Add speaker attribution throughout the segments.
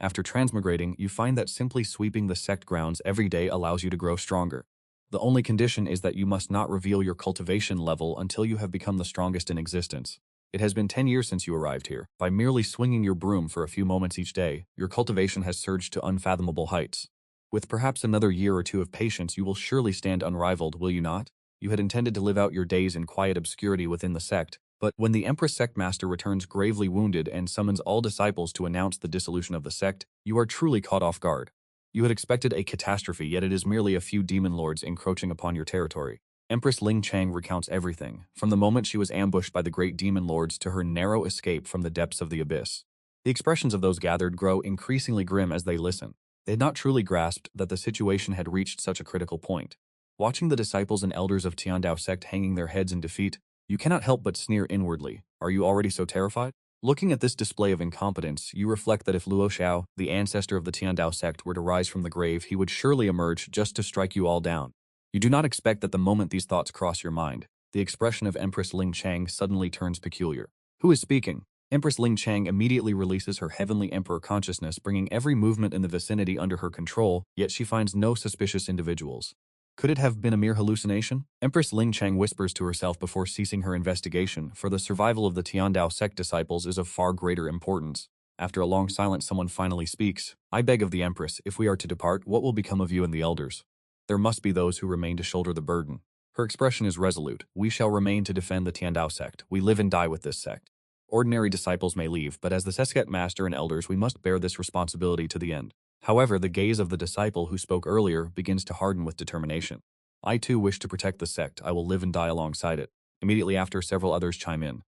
Speaker 1: After transmigrating, you find that simply sweeping the sect grounds every day allows you to grow stronger. The only condition is that you must not reveal your cultivation level until you have become the strongest in existence. It has been 10 years since you arrived here. By merely swinging your broom for a few moments each day, your cultivation has surged to unfathomable heights. With perhaps another year or two of patience, you will surely stand unrivaled, will you not? You had intended to live out your days in quiet obscurity within the sect, but when the Empress sect master returns gravely wounded and summons all disciples to announce the dissolution of the sect, you are truly caught off guard. You had expected a catastrophe, yet it is merely a few demon lords encroaching upon your territory. Empress Ling Chang recounts everything, from the moment she was ambushed by the great demon lords to her narrow escape from the depths of the abyss. The expressions of those gathered grow increasingly grim as they listen. They had not truly grasped that the situation had reached such a critical point. Watching the disciples and elders of Tiandao sect hanging their heads in defeat, you cannot help but sneer inwardly. Are you already so terrified? Looking at this display of incompetence, you reflect that if Luo Xiao, the ancestor of the Tiandao sect, were to rise from the grave, he would surely emerge just to strike you all down. You do not expect that the moment these thoughts cross your mind, the expression of Empress Ling Chang suddenly turns peculiar. Who is speaking? Empress Ling Chang immediately releases her heavenly emperor consciousness, bringing every movement in the vicinity under her control, yet she finds no suspicious individuals. Could it have been a mere hallucination? Empress Ling Chang whispers to herself before ceasing her investigation, for the survival of the Tiandao sect disciples is of far greater importance. After a long silence, someone finally speaks. I beg of the Empress, if we are to depart, what will become of you and the elders? There must be those who remain to shoulder the burden. Her expression is resolute. We shall remain to defend the Tiandao sect. We live and die with this sect. Ordinary disciples may leave, but as the Sect master and elders, we must bear this responsibility to the end. However, the gaze of the disciple who spoke earlier begins to harden with determination. I too wish to protect the sect. I will live and die alongside it. Immediately after, several others chime in.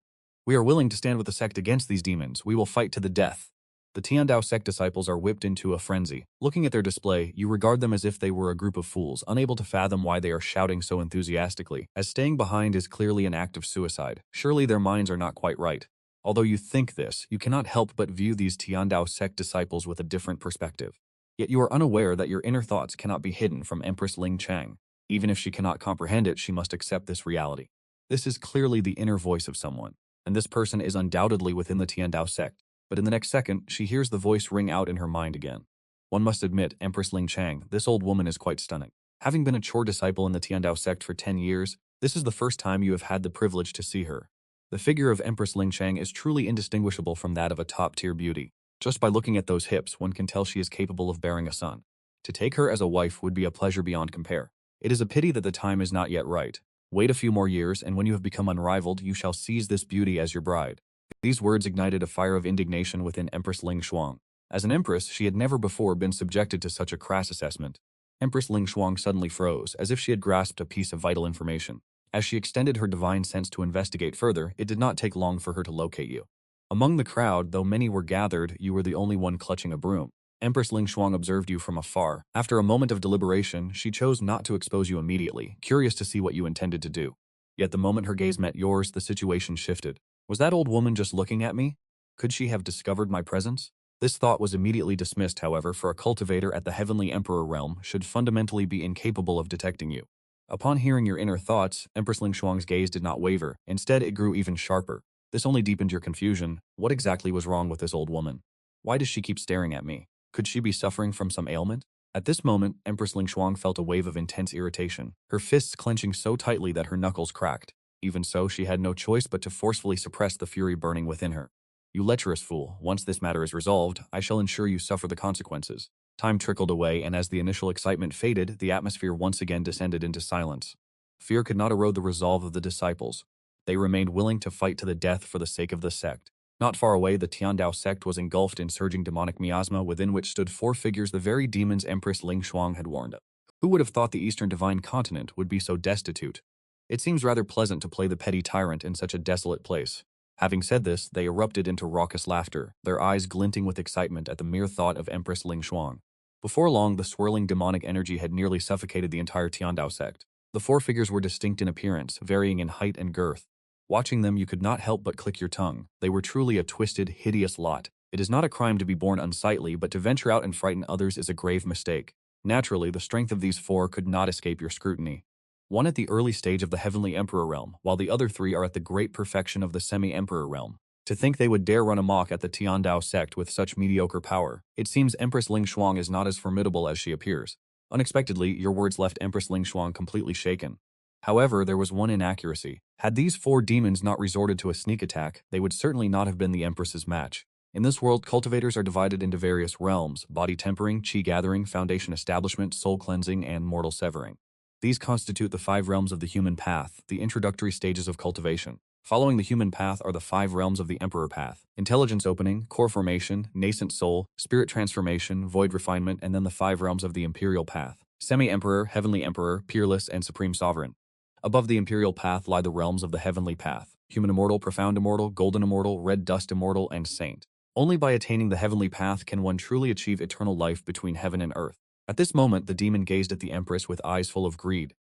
Speaker 1: We are willing to stand with the sect against these demons. We will fight to the death. The Tiandao sect disciples are whipped into a frenzy. Looking at their display, you regard them as if they were a group of fools, unable to fathom why they are shouting so enthusiastically, as staying behind is clearly an act of suicide. Surely their minds are not quite right. Although you think this, you cannot help but view these Tiandao sect disciples with a different perspective. Yet you are unaware that your inner thoughts cannot be hidden from Empress Ling Chang. Even if she cannot comprehend it, she must accept this reality. This is clearly the inner voice of someone, and this person is undoubtedly within the Tiandao sect. But in the next second, she hears the voice ring out in her mind again. One must admit, Empress Ling Chang, this old woman is quite stunning. Having been a chore disciple in the Tiandao sect for 10 years, this is the first time you have had the privilege to see her. The figure of Empress Ling Chang is truly indistinguishable from that of a top-tier beauty. Just by looking at those hips, one can tell she is capable of bearing a son. To take her as a wife would be a pleasure beyond compare. It is a pity that the time is not yet right. Wait a few more years, and when you have become unrivaled, you shall seize this beauty as your bride. These words ignited a fire of indignation within Empress Ling Shuang. As an empress, she had never before been subjected to such a crass assessment. Empress Ling Shuang suddenly froze, as if she had grasped a piece of vital information. As she extended her divine sense to investigate further, it did not take long for her to locate you. Among the crowd, though many were gathered, you were the only one clutching a broom. Empress Ling Shuang observed you from afar. After a moment of deliberation, she chose not to expose you immediately, curious to see what you intended to do. Yet the moment her gaze met yours, the situation shifted. Was that old woman just looking at me? Could she have discovered my presence? This thought was immediately dismissed, however, for a cultivator at the Heavenly Emperor realm should fundamentally be incapable of detecting you. Upon hearing your inner thoughts, Empress Ling Shuang's gaze did not waver. Instead, it grew even sharper. This only deepened your confusion. What exactly was wrong with this old woman? Why does she keep staring at me? Could she be suffering from some ailment? At this moment, Empress Ling Shuang felt a wave of intense irritation, her fists clenching so tightly that her knuckles cracked. Even so, she had no choice but to forcefully suppress the fury burning within her. You lecherous fool, once this matter is resolved, I shall ensure you suffer the consequences. Time trickled away, and as the initial excitement faded, the atmosphere once again descended into silence. Fear could not erode the resolve of the disciples. They remained willing to fight to the death for the sake of the sect. Not far away, the Tiandao sect was engulfed in surging demonic miasma, within which stood 4 figures, the very demons Empress Ling Shuang had warned of. Who would have thought the Eastern Divine Continent would be so destitute? It seems rather pleasant to play the petty tyrant in such a desolate place. Having said this, they erupted into raucous laughter, their eyes glinting with excitement at the mere thought of Empress Ling Shuang. Before long, the swirling demonic energy had nearly suffocated the entire Tiandao sect. The 4 figures were distinct in appearance, varying in height and girth. Watching them, you could not help but click your tongue. They were truly a twisted, hideous lot. It is not a crime to be born unsightly, but to venture out and frighten others is a grave mistake. Naturally, the strength of these 4 could not escape your scrutiny. One at the early stage of the Heavenly Emperor realm, while the other 3 are at the great perfection of the Semi-Emperor realm. To think they would dare run amok at the Tiandao sect with such mediocre power. It seems Empress Ling Shuang is not as formidable as she appears. Unexpectedly, your words left Empress Ling Shuang completely shaken. However, there was one inaccuracy. Had these 4 demons not resorted to a sneak attack, they would certainly not have been the Empress's match. In this world, cultivators are divided into various realms: body tempering, chi gathering, foundation establishment, soul cleansing, and mortal severing. These constitute the 5 realms of the human path, the introductory stages of cultivation. Following the human path are the 5 realms of the Emperor path: intelligence opening, core formation, nascent soul, spirit transformation, void refinement, and then the 5 realms of the Imperial path: semi-emperor, heavenly emperor, peerless, and supreme sovereign. Above the Imperial path lie the realms of the heavenly path: human immortal, profound immortal, golden immortal, red dust immortal, and saint. Only by attaining the heavenly path can one truly achieve eternal life between heaven and earth. At this moment, the demon gazed at the Empress with eyes full of greed.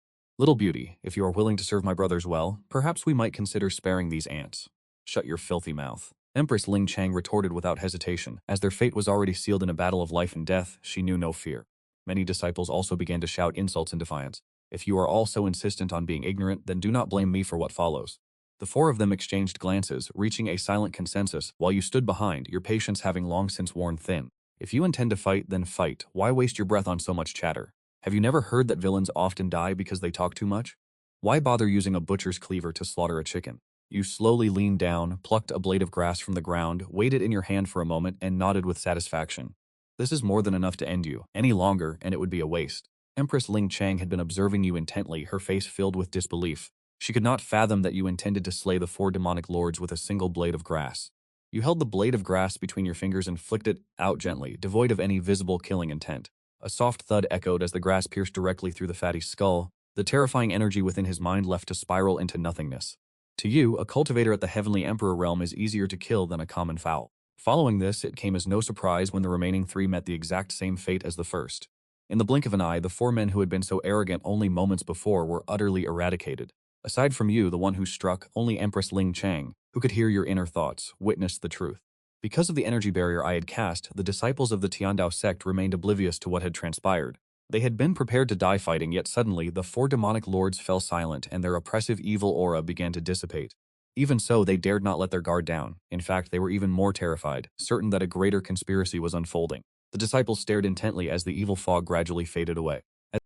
Speaker 1: Little beauty, if you are willing to serve my brothers well, perhaps we might consider sparing these ants. Shut your filthy mouth. Empress Ling Chang retorted without hesitation. As their fate was already sealed in a battle of life and death, she knew no fear. Many disciples also began to shout insults and defiance. If you are all so insistent on being ignorant, then do not blame me for what follows. The 4 of them exchanged glances, reaching a silent consensus, while you stood behind, your patience having long since worn thin. If you intend to fight, then fight. Why waste your breath on so much chatter? Have you never heard that villains often die because they talk too much? Why bother using a butcher's cleaver to slaughter a chicken? You slowly leaned down, plucked a blade of grass from the ground, weighed it in your hand for a moment, and nodded with satisfaction. This is more than enough to end you. Any longer, and it would be a waste. Empress Ling Chang had been observing you intently, her face filled with disbelief. She could not fathom that you intended to slay the 4 demonic lords with a single blade of grass. You held the blade of grass between your fingers and flicked it out gently, devoid of any visible killing intent. A soft thud echoed as the grass pierced directly through the fatty's skull, the terrifying energy within his mind left to spiral into nothingness. To you, a cultivator at the Heavenly Emperor realm is easier to kill than a common fowl. Following this, it came as no surprise when the remaining 3 met the exact same fate as the first. In the blink of an eye, the 4 men who had been so arrogant only moments before were utterly eradicated. Aside from you, the one who struck, only Empress Ling Chang, who could hear your inner thoughts, witnessed the truth. Because of the energy barrier I had cast, the disciples of the Tiandao sect remained oblivious to what had transpired. They had been prepared to die fighting, yet suddenly the 4 demonic lords fell silent and their oppressive evil aura began to dissipate. Even so, they dared not let their guard down. In fact, they were even more terrified, certain that a greater conspiracy was unfolding. The disciples stared intently as the evil fog gradually faded away.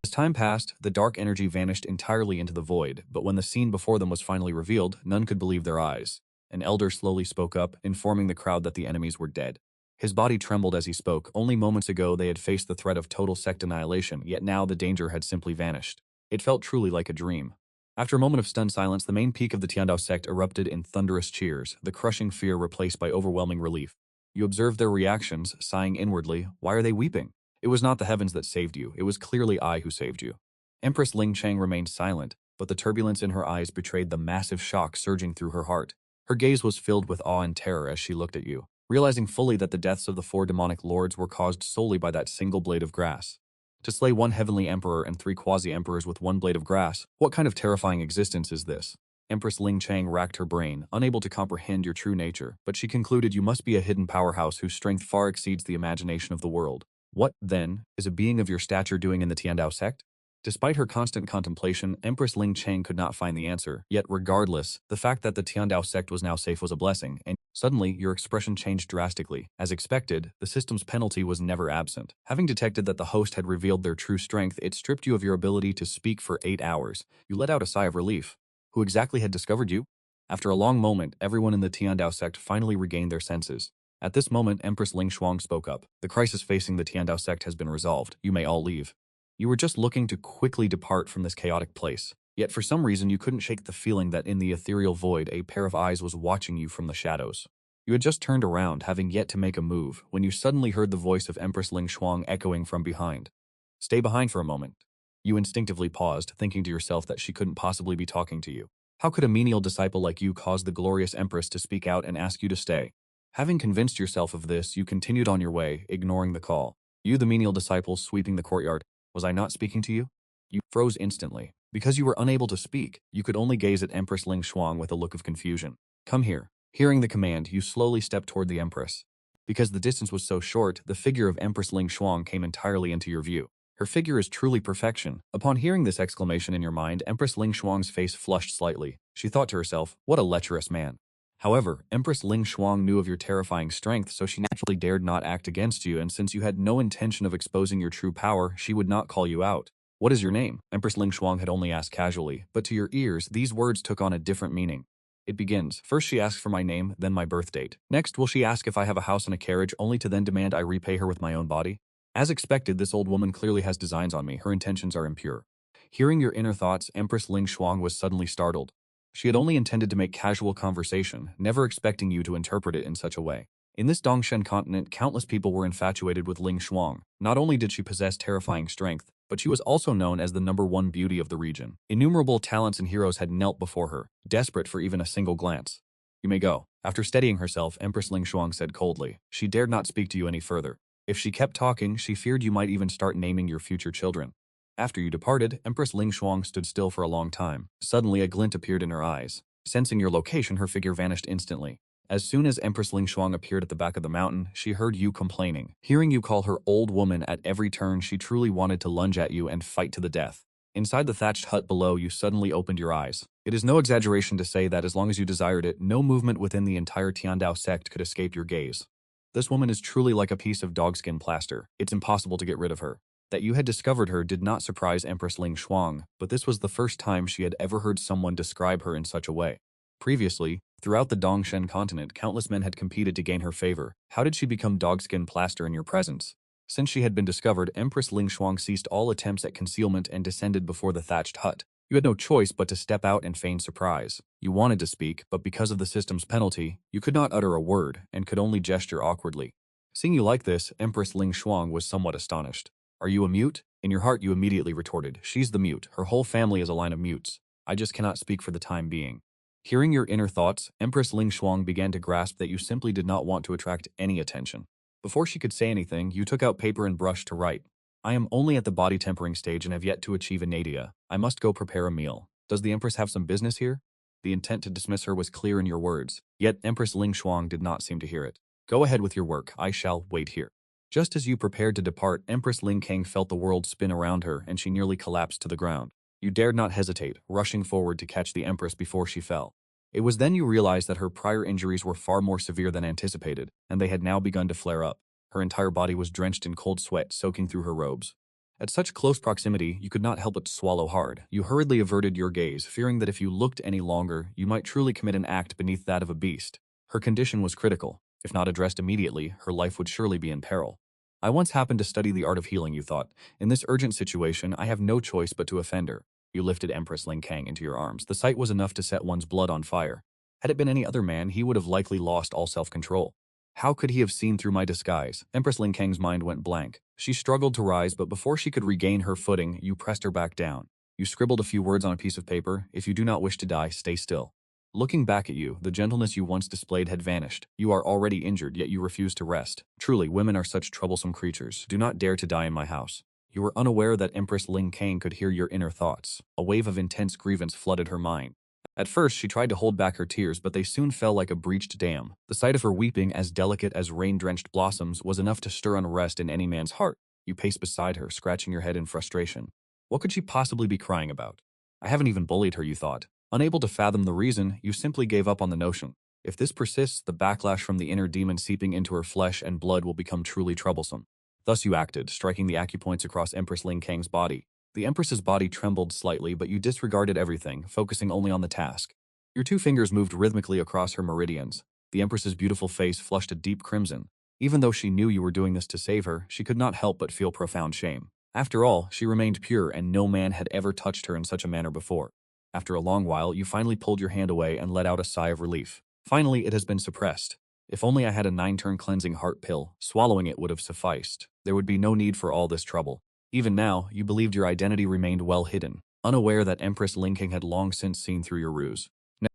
Speaker 1: As time passed, the dark energy vanished entirely into the void, but when the scene before them was finally revealed, none could believe their eyes. An elder slowly spoke up, informing the crowd that the enemies were dead. His body trembled as he spoke. Only moments ago they had faced the threat of total sect annihilation, yet now the danger had simply vanished. It felt truly like a dream. After a moment of stunned silence, the main peak of the Tiandao sect erupted in thunderous cheers, the crushing fear replaced by overwhelming relief. You observed their reactions, sighing inwardly. Why are they weeping? It was not the heavens that saved you, it was clearly I who saved you. Empress Ling Chang remained silent, but the turbulence in her eyes betrayed the massive shock surging through her heart. Her gaze was filled with awe and terror as she looked at you, realizing fully that the deaths of the 4 demonic lords were caused solely by that single blade of grass. To slay 1 heavenly emperor and 3 quasi-emperors with 1 blade of grass, what kind of terrifying existence is this? Empress Ling Chang racked her brain, unable to comprehend your true nature, but she concluded you must be a hidden powerhouse whose strength far exceeds the imagination of the world. What, then, is a being of your stature doing in the Tiandao sect? Despite her constant contemplation, Empress Ling Chang could not find the answer. Yet regardless, the fact that the Tiandao sect was now safe was a blessing, and suddenly your expression changed drastically. As expected, the system's penalty was never absent. Having detected that the host had revealed their true strength, it stripped you of your ability to speak for 8 hours. You let out a sigh of relief. Who exactly had discovered you? After a long moment, everyone in the Tiandao sect finally regained their senses. At this moment, Empress Ling Shuang spoke up. The crisis facing the Tiandao sect has been resolved. You may all leave. You were just looking to quickly depart from this chaotic place. Yet for some reason you couldn't shake the feeling that in the ethereal void a pair of eyes was watching you from the shadows. You had just turned around, having yet to make a move, when you suddenly heard the voice of Empress Ling Shuang echoing from behind. Stay behind for a moment. You instinctively paused, thinking to yourself that she couldn't possibly be talking to you. How could a menial disciple like you cause the glorious Empress to speak out and ask you to stay? Having convinced yourself of this, you continued on your way, ignoring the call. You, the menial disciple, sweeping the courtyard. Was I not speaking to you? You froze instantly. Because you were unable to speak, you could only gaze at Empress Ling Shuang with a look of confusion. Come here. Hearing the command, you slowly stepped toward the Empress. Because the distance was so short, the figure of Empress Ling Shuang came entirely into your view. Her figure is truly perfection. Upon hearing this exclamation in your mind, Empress Ling Shuang's face flushed slightly. She thought to herself, what a lecherous man. However, Empress Ling Shuang knew of your terrifying strength, so she naturally dared not act against you, and since you had no intention of exposing your true power, she would not call you out. What is your name? Empress Ling Shuang had only asked casually, but to your ears, these words took on a different meaning. It begins. First she asks for my name, then my birth date. Next, will she ask if I have a house and a carriage, only to then demand I repay her with my own body? As expected, this old woman clearly has designs on me. Her intentions are impure. Hearing your inner thoughts, Empress Ling Shuang was suddenly startled. She had only intended to make casual conversation, never expecting you to interpret it in such a way. In this Dongshen continent, countless people were infatuated with Ling Shuang. Not only did she possess terrifying strength, but she was also known as the #1 beauty of the region. Innumerable talents and heroes had knelt before her, desperate for even a single glance. You may go. After steadying herself, Empress Ling Shuang said coldly. She dared not speak to you any further. If she kept talking, she feared you might even start naming your future children. After you departed, Empress Ling Shuang stood still for a long time. Suddenly, a glint appeared in her eyes. Sensing your location, her figure vanished instantly. As soon as Empress Ling Shuang appeared at the back of the mountain, she heard you complaining. Hearing you call her old woman at every turn, she truly wanted to lunge at you and fight to the death. Inside the thatched hut below, you suddenly opened your eyes. It is no exaggeration to say that as long as you desired it, no movement within the entire Tiandao sect could escape your gaze. This woman is truly like a piece of dogskin plaster. It's impossible to get rid of her. That you had discovered her did not surprise Empress Ling Shuang, but this was the first time she had ever heard someone describe her in such a way. Previously, throughout the Dongshen continent, countless men had competed to gain her favor. How did she become dogskin plaster in your presence? Since she had been discovered, Empress Ling Shuang ceased all attempts at concealment and descended before the thatched hut. You had no choice but to step out and feign surprise. You wanted to speak, but because of the system's penalty, you could not utter a word and could only gesture awkwardly. Seeing you like this, Empress Ling Shuang was somewhat astonished. Are you a mute? In your heart, you immediately retorted. She's the mute. Her whole family is a line of mutes. I just cannot speak for the time being. Hearing your inner thoughts, Empress Ling Shuang began to grasp that you simply did not want to attract any attention. Before she could say anything, you took out paper and brush to write. I am only at the body tempering stage and have yet to achieve a nadia. I must go prepare a meal. Does the Empress have some business here? The intent to dismiss her was clear in your words, yet Empress Ling Shuang did not seem to hear it. Go ahead with your work. I shall wait here. Just as you prepared to depart, Empress Ling Kang felt the world spin around her and she nearly collapsed to the ground. You dared not hesitate, rushing forward to catch the Empress before she fell. It was then you realized that her prior injuries were far more severe than anticipated, and they had now begun to flare up. Her entire body was drenched in cold sweat soaking through her robes. At such close proximity, you could not help but swallow hard. You hurriedly averted your gaze, fearing that if you looked any longer, you might truly commit an act beneath that of a beast. Her condition was critical. If not addressed immediately, her life would surely be in peril. I once happened to study the art of healing, you thought. In this urgent situation, I have no choice but to offend her. You lifted Empress Ling Kang into your arms. The sight was enough to set one's blood on fire. Had it been any other man, he would have likely lost all self-control. How could he have seen through my disguise? Empress Ling Kang's mind went blank. She struggled to rise, but before she could regain her footing, you pressed her back down. You scribbled a few words on a piece of paper. If you do not wish to die, stay still. Looking back at you, the gentleness you once displayed had vanished. You are already injured, yet you refuse to rest. Truly, women are such troublesome creatures. Do not dare to die in my house. You were unaware that Empress Ling Kang could hear your inner thoughts. A wave of intense grievance flooded her mind. At first, she tried to hold back her tears, but they soon fell like a breached dam. The sight of her weeping, as delicate as rain-drenched blossoms, was enough to stir unrest in any man's heart. You paced beside her, scratching your head in frustration. What could she possibly be crying about? I haven't even bullied her, you thought. Unable to fathom the reason, you simply gave up on the notion. If this persists, the backlash from the inner demon seeping into her flesh and blood will become truly troublesome. Thus you acted, striking the acupoints across Empress Ling Kang's body. The Empress's body trembled slightly, but you disregarded everything, focusing only on the task. Your two fingers moved rhythmically across her meridians. The Empress's beautiful face flushed a deep crimson. Even though she knew you were doing this to save her, she could not help but feel profound shame. After all, she remained pure and no man had ever touched her in such a manner before. After a long while, you finally pulled your hand away and let out a sigh of relief. Finally, it has been suppressed. If only I had a 9-turn cleansing heart pill, swallowing it would have sufficed. There would be no need for all this trouble. Even now, you believed your identity remained well hidden, unaware that Empress Ling King had long since seen through your ruse.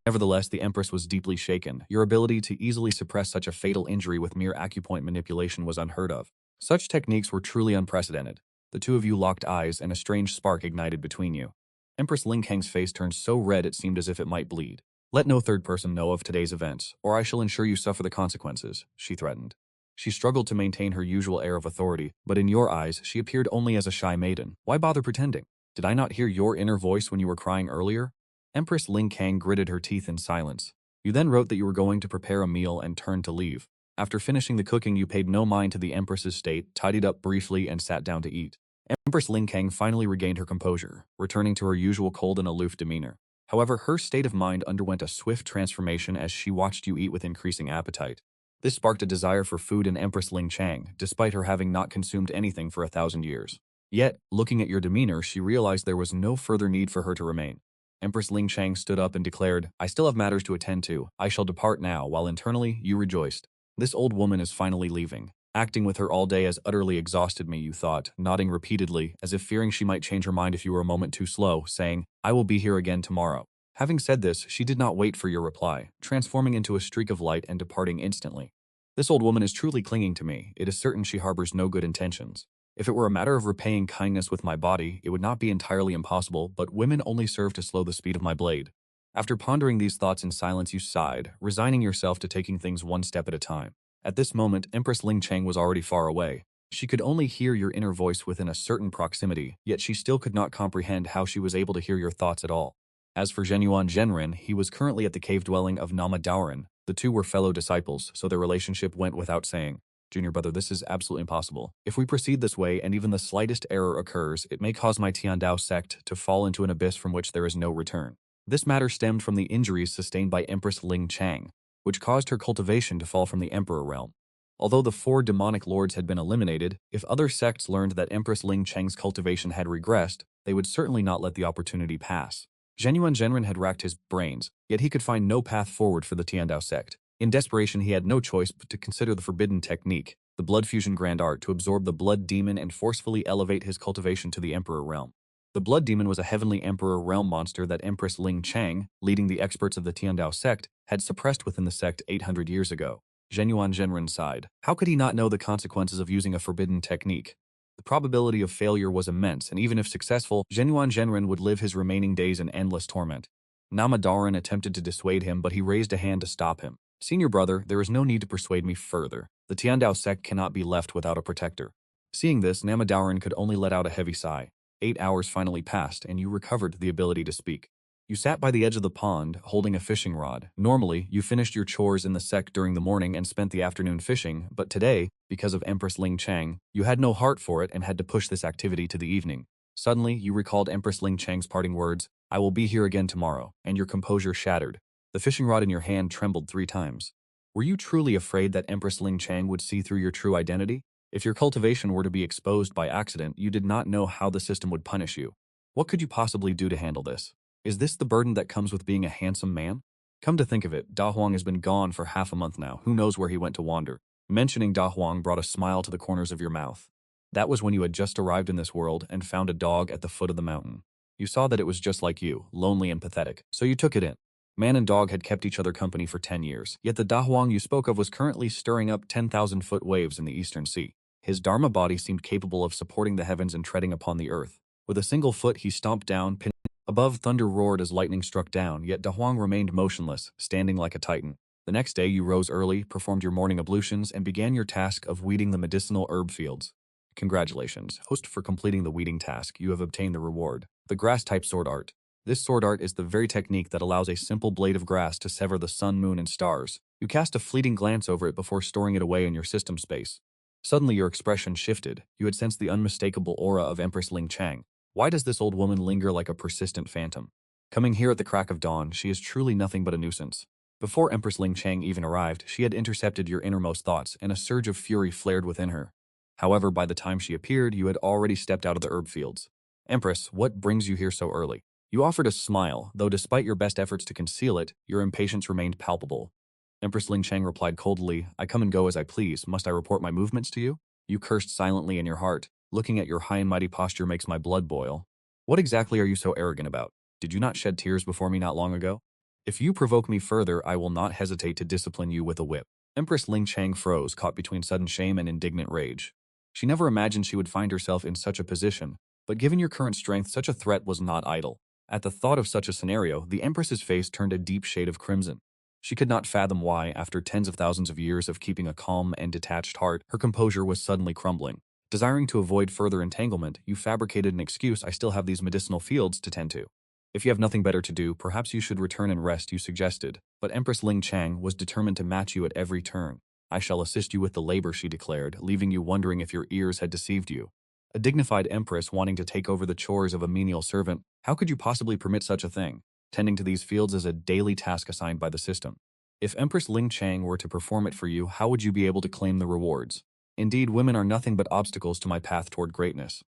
Speaker 1: Nevertheless, the Empress was deeply shaken. Your ability to easily suppress such a fatal injury with mere acupoint manipulation was unheard of. Such techniques were truly unprecedented. The two of you locked eyes and a strange spark ignited between you. Empress Ling Kang's face turned so red it seemed as if it might bleed. Let no third person know of today's events, or I shall ensure you suffer the consequences, she threatened. She struggled to maintain her usual air of authority, but in your eyes, she appeared only as a shy maiden. Why bother pretending? Did I not hear your inner voice when you were crying earlier? Empress Ling Kang gritted her teeth in silence. You then wrote that you were going to prepare a meal and turned to leave. After finishing the cooking, you paid no mind to the Empress's state, tidied up briefly, and sat down to eat. Empress Ling Kang finally regained her composure, returning to her usual cold and aloof demeanor. However, her state of mind underwent a swift transformation as she watched you eat with increasing appetite. This sparked a desire for food in Empress Ling Chang, despite her having not consumed anything for 1,000 years. Yet, looking at your demeanor, she realized there was no further need for her to remain. Empress Ling Chang stood up and declared, "I still have matters to attend to. I shall depart now," while internally, you rejoiced. This old woman is finally leaving. Acting with her all day has utterly exhausted me, you thought, nodding repeatedly, as if fearing she might change her mind if you were a moment too slow, saying, "I will be here again tomorrow." Having said this, she did not wait for your reply, transforming into a streak of light and departing instantly. This old woman is truly clinging to me. It is certain she harbors no good intentions. If it were a matter of repaying kindness with my body, it would not be entirely impossible, but women only serve to slow the speed of my blade. After pondering these thoughts in silence, you sighed, resigning yourself to taking things one step at a time. At this moment, Empress Ling Chang was already far away. She could only hear your inner voice within a certain proximity, yet she still could not comprehend how she was able to hear your thoughts at all. As for Zhenyuan Zhenren, he was currently at the cave dwelling of Nama Daoren. The two were fellow disciples, so their relationship went without saying. "Junior brother, this is absolutely impossible. If we proceed this way and even the slightest error occurs, it may cause my Tiandao sect to fall into an abyss from which there is no return." This matter stemmed from the injuries sustained by Empress Ling Chang, which caused her cultivation to fall from the Emperor realm. Although the 4 demonic lords had been eliminated, if other sects learned that Empress Ling Chang's cultivation had regressed, they would certainly not let the opportunity pass. Zhenyuan Zhenren had racked his brains, yet he could find no path forward for the Tiandao sect. In desperation, he had no choice but to consider the forbidden technique, the blood fusion grand art, to absorb the blood demon and forcefully elevate his cultivation to the Emperor realm. The blood demon was a heavenly Emperor realm monster that Empress Ling Chang, leading the experts of the Tiandao sect, had suppressed within the sect 800 years ago. Zhenyuan Zhenren sighed. How could he not know the consequences of using a forbidden technique? The probability of failure was immense, and even if successful, Zhenyuan Zhenren would live his remaining days in endless torment. Nama Daoren attempted to dissuade him, but he raised a hand to stop him. "Senior brother, there is no need to persuade me further. The Tiandao sect cannot be left without a protector." Seeing this, Nama Daoren could only let out a heavy sigh. 8 hours finally passed, and you recovered the ability to speak. You sat by the edge of the pond, holding a fishing rod. Normally, you finished your chores in the sect during the morning and spent the afternoon fishing, but today, because of Empress Ling Chang, you had no heart for it and had to push this activity to the evening. Suddenly, you recalled Empress Ling Chang's parting words, "I will be here again tomorrow," and your composure shattered. The fishing rod in your hand trembled 3 times. Were you truly afraid that Empress Ling Chang would see through your true identity? If your cultivation were to be exposed by accident, you did not know how the system would punish you. What could you possibly do to handle this? Is this the burden that comes with being a handsome man? Come to think of it, Da Huang has been gone for half a month now. Who knows where he went to wander? Mentioning Da Huang brought a smile to the corners of your mouth. That was when you had just arrived in this world and found a dog at the foot of the mountain. You saw that it was just like you, lonely and pathetic, so you took it in. Man and dog had kept each other company for 10 years, yet the Da Huang you spoke of was currently stirring up 10,000-foot waves in the eastern sea. His Dharma body seemed capable of supporting the heavens and treading upon the earth. With a single foot, he stomped down, above, thunder roared as lightning struck down, yet Da Huang remained motionless, standing like a titan. The next day you rose early, performed your morning ablutions, and began your task of weeding the medicinal herb fields. Congratulations, host, for completing the weeding task. You have obtained the reward, the grass-type sword art. This sword art is the very technique that allows a simple blade of grass to sever the sun, moon, and stars. You cast a fleeting glance over it before storing it away in your system space. Suddenly your expression shifted. You had sensed the unmistakable aura of Empress Ling Chang. Why does this old woman linger like a persistent phantom? Coming here at the crack of dawn, she is truly nothing but a nuisance. Before Empress Ling Chang even arrived, she had intercepted your innermost thoughts, and a surge of fury flared within her. However, by the time she appeared, you had already stepped out of the herb fields. "Empress, what brings you here so early?" You offered a smile, though despite your best efforts to conceal it, your impatience remained palpable. Empress Ling Chang replied coldly, "I come and go as I please. Must I report my movements to you?" You cursed silently in your heart. "Looking at your high and mighty posture makes my blood boil. What exactly are you so arrogant about? Did you not shed tears before me not long ago? If you provoke me further, I will not hesitate to discipline you with a whip." Empress Ling Chang froze, caught between sudden shame and indignant rage. She never imagined she would find herself in such a position, but given your current strength, such a threat was not idle. At the thought of such a scenario, the Empress's face turned a deep shade of crimson. She could not fathom why, after tens of thousands of years of keeping a calm and detached heart, her composure was suddenly crumbling. Desiring to avoid further entanglement, you fabricated an excuse: "I still have these medicinal fields to tend to." If you have nothing better to do, perhaps you should return and rest, you suggested. But Empress Ling Chang was determined to match you at every turn. I shall assist you with the labor, she declared, leaving you wondering if your ears had deceived you. A dignified empress wanting to take over the chores of a menial servant, how could you possibly permit such a thing? Tending to these fields is a daily task assigned by the system. If Empress Ling Chang were to perform it for you, how would you be able to claim the rewards? Indeed, women are nothing but obstacles to my path toward greatness.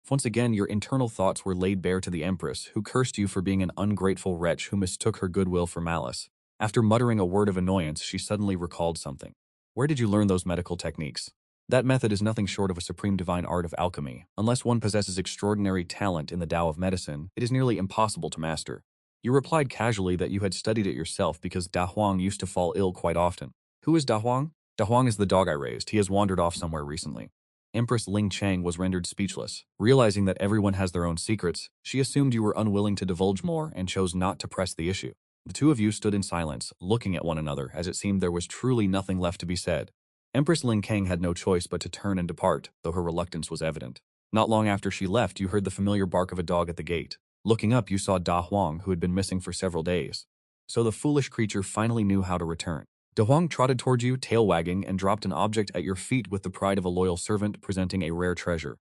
Speaker 1: Once again, your internal thoughts were laid bare to the Empress, who cursed you for being an ungrateful wretch who mistook her goodwill for malice. After muttering a word of annoyance, she suddenly recalled something. Where did you learn those medical techniques? That method is nothing short of a supreme divine art of alchemy. Unless one possesses extraordinary talent in the Tao of medicine, it is nearly impossible to master. You replied casually that you had studied it yourself because Da Huang used to fall ill quite often. Who is Da Huang? Da Huang is the dog I raised. He has wandered off somewhere recently. Empress Ling Chang was rendered speechless. Realizing that everyone has their own secrets, she assumed you were unwilling to divulge more and chose not to press the issue. The two of you stood in silence, looking at one another as it seemed there was truly nothing left to be said. Empress Ling Kang had no choice but to turn and depart, though her reluctance was evident. Not long after she left, you heard the familiar bark of a dog at the gate. Looking up, you saw Da Huang, who had been missing for several days. So the foolish creature finally knew how to return. Da Huang trotted toward you, tail wagging, and dropped an object at your feet with the pride of a loyal servant presenting a rare treasure.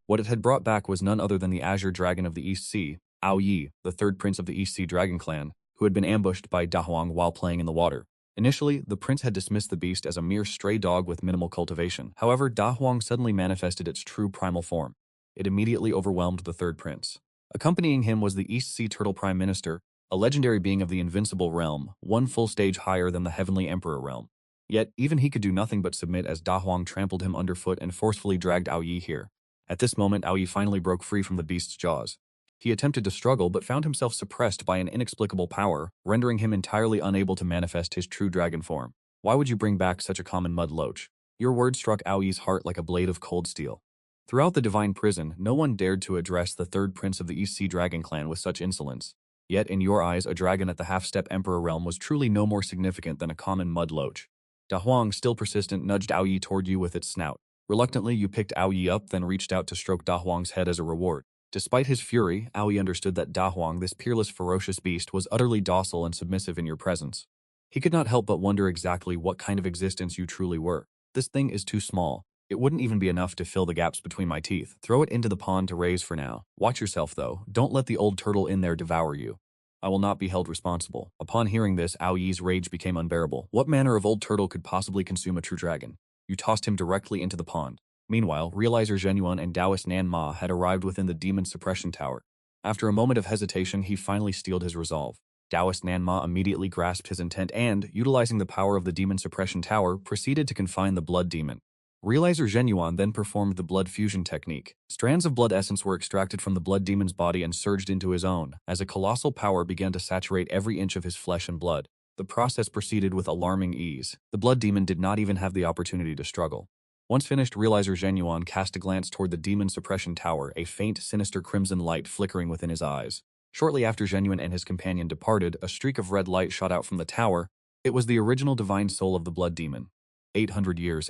Speaker 1: What it had brought back was none other than the azure dragon of the East Sea, Ao Yi, the third prince of the East Sea Dragon clan, who had been ambushed by Da Huang while playing in the water. Initially, the prince had dismissed the beast as a mere stray dog with minimal cultivation. However, Da Huang suddenly manifested its true primal form. It immediately overwhelmed the third prince. Accompanying him was the East Sea Turtle Prime Minister, a legendary being of the Invincible Realm, one full stage higher than the Heavenly Emperor Realm. Yet, even he could do nothing but submit as Da Huang trampled him underfoot and forcefully dragged Ao Yi here. At this moment, Ao Yi finally broke free from the beast's jaws. He attempted to struggle but found himself suppressed by an inexplicable power, rendering him entirely unable to manifest his true dragon form. Why would you bring back such a common mud loach? Your words struck Ao Yi's heart like a blade of cold steel. Throughout the divine prison, no one dared to address the third prince of the East Sea Dragon clan with such insolence. Yet, in your eyes, a dragon at the half-step Emperor realm was truly no more significant than a common mud loach. Da Huang, still persistent, nudged Ao Yi toward you with its snout. Reluctantly, you picked Ao Yi up, then reached out to stroke Da Huang's head as a reward. Despite his fury, Ao Yi understood that Da Huang, this peerless, ferocious beast, was utterly docile and submissive in your presence. He could not help but wonder exactly what kind of existence you truly were. This thing is too small. It wouldn't even be enough to fill the gaps between my teeth. Throw it into the pond to raise for now. Watch yourself, though. Don't let the old turtle in there devour you. I will not be held responsible. Upon hearing this, Ao Yi's rage became unbearable. What manner of old turtle could possibly consume a true dragon? You tossed him directly into the pond. Meanwhile, Realizer Zhenyuan and Taoist Nan Ma had arrived within the demon suppression tower. After a moment of hesitation, he finally steeled his resolve. Taoist Nan Ma immediately grasped his intent and, utilizing the power of the demon suppression tower, proceeded to confine the blood demon. Realizer Zhenyuan then performed the blood fusion technique. Strands of blood essence were extracted from the blood demon's body and surged into his own, as a colossal power began to saturate every inch of his flesh and blood. The process proceeded with alarming ease. The blood demon did not even have the opportunity to struggle. Once finished, Realizer Zhenyuan cast a glance toward the demon suppression tower, a faint, sinister crimson light flickering within his eyes. Shortly after Zhenyuan and his companion departed, a streak of red light shot out from the tower. It was the original divine soul of the blood demon. 800 years,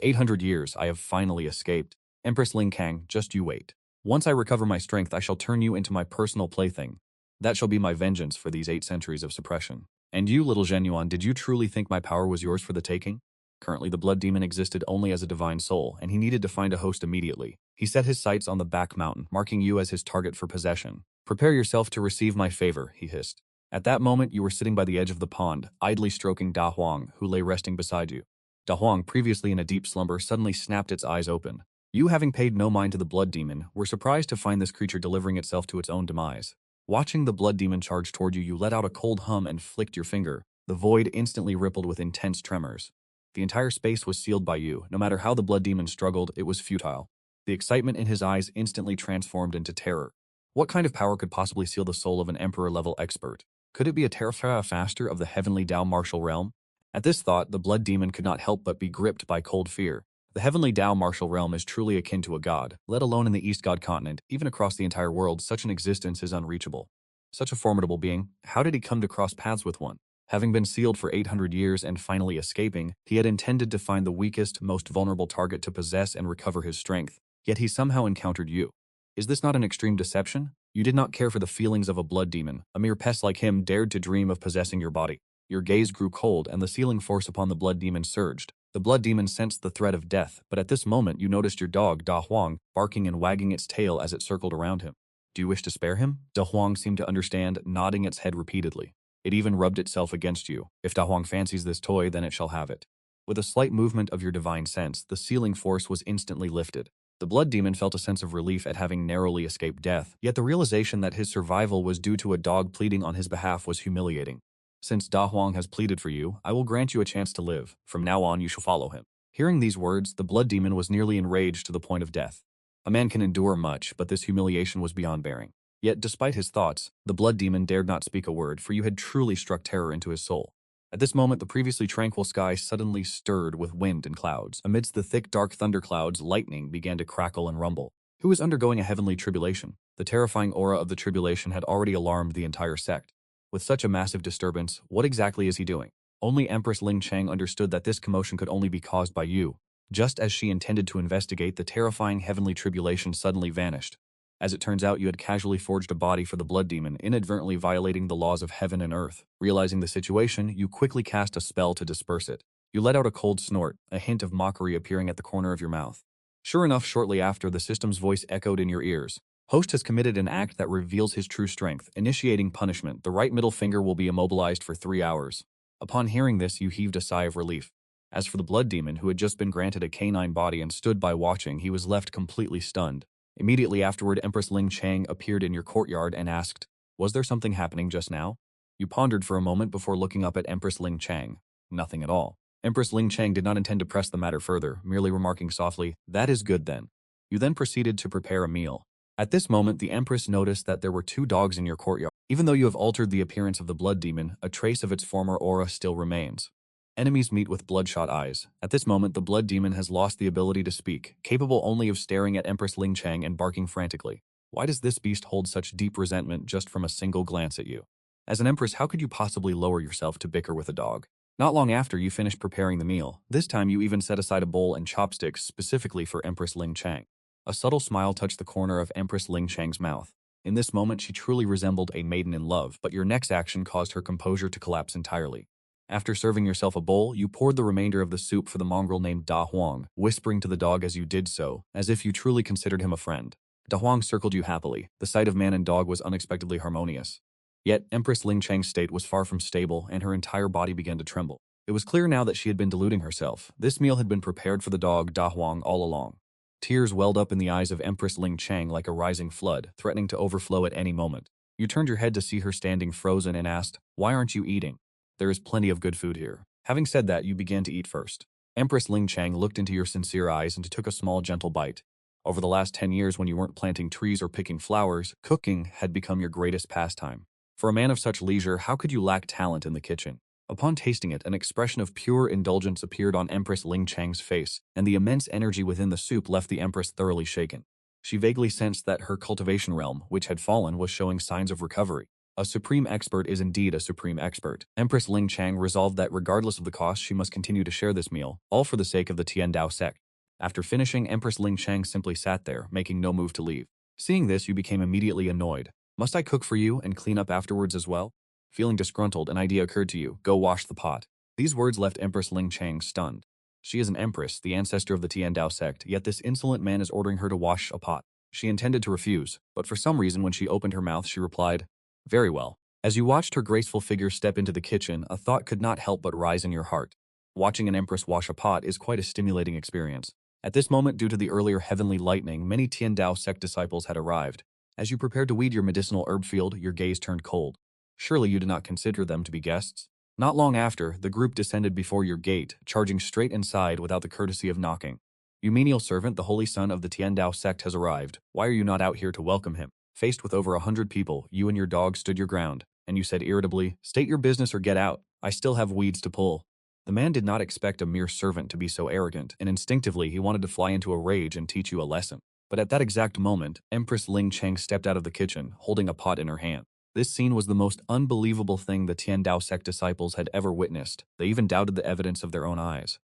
Speaker 1: I have finally escaped. Empress Ling Kang, just you wait. Once I recover my strength, I shall turn you into my personal plaything. That shall be my vengeance for these 8 centuries of suppression. And you, little Zhenyuan, did you truly think my power was yours for the taking? Currently, the blood demon existed only as a divine soul, and he needed to find a host immediately. He set his sights on the back mountain, marking you as his target for possession. Prepare yourself to receive my favor, he hissed. At that moment, you were sitting by the edge of the pond, idly stroking Da Huang, who lay resting beside you. Da Huang, previously in a deep slumber, suddenly snapped its eyes open. You, having paid no mind to the blood demon, were surprised to find this creature delivering itself to its own demise. Watching the blood demon charge toward you, you let out a cold hum and flicked your finger. The void instantly rippled with intense tremors. The entire space was sealed by you. No matter how the blood demon struggled, it was futile. The excitement in his eyes instantly transformed into terror. What kind of power could possibly seal the soul of an emperor-level expert? Could it be a Terra Faster of the heavenly Tao martial realm? At this thought, the blood demon could not help but be gripped by cold fear. The heavenly Tao martial realm is truly akin to a god, let alone in the East God continent. Even across the entire world, such an existence is unreachable. Such a formidable being, how did he come to cross paths with one? Having been sealed for 800 years and finally escaping, he had intended to find the weakest, most vulnerable target to possess and recover his strength. Yet he somehow encountered you. Is this not an extreme deception? You did not care for the feelings of a blood demon. A mere pest like him dared to dream of possessing your body. Your gaze grew cold, and the sealing force upon the blood demon surged. The blood demon sensed the threat of death, but at this moment you noticed your dog, Da Huang, barking and wagging its tail as it circled around him. Do you wish to spare him? Da Huang seemed to understand, nodding its head repeatedly. It even rubbed itself against you. If Da Huang fancies this toy, then it shall have it. With a slight movement of your divine sense, the sealing force was instantly lifted. The blood demon felt a sense of relief at having narrowly escaped death, yet the realization that his survival was due to a dog pleading on his behalf was humiliating. Since Da Huang has pleaded for you, I will grant you a chance to live. From now on, you shall follow him. Hearing these words, the blood demon was nearly enraged to the point of death. A man can endure much, but this humiliation was beyond bearing. Yet, despite his thoughts, the blood demon dared not speak a word, for you had truly struck terror into his soul. At this moment, the previously tranquil sky suddenly stirred with wind and clouds. Amidst the thick, dark thunderclouds, lightning began to crackle and rumble. Who was undergoing a heavenly tribulation? The terrifying aura of the tribulation had already alarmed the entire sect. With such a massive disturbance, what exactly is he doing? Only Empress Ling Chang understood that this commotion could only be caused by you. Just as she intended to investigate, the terrifying heavenly tribulation suddenly vanished. As it turns out, you had casually forged a body for the blood demon, inadvertently violating the laws of heaven and earth. Realizing the situation, you quickly cast a spell to disperse it. You let out a cold snort, a hint of mockery appearing at the corner of your mouth. Sure enough, shortly after, the system's voice echoed in your ears. Host has committed an act that reveals his true strength, initiating punishment. The right middle finger will be immobilized for 3 hours. Upon hearing this, you heaved a sigh of relief. As for the blood demon, who had just been granted a canine body and stood by watching, he was left completely stunned. Immediately afterward, Empress Ling Chang appeared in your courtyard and asked, "Was there something happening just now?" You pondered for a moment before looking up at Empress Ling Chang. Nothing at all. Empress Ling Chang did not intend to press the matter further, merely remarking softly, "That is good then." You then proceeded to prepare a meal. At this moment, the Empress noticed that there were 2 dogs in your courtyard. Even though you have altered the appearance of the blood demon, a trace of its former aura still remains. Enemies meet with bloodshot eyes. At this moment, the blood demon has lost the ability to speak, capable only of staring at Empress Ling Chang and barking frantically. Why does this beast hold such deep resentment just from a single glance at you? As an empress, how could you possibly lower yourself to bicker with a dog? Not long after you finished preparing the meal, this time you even set aside a bowl and chopsticks specifically for Empress Ling Chang. A subtle smile touched the corner of Empress Ling Chang's mouth. In this moment, she truly resembled a maiden in love, but your next action caused her composure to collapse entirely. After serving yourself a bowl, you poured the remainder of the soup for the mongrel named Da Huang, whispering to the dog as you did so, as if you truly considered him a friend. Da Huang circled you happily. The sight of man and dog was unexpectedly harmonious. Yet, Empress Ling Chang's state was far from stable, and her entire body began to tremble. It was clear now that she had been deluding herself. This meal had been prepared for the dog Da Huang all along. Tears welled up in the eyes of Empress Ling Chang like a rising flood, threatening to overflow at any moment. You turned your head to see her standing frozen and asked, "Why aren't you eating?" "There is plenty of good food here." Having said that, you began to eat first. Empress Ling Chang looked into your sincere eyes and took a small, gentle bite. Over the last 10 years, when you weren't planting trees or picking flowers, cooking had become your greatest pastime. For a man of such leisure, how could you lack talent in the kitchen? Upon tasting it, an expression of pure indulgence appeared on Empress Ling Chang's face, and the immense energy within the soup left the Empress thoroughly shaken. She vaguely sensed that her cultivation realm, which had fallen, was showing signs of recovery. A supreme expert is indeed a supreme expert. Empress Ling Chang resolved that regardless of the cost, she must continue to share this meal, all for the sake of the Tiandao sect. After finishing, Empress Ling Chang simply sat there, making no move to leave. Seeing this, you became immediately annoyed. "Must I cook for you and clean up afterwards as well?" Feeling disgruntled, an idea occurred to you. "Go wash the pot." These words left Empress Ling Chang stunned. She is an empress, the ancestor of the Tiandao sect, yet this insolent man is ordering her to wash a pot. She intended to refuse, but for some reason when she opened her mouth, she replied, "Very well." As you watched her graceful figure step into the kitchen, a thought could not help but rise in your heart. Watching an empress wash a pot is quite a stimulating experience. At this moment, due to the earlier heavenly lightning, many Tiandao sect disciples had arrived. As you prepared to weed your medicinal herb field, your gaze turned cold. Surely you did not consider them to be guests? Not long after, the group descended before your gate, charging straight inside without the courtesy of knocking. "You menial servant, the holy son of the Tiandao sect has arrived. Why are you not out here to welcome him?" Faced with over 100 people, you and your dog stood your ground, and you said irritably, "State your business or get out. I still have weeds to pull." The man did not expect a mere servant to be so arrogant, and instinctively he wanted to fly into a rage and teach you a lesson. But at that exact moment, Empress Ling Chang stepped out of the kitchen, holding a pot in her hand. This scene was the most unbelievable thing the Tiandao sect disciples had ever witnessed. They even doubted the evidence of their own eyes.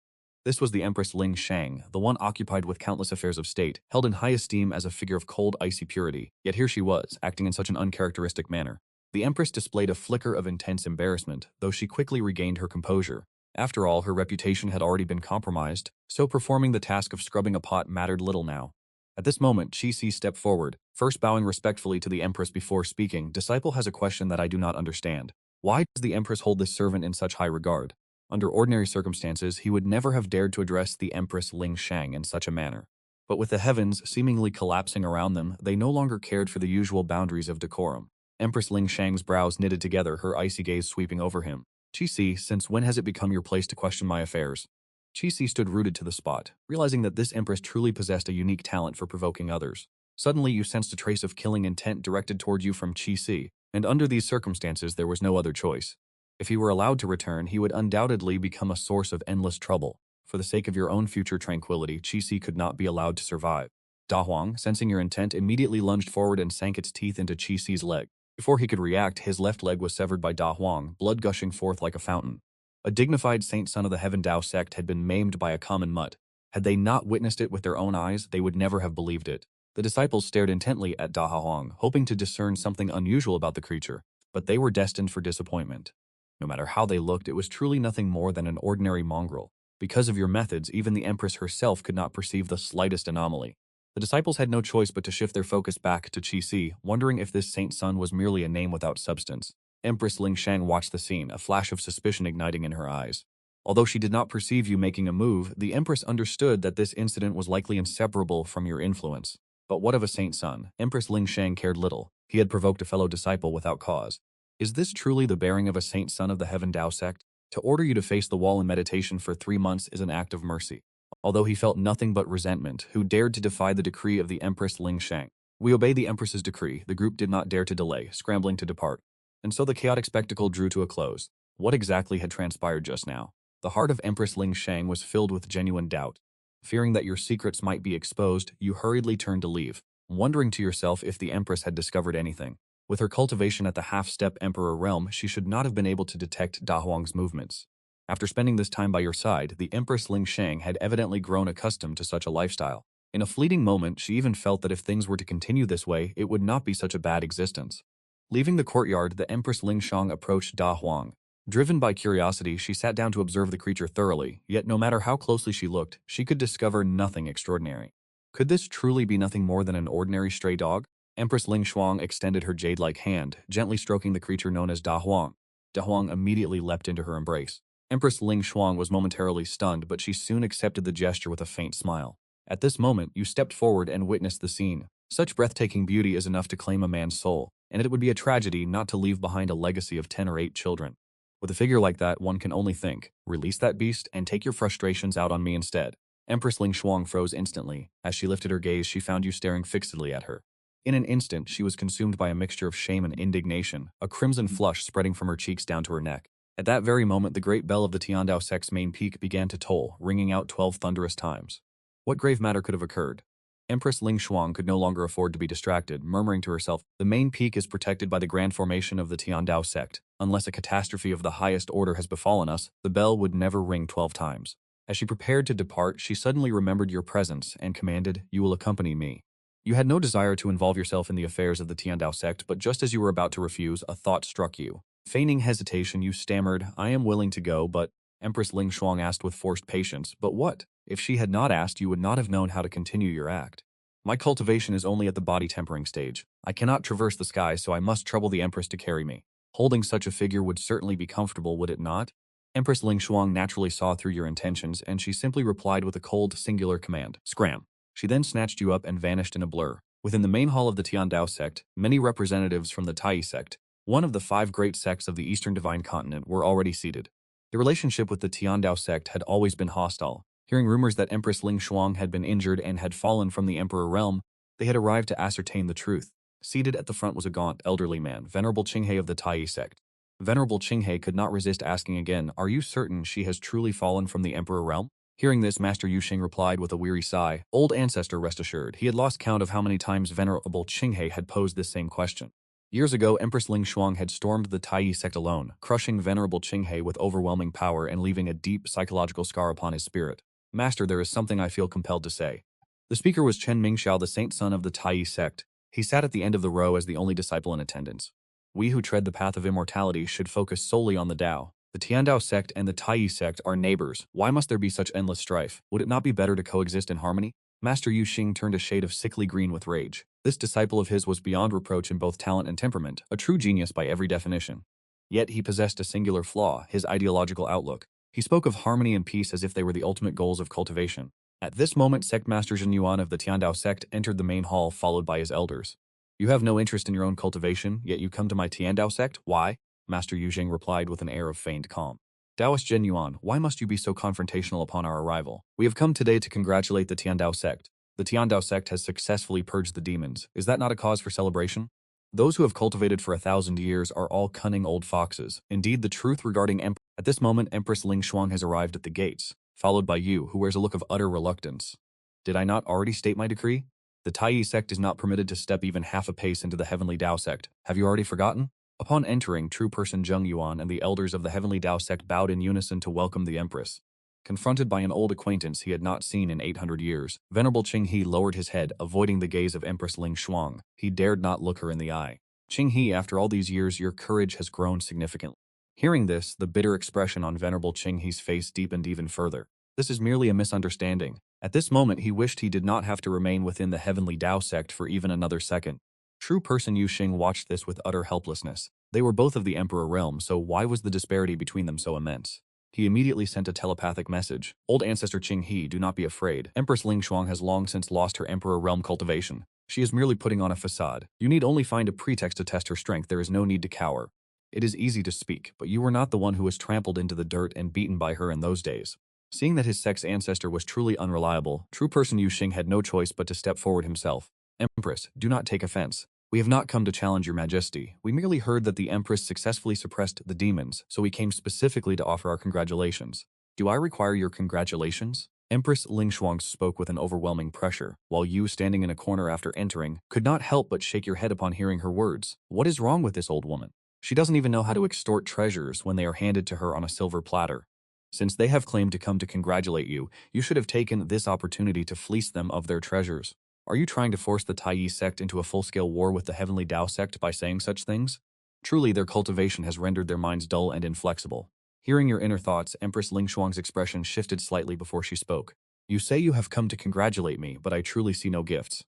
Speaker 1: This was the Empress Ling Shang, the one occupied with countless affairs of state, held in high esteem as a figure of cold, icy purity, yet here she was, acting in such an uncharacteristic manner. The Empress displayed a flicker of intense embarrassment, though she quickly regained her composure. After all, her reputation had already been compromised, so performing the task of scrubbing a pot mattered little now. At this moment, Qi stepped forward, first bowing respectfully to the Empress before speaking. Disciple has a question that I do not understand. Why does the Empress hold this servant in such high regard? Under ordinary circumstances, he would never have dared to address the Empress Ling Shang in such a manner. But with the heavens seemingly collapsing around them, they no longer cared for the usual boundaries of decorum. Empress Ling Shang's brows knitted together, her icy gaze sweeping over him. Qi, since when has it become your place to question my affairs? Qi stood rooted to the spot, realizing that this Empress truly possessed a unique talent for provoking others. Suddenly you sensed a trace of killing intent directed toward you from Qi, and under these circumstances there was no other choice. If he were allowed to return, he would undoubtedly become a source of endless trouble. For the sake of your own future tranquility, Qi could not be allowed to survive. Da Huang, sensing your intent, immediately lunged forward and sank its teeth into Qi's leg. Before he could react, his left leg was severed by Da Huang, blood gushing forth like a fountain. A dignified saint son of the Heaven Dao sect had been maimed by a common mutt. Had they not witnessed it with their own eyes, they would never have believed it. The disciples stared intently at Da Huang, hoping to discern something unusual about the creature, but they were destined for disappointment. No matter how they looked, it was truly nothing more than an ordinary mongrel. Because of your methods, even the Empress herself could not perceive the slightest anomaly. The disciples had no choice but to shift their focus back to Qi, wondering if this saint son was merely a name without substance. Empress Ling Shang watched the scene, a flash of suspicion igniting in her eyes. Although she did not perceive you making a move, the Empress understood that this incident was likely inseparable from your influence. But what of a saint son? Empress Ling Shang cared little. He had provoked a fellow disciple without cause. Is this truly the bearing of a saint son of the Heaven Dao sect? To order you to face the wall in meditation for 3 months is an act of mercy. Although he felt nothing but resentment, who dared to defy the decree of the Empress Ling Shang? We obey the Empress's decree. The group did not dare to delay, scrambling to depart. And so the chaotic spectacle drew to a close. What exactly had transpired just now? The heart of Empress Ling Shang was filled with genuine doubt. Fearing that your secrets might be exposed, you hurriedly turned to leave, wondering to yourself if the Empress had discovered anything. With her cultivation at the half-step Emperor realm, she should not have been able to detect Da Huang's movements. After spending this time by your side, the Empress Ling Shang had evidently grown accustomed to such a lifestyle. In a fleeting moment, she even felt that if things were to continue this way, it would not be such a bad existence. Leaving the courtyard, the Empress Ling Shang approached Da Huang. Driven by curiosity, she sat down to observe the creature thoroughly, yet no matter how closely she looked, she could discover nothing extraordinary. Could this truly be nothing more than an ordinary stray dog? Empress Ling Shuang extended her jade-like hand, gently stroking the creature known as Da Huang. Da Huang immediately leapt into her embrace. Empress Ling Shuang was momentarily stunned, but she soon accepted the gesture with a faint smile. At this moment, you stepped forward and witnessed the scene. Such breathtaking beauty is enough to claim a man's soul, and it would be a tragedy not to leave behind a legacy of 10 or 8 children. With a figure like that, one can only think, release that beast and take your frustrations out on me instead. Empress Ling Shuang froze instantly. As she lifted her gaze, she found you staring fixedly at her. In an instant, she was consumed by a mixture of shame and indignation, a crimson flush spreading from her cheeks down to her neck. At that very moment, the great bell of the Tiandao sect's main peak began to toll, ringing out 12 thunderous times. What grave matter could have occurred? Empress Ling Shuang could no longer afford to be distracted, murmuring to herself, the main peak is protected by the grand formation of the Tiandao sect. Unless a catastrophe of the highest order has befallen us, the bell would never ring 12 times. As she prepared to depart, she suddenly remembered your presence and commanded, "You will accompany me." You had no desire to involve yourself in the affairs of the Tiandao sect, but just as you were about to refuse, a thought struck you. Feigning hesitation, you stammered, "I am willing to go, but—" Empress Ling Shuang asked with forced patience, "But what?" If she had not asked, you would not have known how to continue your act. My cultivation is only at the body tempering stage. I cannot traverse the sky, so I must trouble the Empress to carry me. Holding such a figure would certainly be comfortable, would it not? Empress Ling Shuang naturally saw through your intentions, and she simply replied with a cold, singular command, "Scram." She then snatched you up and vanished in a blur. Within the main hall of the Tiandao sect, many representatives from the Tai sect, one of the 5 great sects of the Eastern Divine Continent, were already seated. The relationship with the Tiandao sect had always been hostile. Hearing rumors that Empress Ling Shuang had been injured and had fallen from the Emperor realm, they had arrived to ascertain the truth. Seated at the front was a gaunt, elderly man, Venerable Qinghe of the Tai sect. Venerable Qinghe could not resist asking again, "Are you certain she has truly fallen from the Emperor realm?" Hearing this, Master Yuxing replied with a weary sigh, "Old ancestor, rest assured." He had lost count of how many times Venerable Qinghe had posed this same question. Years ago, Empress Ling Shuang had stormed the Tai sect alone, crushing Venerable Qinghe with overwhelming power and leaving a deep psychological scar upon his spirit. Master, there is something I feel compelled to say. The speaker was Chen Mingxiao, the saint son of the Tai sect. He sat at the end of the row as the only disciple in attendance. We who tread the path of immortality should focus solely on the Tao. The Tiandao sect and the Tai sect are neighbors. Why must there be such endless strife? Would it not be better to coexist in harmony? Master Yu Xing turned a shade of sickly green with rage. This disciple of his was beyond reproach in both talent and temperament, a true genius by every definition. Yet he possessed a singular flaw, his ideological outlook. He spoke of harmony and peace as if they were the ultimate goals of cultivation. At this moment, Sect Master Zhen Yuan of the Tiandao sect entered the main hall, followed by his elders. You have no interest in your own cultivation, yet you come to my Tiandao sect? Why? Master Yu Xing replied with an air of feigned calm. Taoist Zhen Yuan, why must you be so confrontational upon our arrival? We have come today to congratulate the Tiandao sect. The Tiandao sect has successfully purged the demons. Is that not a cause for celebration? Those who have cultivated for 1,000 years are all cunning old foxes. Indeed, the truth regarding Empress. At this moment, Empress Ling Shuang has arrived at the gates, followed by Yu, who wears a look of utter reluctance. Did I not already state my decree? The Tai sect is not permitted to step even half a pace into the Heavenly Tao sect. Have you already forgotten? Upon entering, true person Zheng Yuan and the elders of the Heavenly Tao sect bowed in unison to welcome the Empress. Confronted by an old acquaintance he had not seen in 800 years, Venerable Qing He lowered his head, avoiding the gaze of Empress Ling Shuang. He dared not look her in the eye. Qing He, after all these years, your courage has grown significantly. Hearing this, the bitter expression on Venerable Qing He's face deepened even further. This is merely a misunderstanding. At this moment, he wished he did not have to remain within the Heavenly Tao sect for even another second. True person Yu Xing watched this with utter helplessness. They were both of the Emperor realm, so why was the disparity between them so immense? He immediately sent a telepathic message. Old ancestor Qing He, do not be afraid. Empress Ling Shuang has long since lost her Emperor realm cultivation. She is merely putting on a facade. You need only find a pretext to test her strength. There is no need to cower. It is easy to speak, but you were not the one who was trampled into the dirt and beaten by her in those days. Seeing that his sect's ancestor was truly unreliable, true person Yu Xing had no choice but to step forward himself. Empress, do not take offense. We have not come to challenge your majesty. We merely heard that the Empress successfully suppressed the demons, so we came specifically to offer our congratulations. Do I require your congratulations? Empress Ling Shuang spoke with an overwhelming pressure, while you, standing in a corner after entering, could not help but shake your head upon hearing her words. What is wrong with this old woman? She doesn't even know how to extort treasures when they are handed to her on a silver platter. Since they have claimed to come to congratulate you, you should have taken this opportunity to fleece them of their treasures. Are you trying to force the Tai sect into a full-scale war with the Heavenly Tao sect by saying such things? Truly, their cultivation has rendered their minds dull and inflexible. Hearing your inner thoughts, Empress Ling Shuang's expression shifted slightly before she spoke. You say you have come to congratulate me, but I truly see no gifts.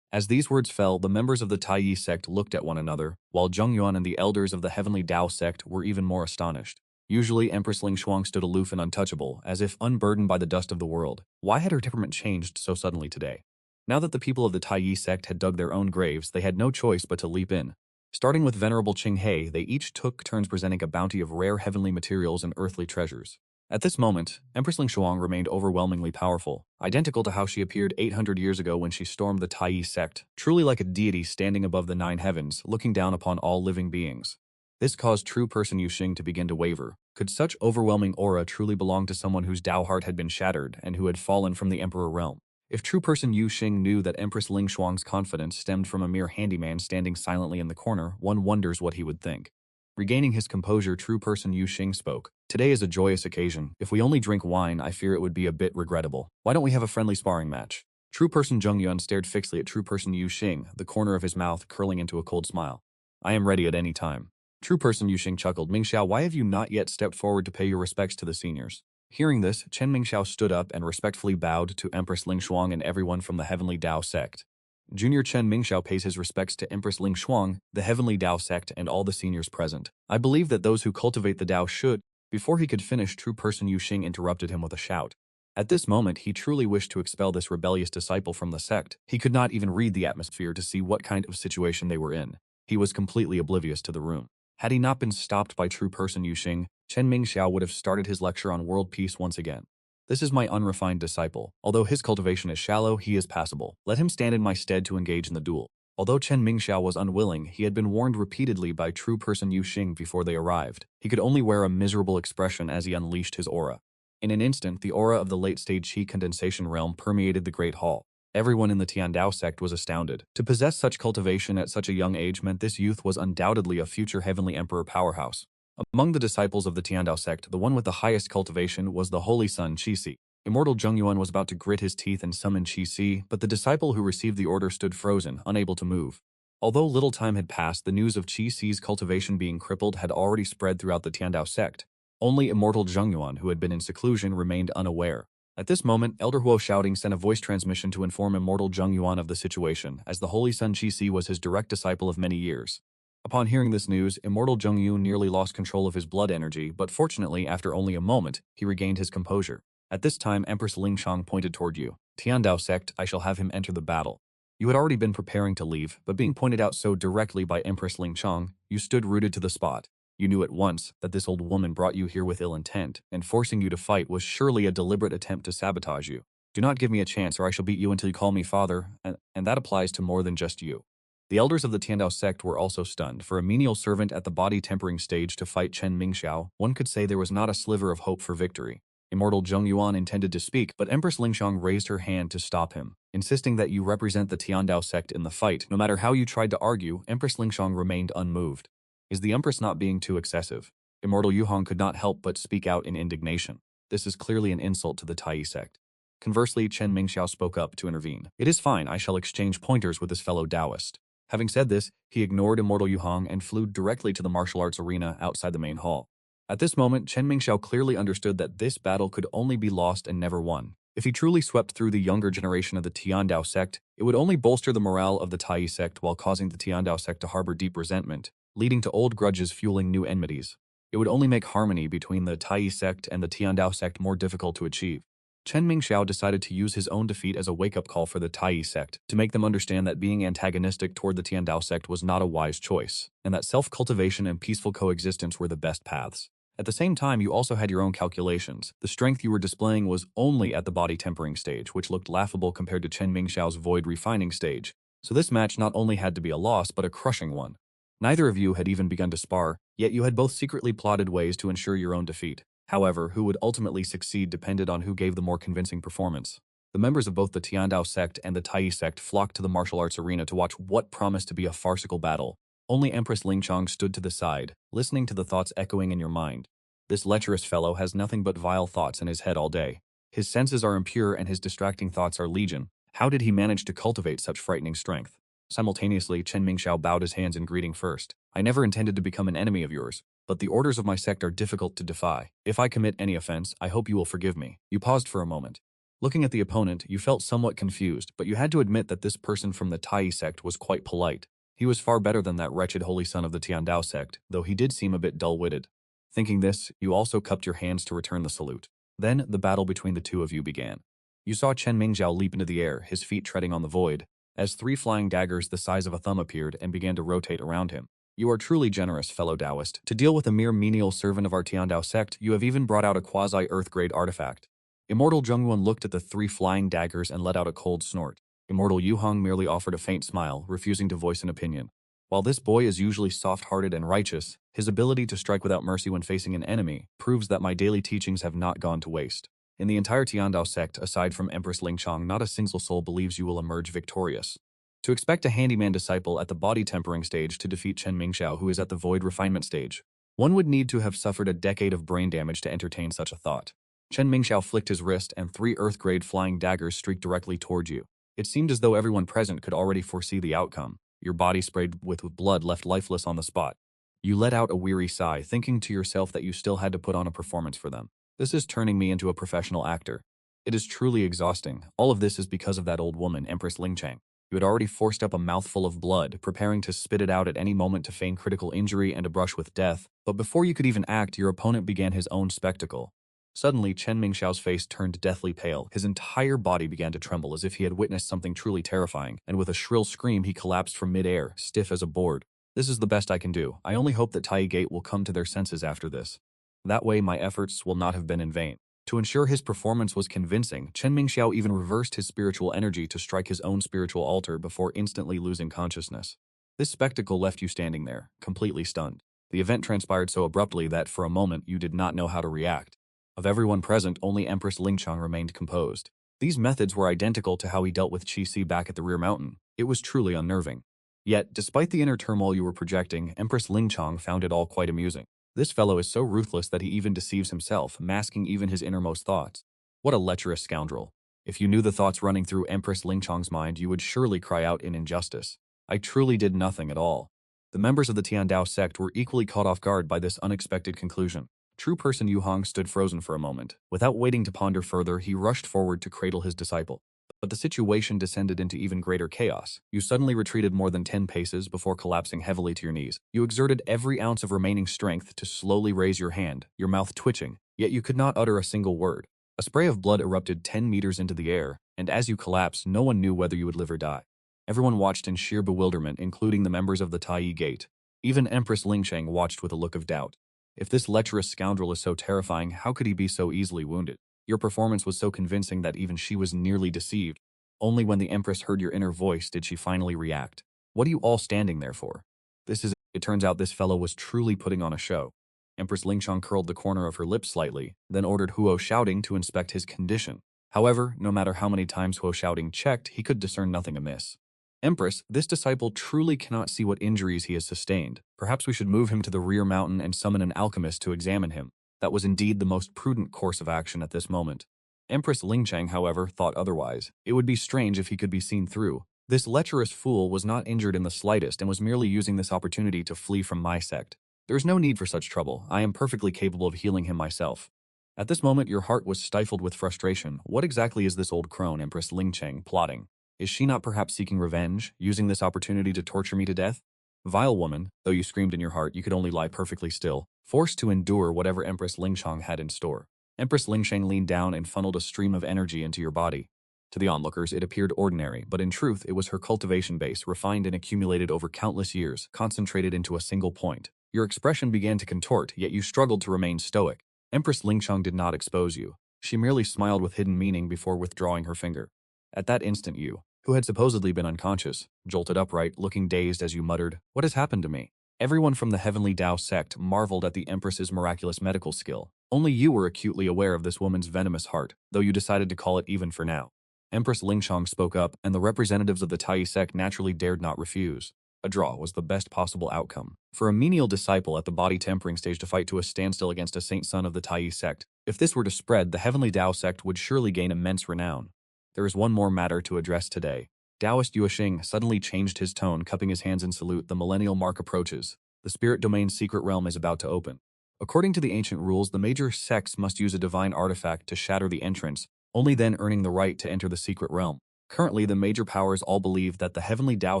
Speaker 1: As these words fell, the members of the Tai sect looked at one another, while Zheng Yuan and the elders of the Heavenly Tao sect were even more astonished. Usually, Empress Ling Shuang stood aloof and untouchable, as if unburdened by the dust of the world. Why had her temperament changed so suddenly today? Now that the people of the Tai sect had dug their own graves, they had no choice but to leap in. Starting with Venerable Qing He, they each took turns presenting a bounty of rare heavenly materials and earthly treasures. At this moment, Empress Ling Shuang remained overwhelmingly powerful, identical to how she appeared 800 years ago when she stormed the Tai sect, truly like a deity standing above the 9 heavens, looking down upon all living beings. This caused true person Yu Xing to begin to waver. Could such overwhelming aura truly belong to someone whose Tao heart had been shattered and who had fallen from the Emperor realm? If true person Yu Xing knew that Empress Ling Shuang's confidence stemmed from a mere handyman standing silently in the corner, one wonders what he would think. Regaining his composure, true person Yu Xing spoke. Today is a joyous occasion. If we only drink wine, I fear it would be a bit regrettable. Why don't we have a friendly sparring match? True person Zheng Yuan stared fixedly at true person Yu Xing, the corner of his mouth curling into a cold smile. I am ready at any time. True person Yu Xing chuckled. Mingxiao, why have you not yet stepped forward to pay your respects to the seniors? Hearing this, Chen Mingxiao stood up and respectfully bowed to Empress Ling Shuang and everyone from the Heavenly Tao sect. Junior Chen Mingxiao pays his respects to Empress Ling Shuang, the Heavenly Tao sect, and all the seniors present. I believe that those who cultivate the Tao should. Before he could finish, true person Yu Xing interrupted him with a shout. At this moment, he truly wished to expel this rebellious disciple from the sect. He could not even read the atmosphere to see what kind of situation they were in. He was completely oblivious to the room. Had he not been stopped by true person Yu Xing, Chen Mingxiao would have started his lecture on world peace once again. This is my unrefined disciple. Although his cultivation is shallow, he is passable. Let him stand in my stead to engage in the duel. Although Chen Mingxiao was unwilling, he had been warned repeatedly by true person Yu Xing before they arrived. He could only wear a miserable expression as he unleashed his aura. In an instant, the aura of the late-stage Qi condensation realm permeated the Great Hall. Everyone in the Tiandao sect was astounded. To possess such cultivation at such a young age meant this youth was undoubtedly a future heavenly emperor powerhouse. Among the disciples of the Tiandao sect, the one with the highest cultivation was the holy son Qixi. Immortal Zhengyuan was about to grit his teeth and summon Qi, but the disciple who received the order stood frozen, unable to move. Although little time had passed, the news of Qi's cultivation being crippled had already spread throughout the Tiandao sect. Only Immortal Zhengyuan, who had been in seclusion, remained unaware. At this moment, Elder Huo shouting sent a voice transmission to inform Immortal Zhengyuan of the situation, as the Holy Son Qi was his direct disciple of many years. Upon hearing this news, Immortal Zhengyu nearly lost control of his blood energy, but fortunately, after only a moment, he regained his composure. At this time, Empress Lingchang pointed toward you. Tiandao sect, I shall have him enter the battle. You had already been preparing to leave, but being pointed out so directly by Empress Lingchang, you stood rooted to the spot. You knew at once that this old woman brought you here with ill intent, and forcing you to fight was surely a deliberate attempt to sabotage you. Do not give me a chance or I shall beat you until you call me father, and that applies to more than just you. The elders of the Tiandao sect were also stunned. For a menial servant at the body tempering stage to fight Chen Mingxiao, one could say there was not a sliver of hope for victory. Immortal Zhengyuan intended to speak, but Empress Lingchang raised her hand to stop him, insisting that you represent the Tiandao sect in the fight. No matter how you tried to argue, Empress Lingchang remained unmoved. Is the Empress not being too excessive? Immortal Yuhong could not help but speak out in indignation. This is clearly an insult to the Tai sect. Conversely, Chen Mingxiao spoke up to intervene. It is fine, I shall exchange pointers with this fellow Taoist. Having said this, he ignored Immortal Yuhong and flew directly to the martial arts arena outside the main hall. At this moment, Chen Mingxiao clearly understood that this battle could only be lost and never won. If he truly swept through the younger generation of the Tiandao sect, it would only bolster the morale of the Tai sect while causing the Tiandao sect to harbor deep resentment, leading to old grudges fueling new enmities. It would only make harmony between the Tai sect and the Tiandao sect more difficult to achieve. Chen Mingxiao decided to use his own defeat as a wake-up call for the Tai sect, to make them understand that being antagonistic toward the Tiandao sect was not a wise choice, and that self-cultivation and peaceful coexistence were the best paths. At the same time, you also had your own calculations. The strength you were displaying was only at the body tempering stage, which looked laughable compared to Chen Mingxiao's void refining stage. So this match not only had to be a loss, but a crushing one. Neither of you had even begun to spar, yet you had both secretly plotted ways to ensure your own defeat. However, who would ultimately succeed depended on who gave the more convincing performance. The members of both the Tiandao sect and the Tai sect flocked to the martial arts arena to watch what promised to be a farcical battle. Only Empress Lingchang stood to the side, listening to the thoughts echoing in your mind. This lecherous fellow has nothing but vile thoughts in his head all day. His senses are impure and his distracting thoughts are legion. How did he manage to cultivate such frightening strength? Simultaneously, Chen Mingxiao bowed his hands in greeting first. I never intended to become an enemy of yours, but the orders of my sect are difficult to defy. If I commit any offense, I hope you will forgive me. You paused for a moment. Looking at the opponent, you felt somewhat confused, but you had to admit that this person from the Tai sect was quite polite. He was far better than that wretched holy son of the Tiandao sect, though he did seem a bit dull-witted. Thinking this, you also cupped your hands to return the salute. Then, the battle between the two of you began. You saw Chen Mingxiao leap into the air, his feet treading on the void, as 3 flying daggers the size of a thumb appeared and began to rotate around him. You are truly generous, fellow Taoist. To deal with a mere menial servant of our Tiandao sect, you have even brought out a quasi-earth-grade artifact. Immortal Zhengyuan looked at the 3 flying daggers and let out a cold snort. Immortal Yuhong merely offered a faint smile, refusing to voice an opinion. While this boy is usually soft-hearted and righteous, his ability to strike without mercy when facing an enemy proves that my daily teachings have not gone to waste. In the entire Tiandao sect, aside from Empress Lingchang, not a single soul believes you will emerge victorious. To expect a handyman disciple at the body tempering stage to defeat Chen Mingxiao, who is at the void refinement stage, one would need to have suffered a decade of brain damage to entertain such a thought. Chen Mingxiao flicked his wrist and 3 earth-grade flying daggers streaked directly toward you. It seemed as though everyone present could already foresee the outcome. Your body sprayed with blood left lifeless on the spot. You let out a weary sigh, thinking to yourself that you still had to put on a performance for them. This is turning me into a professional actor. It is truly exhausting. All of this is because of that old woman, Empress Lingchang. You had already forced up a mouthful of blood, preparing to spit it out at any moment to feign critical injury and a brush with death, but before you could even act, your opponent began his own spectacle. Suddenly, Chen Mingxiao's face turned deathly pale. His entire body began to tremble as if he had witnessed something truly terrifying, and with a shrill scream he collapsed from mid-air, stiff as a board. This is the best I can do. I only hope that Tai Gate will come to their senses after this. That way my efforts will not have been in vain. To ensure his performance was convincing, Chen Mingxiao even reversed his spiritual energy to strike his own spiritual altar before instantly losing consciousness. This spectacle left you standing there, completely stunned. The event transpired so abruptly that for a moment you did not know how to react. Of everyone present, only Empress Lingchang remained composed. These methods were identical to how he dealt with Qi back at the rear mountain. It was truly unnerving. Yet, despite the inner turmoil you were projecting, Empress Lingchang found it all quite amusing. This fellow is so ruthless that he even deceives himself, masking even his innermost thoughts. What a lecherous scoundrel. If you knew the thoughts running through Empress Lingchong's mind, you would surely cry out in injustice. I truly did nothing at all. The members of the Tiandao sect were equally caught off guard by this unexpected conclusion. True person Yu Hong stood frozen for a moment. Without waiting to ponder further, he rushed forward to cradle his disciple. But the situation descended into even greater chaos. You suddenly retreated more than 10 paces before collapsing heavily to your knees. You exerted every ounce of remaining strength to slowly raise your hand, your mouth twitching, yet you could not utter a single word. A spray of blood erupted 10 meters into the air, and as you collapsed, no one knew whether you would live or die. Everyone watched in sheer bewilderment, including the members of the Tai Gate. Even Empress Lingcheng watched with a look of doubt. If this lecherous scoundrel is so terrifying, how could he be so easily wounded? Your performance was so convincing that even she was nearly deceived. Only when the Empress heard your inner voice did she finally react. What are you all standing there for? It turns out this fellow was truly putting on a show. Empress Lingchong curled the corner of her lips slightly, then ordered Huo Shouting to inspect his condition. However, no matter how many times Huo Shouting checked, he could discern nothing amiss. Empress, this disciple truly cannot see what injuries he has sustained. Perhaps we should move him to the rear mountain and summon an alchemist to examine him. That was indeed the most prudent course of action at this moment. Empress Lingcheng, however, thought otherwise. It would be strange if he could be seen through. This lecherous fool was not injured in the slightest and was merely using this opportunity to flee from my sect. There is no need for such trouble. I am perfectly capable of healing him myself. At this moment, your heart was stifled with frustration. What exactly is this old crone, Empress Lingcheng, plotting? Is she not perhaps seeking revenge, using this opportunity to torture me to death? Vile woman, though you screamed in your heart, you could only lie perfectly still, forced to endure whatever Empress Lingchong had in store. Empress Lingcheng leaned down and funneled a stream of energy into your body. To the onlookers, it appeared ordinary, but in truth, it was her cultivation base, refined and accumulated over countless years, concentrated into a single point. Your expression began to contort, yet you struggled to remain stoic. Empress Lingchong did not expose you. She merely smiled with hidden meaning before withdrawing her finger. At that instant you, who had supposedly been unconscious, jolted upright, looking dazed as you muttered, "What has happened to me?" Everyone from the Heavenly Tao sect marveled at the Empress's miraculous medical skill. Only you were acutely aware of this woman's venomous heart, though you decided to call it even for now. Empress Lingchong spoke up, and the representatives of the Tai sect naturally dared not refuse. A draw was the best possible outcome. For a menial disciple at the body tempering stage to fight to a standstill against a saint son of the Tai sect, if this were to spread, the Heavenly Tao sect would surely gain immense renown. There is one more matter to address today. Taoist Yuexing suddenly changed his tone, cupping his hands in salute. The millennial mark approaches. The spirit domain's secret realm is about to open. According to the ancient rules, the major sects must use a divine artifact to shatter the entrance, only then earning the right to enter the secret realm. Currently, the major powers all believe that the Heavenly Tao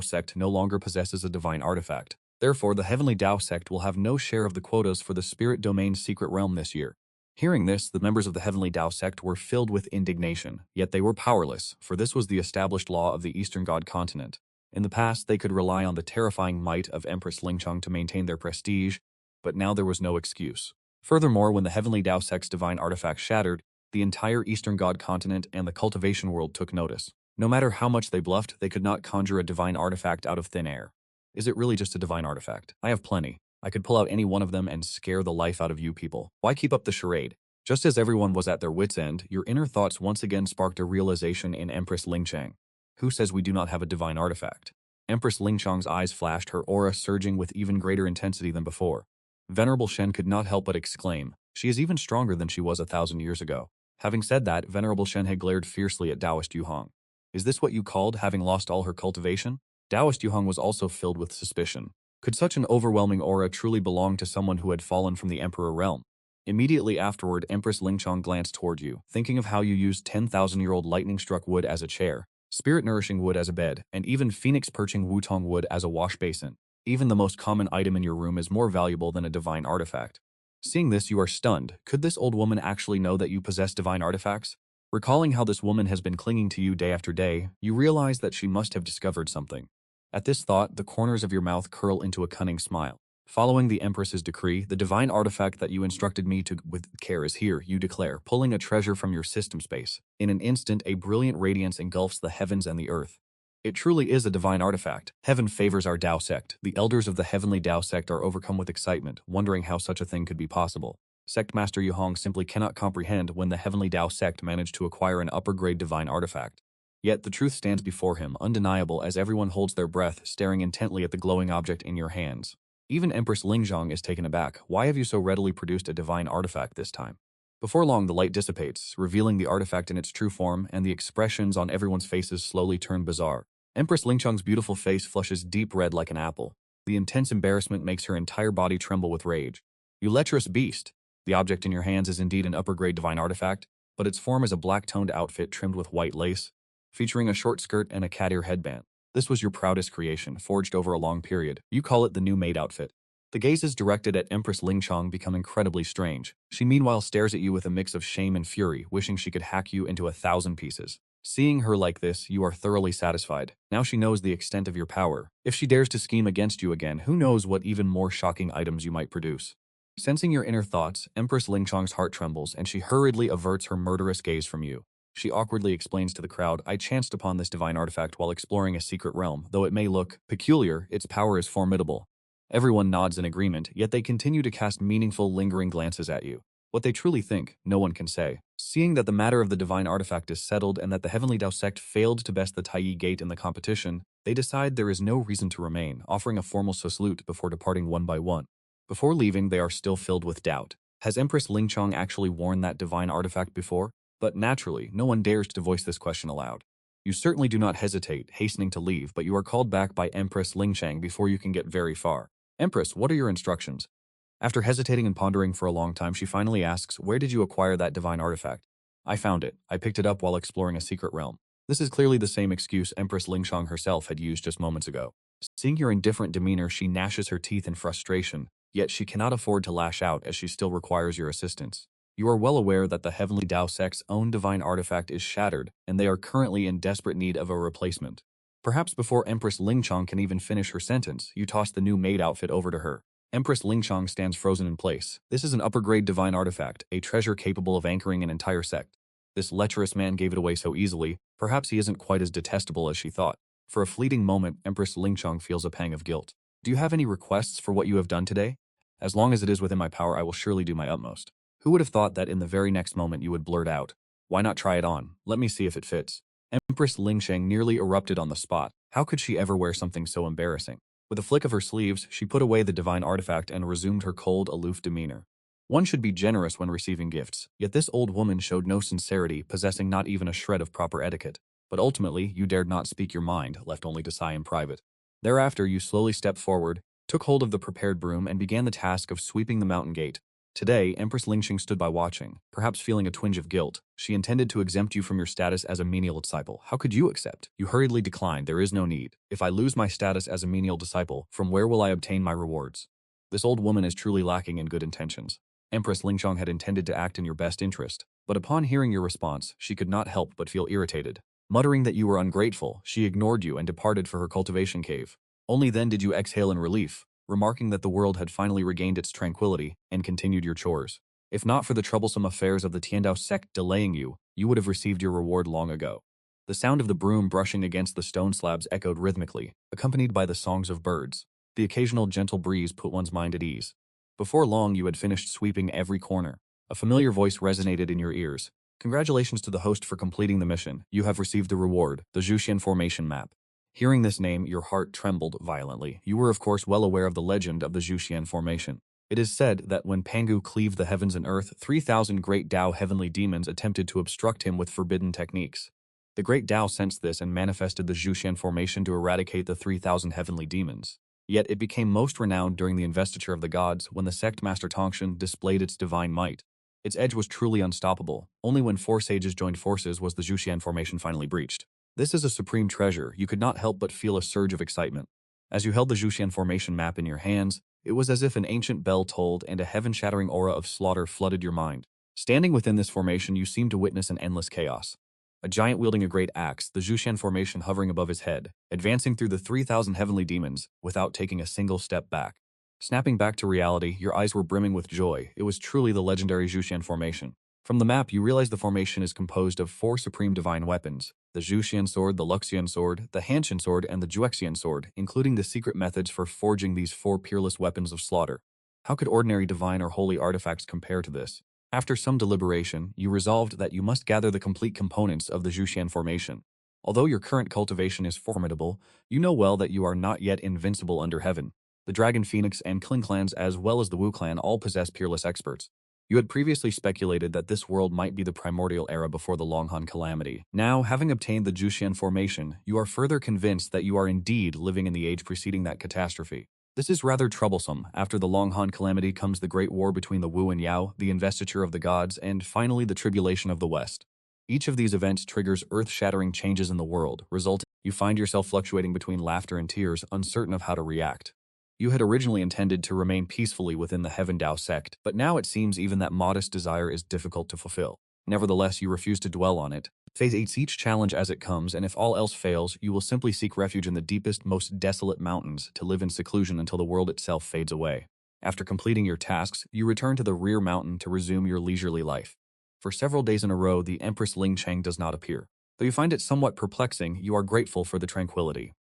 Speaker 1: sect no longer possesses a divine artifact. Therefore, the Heavenly Tao sect will have no share of the quotas for the spirit domain's secret realm this year. Hearing this, the members of the Heavenly Tao sect were filled with indignation, yet they were powerless, for this was the established law of the Eastern God continent. In the past, they could rely on the terrifying might of Empress Lingchong to maintain their prestige, but now there was no excuse. Furthermore, when the Heavenly Tao sect's divine artifact shattered, the entire Eastern God continent and the cultivation world took notice. No matter how much they bluffed, they could not conjure a divine artifact out of thin air. Is it really just a divine artifact? I have plenty. I could pull out any one of them and scare the life out of you people. Why keep up the charade? Just as everyone was at their wits' end, your inner thoughts once again sparked a realization in Empress Lingcheng. Who says we do not have a divine artifact? Empress Lingchong's eyes flashed, her aura surging with even greater intensity than before. Venerable Shen could not help but exclaim, "She is even stronger than she was 1,000 years ago." Having said that, Venerable Shen had glared fiercely at Taoist Yu Hong. Is this what you called having lost all her cultivation? Taoist Yu Hong was also filled with suspicion. Could such an overwhelming aura truly belong to someone who had fallen from the Emperor realm? Immediately afterward, Empress Lingchong glanced toward you, thinking of how you used 10,000-year-old lightning-struck wood as a chair, spirit-nourishing wood as a bed, and even phoenix-perching wutong wood as a wash basin. Even the most common item in your room is more valuable than a divine artifact. Seeing this, you are stunned. Could this old woman actually know that you possess divine artifacts? Recalling how this woman has been clinging to you day after day, you realize that she must have discovered something. At this thought, the corners of your mouth curl into a cunning smile. Following the Empress's decree, the divine artifact that you instructed me to with care is here, you declare, pulling a treasure from your system space. In an instant, a brilliant radiance engulfs the heavens and the earth. It truly is a divine artifact. Heaven favors our Tao sect. The elders of the Heavenly Tao sect are overcome with excitement, wondering how such a thing could be possible. Sect Master Yu Hong simply cannot comprehend when the Heavenly Tao sect managed to acquire an upper-grade divine artifact. Yet the truth stands before him, undeniable, as everyone holds their breath, staring intently at the glowing object in your hands. Even Empress Lingzhong is taken aback. Why have you so readily produced a divine artifact this time? Before long, the light dissipates, revealing the artifact in its true form, and the expressions on everyone's faces slowly turn bizarre. Empress Lingchong's beautiful face flushes deep red like an apple. The intense embarrassment makes her entire body tremble with rage. You lecherous beast! The object in your hands is indeed an upper-grade divine artifact, but its form is a black-toned outfit trimmed with white lace, featuring a short skirt and a cat ear headband. This was your proudest creation, forged over a long period. You call it the new maid outfit. The gazes directed at Empress Lingchong become incredibly strange. She meanwhile stares at you with a mix of shame and fury, wishing she could hack you into 1,000 pieces. Seeing her like this, you are thoroughly satisfied. Now she knows the extent of your power. If she dares to scheme against you again, who knows what even more shocking items you might produce. Sensing your inner thoughts, Empress Lingchong's heart trembles, and she hurriedly averts her murderous gaze from you. She awkwardly explains to the crowd, I chanced upon this divine artifact while exploring a secret realm. Though it may look peculiar, its power is formidable. Everyone nods in agreement, yet they continue to cast meaningful, lingering glances at you. What they truly think, no one can say. Seeing that the matter of the divine artifact is settled and that the Heavenly Dao sect failed to best the Taiyi Gate in the competition, they decide there is no reason to remain, offering a formal salute before departing one by one. Before leaving, they are still filled with doubt. Has Empress Lingchong actually worn that divine artifact before? But naturally, no one dares to voice this question aloud. You certainly do not hesitate, hastening to leave, but you are called back by Empress Lingchang before you can get very far. Empress, what are your instructions? After hesitating and pondering for a long time, she finally asks, where did you acquire that divine artifact? I found it. I picked it up while exploring a secret realm. This is clearly the same excuse Empress Lingchong herself had used just moments ago. Seeing your indifferent demeanor, she gnashes her teeth in frustration, yet she cannot afford to lash out as she still requires your assistance. You are well aware that the Heavenly Dao sect's own divine artifact is shattered, and they are currently in desperate need of a replacement. Perhaps before Empress Lingchong can even finish her sentence, you toss the new maid outfit over to her. Empress Lingchong stands frozen in place. This is an upper-grade divine artifact, a treasure capable of anchoring an entire sect. This lecherous man gave it away so easily, perhaps he isn't quite as detestable as she thought. For a fleeting moment, Empress Lingchong feels a pang of guilt. Do you have any requests for what you have done today? As long as it is within my power, I will surely do my utmost. Who would have thought that in the very next moment you would blurt out, why not try it on? Let me see if it fits. Empress Lingchang nearly erupted on the spot. How could she ever wear something so embarrassing? With a flick of her sleeves, she put away the divine artifact and resumed her cold, aloof demeanor. One should be generous when receiving gifts, yet this old woman showed no sincerity, possessing not even a shred of proper etiquette. But ultimately, you dared not speak your mind, left only to sigh in private. Thereafter, you slowly stepped forward, took hold of the prepared broom, and began the task of sweeping the mountain gate. Today, Empress Lingxing stood by watching, perhaps feeling a twinge of guilt. She intended to exempt you from your status as a menial disciple. How could you accept? You hurriedly declined. There is no need. If I lose my status as a menial disciple, from where will I obtain my rewards? This old woman is truly lacking in good intentions. Empress Lingchong had intended to act in your best interest, but upon hearing your response, she could not help but feel irritated. Muttering that you were ungrateful, she ignored you and departed for her cultivation cave. Only then did you exhale in relief, remarking that the world had finally regained its tranquility and continued your chores. If not for the troublesome affairs of the Tiandao sect delaying you, you would have received your reward long ago. The sound of the broom brushing against the stone slabs echoed rhythmically, accompanied by the songs of birds. The occasional gentle breeze put one's mind at ease. Before long, you had finished sweeping every corner. A familiar voice resonated in your ears. Congratulations to the host for completing the mission. You have received the reward, the Zhuxian Formation Map. Hearing this name, your heart trembled violently. You were of course well aware of the legend of the Zhuxian Formation. It is said that when Pangu cleaved the heavens and earth, 3,000 great Dao heavenly demons attempted to obstruct him with forbidden techniques. The great Dao sensed this and manifested the Zhuxian Formation to eradicate the 3,000 heavenly demons. Yet it became most renowned during the investiture of the gods when the sect Master Tongshan displayed its divine might. Its edge was truly unstoppable. Only when 4 sages joined forces was the Zhuxian Formation finally breached. This is a supreme treasure. You could not help but feel a surge of excitement. As you held the Zhuxian Formation map in your hands, it was as if an ancient bell tolled and a heaven-shattering aura of slaughter flooded your mind. Standing within this formation, you seemed to witness an endless chaos. A giant wielding a great axe, the Zhuxian Formation hovering above his head, advancing through the 3,000 heavenly demons without taking a single step back. Snapping back to reality, your eyes were brimming with joy. It was truly the legendary Zhuxian Formation. From the map, you realize the formation is composed of 4 supreme divine weapons: the Zhuxian sword, the Luxian sword, the Hanshin sword, and the Juexian sword, including the secret methods for forging these 4 peerless weapons of slaughter. How could ordinary divine or holy artifacts compare to this? After some deliberation, you resolved that you must gather the complete components of the Zhuxian Formation. Although your current cultivation is formidable, you know well that you are not yet invincible under heaven. The Dragon Phoenix and Kling clans as well as the Wu clan all possess peerless experts. You had previously speculated that this world might be the primordial era before the Longhan calamity. Now, having obtained the Juxian formation, you are further convinced that you are indeed living in the age preceding that catastrophe. This is rather troublesome. After the Longhan calamity comes the Great War between the Wu and Yao, the investiture of the gods, and finally the tribulation of the West. Each of these events triggers earth-shattering changes in the world, resulting you find yourself fluctuating between laughter and tears, uncertain of how to react. You had originally intended to remain peacefully within the Heaven Dao sect, but now it seems even that modest desire is difficult to fulfill. Nevertheless, you refuse to dwell on it. Face each challenge as it comes, and if all else fails, you will simply seek refuge in the deepest, most desolate mountains to live in seclusion until the world itself fades away. After completing your tasks, you return to the rear mountain to resume your leisurely life. For several days in a row, the Empress Ling Chang does not appear. Though you find it somewhat perplexing, you are grateful for the tranquility.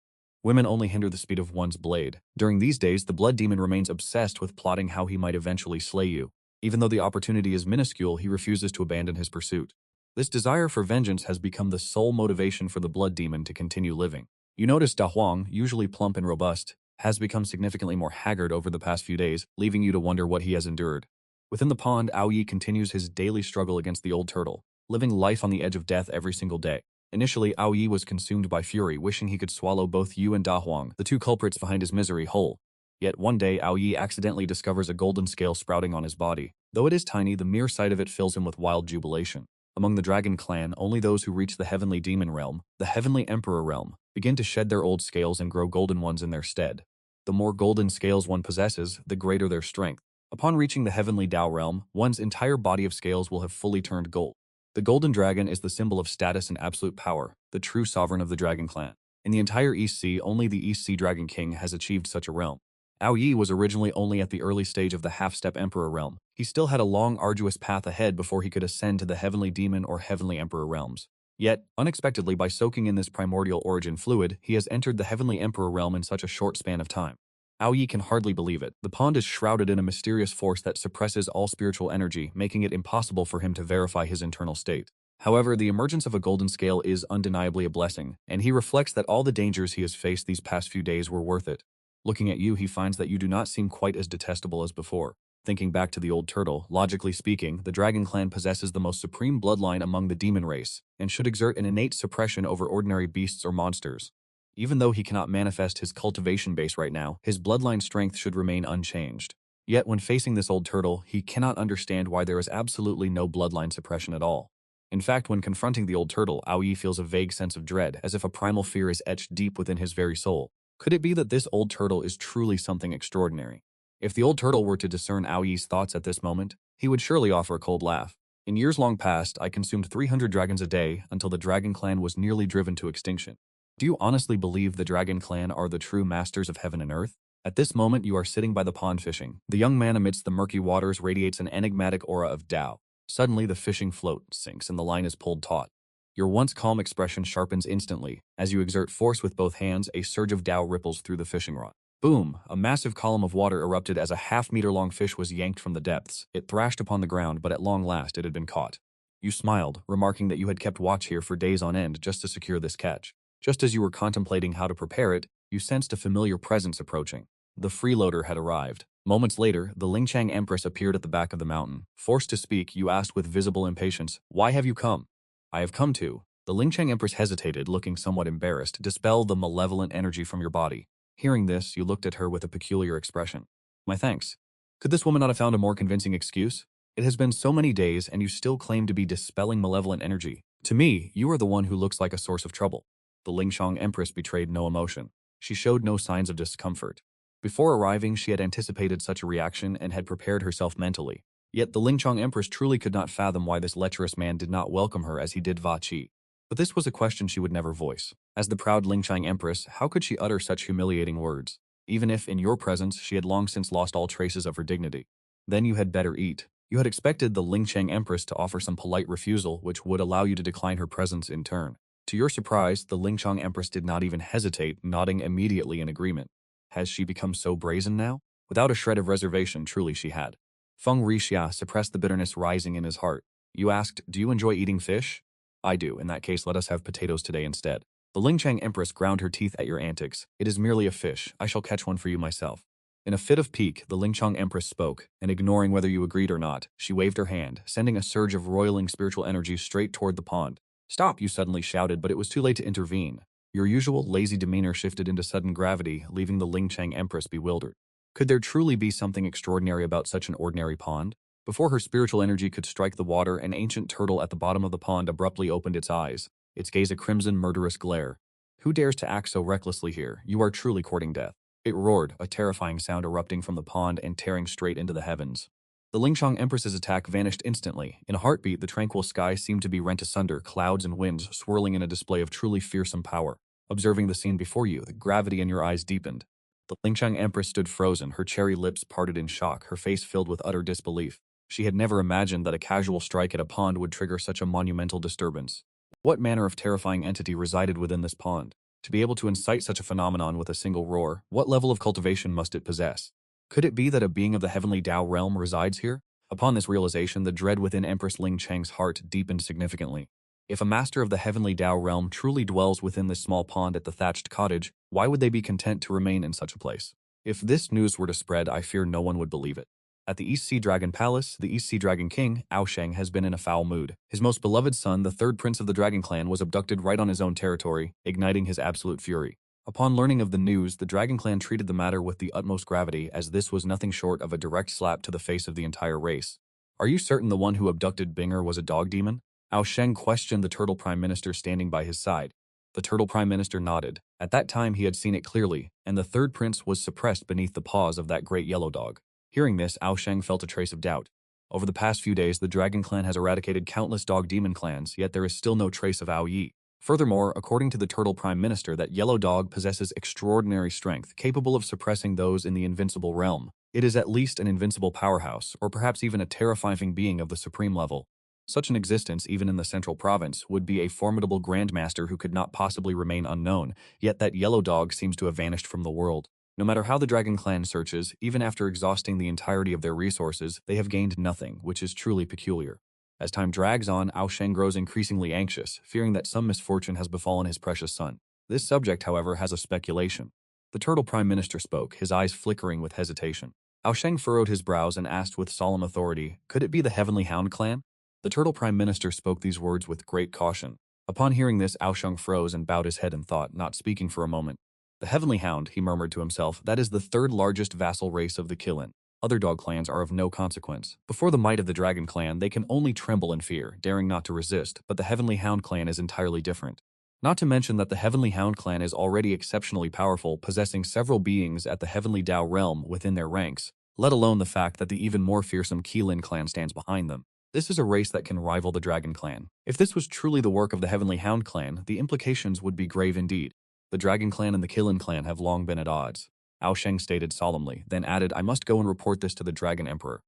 Speaker 1: Women only hinder the speed of one's blade. During these days, the blood demon remains obsessed with plotting how he might eventually slay you. Even though the opportunity is minuscule, he refuses to abandon his pursuit. This desire for vengeance has become the sole motivation for the blood demon to continue living. You notice Da Huang, usually plump and robust, has become significantly more haggard over the past few days, leaving you to wonder what he has endured. Within the pond, Ao Yi continues his daily struggle against the old turtle, living life on the edge of death every single day. Initially, Ao Yi was consumed by fury, wishing he could swallow both Yu and Da Huang, the two culprits behind his misery, whole. Yet one day, Ao Yi accidentally discovers a golden scale sprouting on his body. Though it is tiny, the mere sight of it fills him with wild jubilation. Among the dragon clan, only those who reach the heavenly demon realm, the heavenly emperor realm, begin to shed their old scales and grow golden ones in their stead. The more golden scales one possesses, the greater their strength. Upon reaching the heavenly Dao realm, one's entire body of scales will have fully turned gold. The golden dragon is the symbol of status and absolute power, the true sovereign of the dragon clan. In the entire East Sea, only the East Sea Dragon King has achieved such a realm. Ao Yi was originally only at the early stage of the half-step emperor realm. He still had a long, arduous path ahead before he could ascend to the heavenly demon or heavenly emperor realms. Yet, unexpectedly, by soaking in this primordial origin fluid, he has entered the heavenly emperor realm in such a short span of time. Ao Yi can hardly believe it. The pond is shrouded in a mysterious force that suppresses all spiritual energy, making it impossible for him to verify his internal state. However, the emergence of a golden scale is undeniably a blessing, and he reflects that all the dangers he has faced these past few days were worth it. Looking at you, he finds that you do not seem quite as detestable as before. Thinking back to the old turtle, logically speaking, the dragon clan possesses the most supreme bloodline among the demon race, and should exert an innate suppression over ordinary beasts or monsters. Even though he cannot manifest his cultivation base right now, his bloodline strength should remain unchanged. Yet when facing this old turtle, he cannot understand why there is absolutely no bloodline suppression at all. In fact, when confronting the old turtle, Ao Yi feels a vague sense of dread, as if a primal fear is etched deep within his very soul. Could it be that this old turtle is truly something extraordinary? If the old turtle were to discern Ao Yi's thoughts at this moment, he would surely offer a cold laugh. In years long past, I consumed 300 dragons a day until the dragon clan was nearly driven to extinction. Do you honestly believe the dragon clan are the true masters of heaven and earth? At this moment, you are sitting by the pond fishing. The young man amidst the murky waters radiates an enigmatic aura of Tao. Suddenly, the fishing float sinks and the line is pulled taut. Your once calm expression sharpens instantly. As you exert force with both hands, a surge of Tao ripples through the fishing rod. Boom! A massive column of water erupted as a half-meter-long fish was yanked from the depths. It thrashed upon the ground, but at long last it had been caught. You smiled, remarking that you had kept watch here for days on end just to secure this catch. Just as you were contemplating how to prepare it, you sensed a familiar presence approaching. The freeloader had arrived. Moments later, the Lingchang Empress appeared at the back of the mountain. Forced to speak, you asked with visible impatience, "Why have you come?" "I have come to." The Lingchang Empress hesitated, looking somewhat embarrassed. "Dispel the malevolent energy from your body." Hearing this, you looked at her with a peculiar expression. "My thanks." Could this woman not have found a more convincing excuse? It has been so many days, and you still claim to be dispelling malevolent energy. To me, you are the one who looks like a source of trouble. The Lingchang Empress betrayed no emotion. She showed no signs of discomfort. Before arriving, she had anticipated such a reaction and had prepared herself mentally. Yet the Lingchang Empress truly could not fathom why this lecherous man did not welcome her as he did Va Qi. But this was a question she would never voice. As the proud Lingchang Empress, how could she utter such humiliating words? Even if, in your presence, she had long since lost all traces of her dignity. Then you had better eat. You had expected the Lingchang Empress to offer some polite refusal which would allow you to decline her presence in turn. To your surprise, the Lingchang Empress did not even hesitate, nodding immediately in agreement. Has she become so brazen now? Without a shred of reservation, truly she had. Feng Rixia suppressed the bitterness rising in his heart. You asked, "Do you enjoy eating fish?" "I do. In that case, let us have potatoes today instead." The Lingchang Empress ground her teeth at your antics. "It is merely a fish. I shall catch one for you myself." In a fit of pique, the Lingchong Empress spoke, and ignoring whether you agreed or not, she waved her hand, sending a surge of roiling spiritual energy straight toward the pond. "Stop!" you suddenly shouted, but it was too late to intervene. Your usual lazy demeanor shifted into sudden gravity, leaving the Lingchang Empress bewildered. Could there truly be something extraordinary about such an ordinary pond? Before her spiritual energy could strike the water, an ancient turtle at the bottom of the pond abruptly opened its eyes, its gaze a crimson, murderous glare. "Who dares to act so recklessly here? You are truly courting death." It roared, a terrifying sound erupting from the pond and tearing straight into the heavens. The Lingchong Empress's attack vanished instantly. In a heartbeat, the tranquil sky seemed to be rent asunder, clouds and winds swirling in a display of truly fearsome power. Observing the scene before you, the gravity in your eyes deepened. The Lingchong Empress stood frozen, her cherry lips parted in shock, her face filled with utter disbelief. She had never imagined that a casual strike at a pond would trigger such a monumental disturbance. What manner of terrifying entity resided within this pond? To be able to incite such a phenomenon with a single roar, what level of cultivation must it possess? Could it be that a being of the heavenly Tao realm resides here? Upon this realization, the dread within Empress Ling Chang's heart deepened significantly. If a master of the heavenly Tao realm truly dwells within this small pond at the thatched cottage, why would they be content to remain in such a place? If this news were to spread, I fear no one would believe it. At the East Sea Dragon Palace, the East Sea Dragon King, Ao Sheng, has been in a foul mood. His most beloved son, the third prince of the Dragon Clan, was abducted right on his own territory, igniting his absolute fury. Upon learning of the news, the Dragon Clan treated the matter with the utmost gravity, as this was nothing short of a direct slap to the face of the entire race. "Are you certain the one who abducted Binger was a dog demon?" Ao Sheng questioned the Turtle Prime Minister standing by his side. The Turtle Prime Minister nodded. At that time he had seen it clearly, and the third prince was suppressed beneath the paws of that great yellow dog. Hearing this, Ao Sheng felt a trace of doubt. Over the past few days, the Dragon Clan has eradicated countless dog demon clans, yet there is still no trace of Ao Yi. Furthermore, according to the Turtle Prime Minister, that yellow dog possesses extraordinary strength, capable of suppressing those in the invincible realm. It is at least an invincible powerhouse, or perhaps even a terrifying being of the supreme level. Such an existence, even in the central province, would be a formidable grandmaster who could not possibly remain unknown, yet that yellow dog seems to have vanished from the world. No matter how the Dragon Clan searches, even after exhausting the entirety of their resources, they have gained nothing, which is truly peculiar. As time drags on, Ao Sheng grows increasingly anxious, fearing that some misfortune has befallen his precious son. This subject, however, has a speculation. The Turtle Prime Minister spoke, his eyes flickering with hesitation. Ao Sheng furrowed his brows and asked with solemn authority, "Could it be the Heavenly Hound clan?" The Turtle Prime Minister spoke these words with great caution. Upon hearing this, Ao Sheng froze and bowed his head in thought, not speaking for a moment. "The Heavenly Hound," he murmured to himself, "that is the third largest vassal race of the Kilin. Other dog clans are of no consequence. Before the might of the Dragon Clan, they can only tremble in fear, daring not to resist, but the Heavenly Hound clan is entirely different. Not to mention that the Heavenly Hound clan is already exceptionally powerful, possessing several beings at the Heavenly Tao realm within their ranks, let alone the fact that the even more fearsome Kilin clan stands behind them. This is a race that can rival the Dragon Clan. If this was truly the work of the Heavenly Hound clan, the implications would be grave indeed. The Dragon Clan and the Kilin clan have long been at odds." Ao Sheng stated solemnly, then added, "I must go and report this to the Dragon Emperor."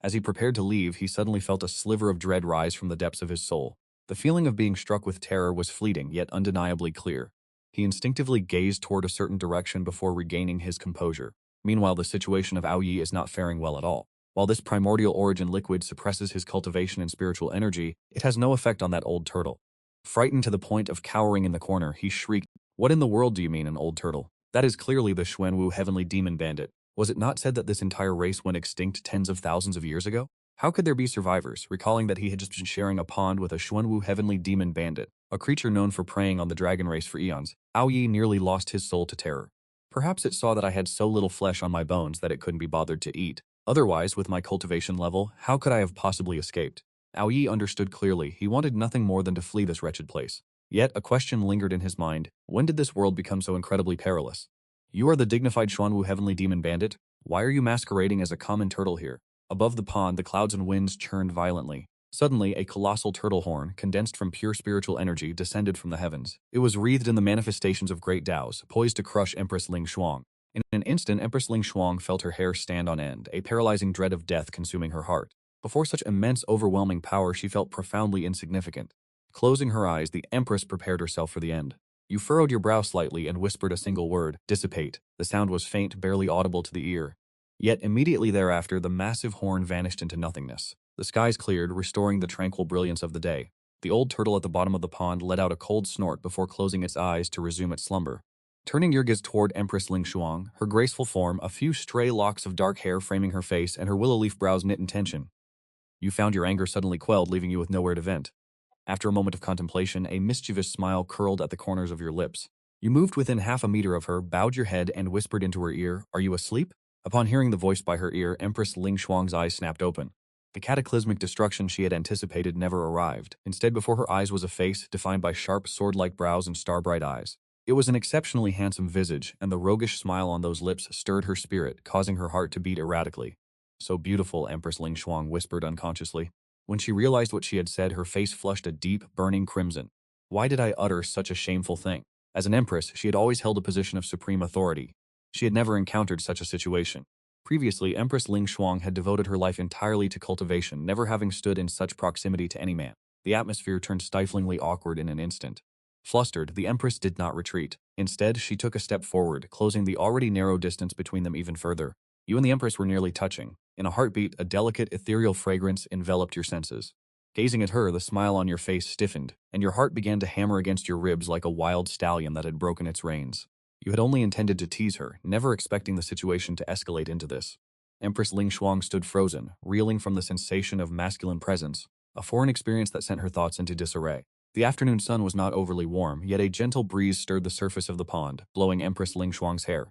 Speaker 1: As he prepared to leave, he suddenly felt a sliver of dread rise from the depths of his soul. The feeling of being struck with terror was fleeting, yet undeniably clear. He instinctively gazed toward a certain direction before regaining his composure. Meanwhile, the situation of Ao Yi is not faring well at all. While this primordial origin liquid suppresses his cultivation and spiritual energy, it has no effect on that old turtle. Frightened to the point of cowering in the corner, he shrieked, "What in the world do you mean, an old turtle? That is clearly the Xuanwu Heavenly Demon Bandit. Was it not said that this entire race went extinct tens of thousands of years ago? How could there be survivors?" Recalling that he had just been sharing a pond with a Xuanwu Heavenly Demon Bandit, a creature known for preying on the dragon race for eons, Ao Yi nearly lost his soul to terror. Perhaps it saw that I had so little flesh on my bones that it couldn't be bothered to eat. Otherwise, with my cultivation level, how could I have possibly escaped? Ao Yi understood clearly. He wanted nothing more than to flee this wretched place. Yet a question lingered in his mind. When did this world become so incredibly perilous? "You are the dignified Xuanwu Heavenly Demon Bandit? Why are you masquerading as a common turtle here?" Above the pond, the clouds and winds churned violently. Suddenly, a colossal turtle horn, condensed from pure spiritual energy, descended from the heavens. It was wreathed in the manifestations of great Taos, poised to crush Empress Ling Shuang. In an instant, Empress Ling Shuang felt her hair stand on end, a paralyzing dread of death consuming her heart. Before such immense, overwhelming power, she felt profoundly insignificant. Closing her eyes, the Empress prepared herself for the end. You furrowed your brow slightly and whispered a single word, "Dissipate." The sound was faint, barely audible to the ear. Yet immediately thereafter, the massive horn vanished into nothingness. The skies cleared, restoring the tranquil brilliance of the day. The old turtle at the bottom of the pond let out a cold snort before closing its eyes to resume its slumber. Turning your gaze toward Empress Ling Shuang, her graceful form, a few stray locks of dark hair framing her face, and her willow leaf brows knit in tension. You found your anger suddenly quelled, leaving you with nowhere to vent. After a moment of contemplation, a mischievous smile curled at the corners of your lips. You moved within half a meter of her, bowed your head, and whispered into her ear, "Are you asleep?" Upon hearing the voice by her ear, Empress Ling Shuang's eyes snapped open. The cataclysmic destruction she had anticipated never arrived. Instead, before her eyes was a face defined by sharp, sword-like brows and star-bright eyes. It was an exceptionally handsome visage, and the roguish smile on those lips stirred her spirit, causing her heart to beat erratically. "So beautiful," Empress Ling Shuang whispered unconsciously. When she realized what she had said, her face flushed a deep, burning crimson. Why did I utter such a shameful thing? As an empress, she had always held a position of supreme authority. She had never encountered such a situation. Previously, Empress Ling Shuang had devoted her life entirely to cultivation, never having stood in such proximity to any man. The atmosphere turned stiflingly awkward in an instant. Flustered, the Empress did not retreat. Instead, she took a step forward, closing the already narrow distance between them even further. You and the Empress were nearly touching. In a heartbeat, a delicate, ethereal fragrance enveloped your senses. Gazing at her, the smile on your face stiffened, and your heart began to hammer against your ribs like a wild stallion that had broken its reins. You had only intended to tease her, never expecting the situation to escalate into this. Empress Ling Shuang stood frozen, reeling from the sensation of masculine presence, a foreign experience that sent her thoughts into disarray. The afternoon sun was not overly warm, yet a gentle breeze stirred the surface of the pond, blowing Empress Ling Shuang's hair.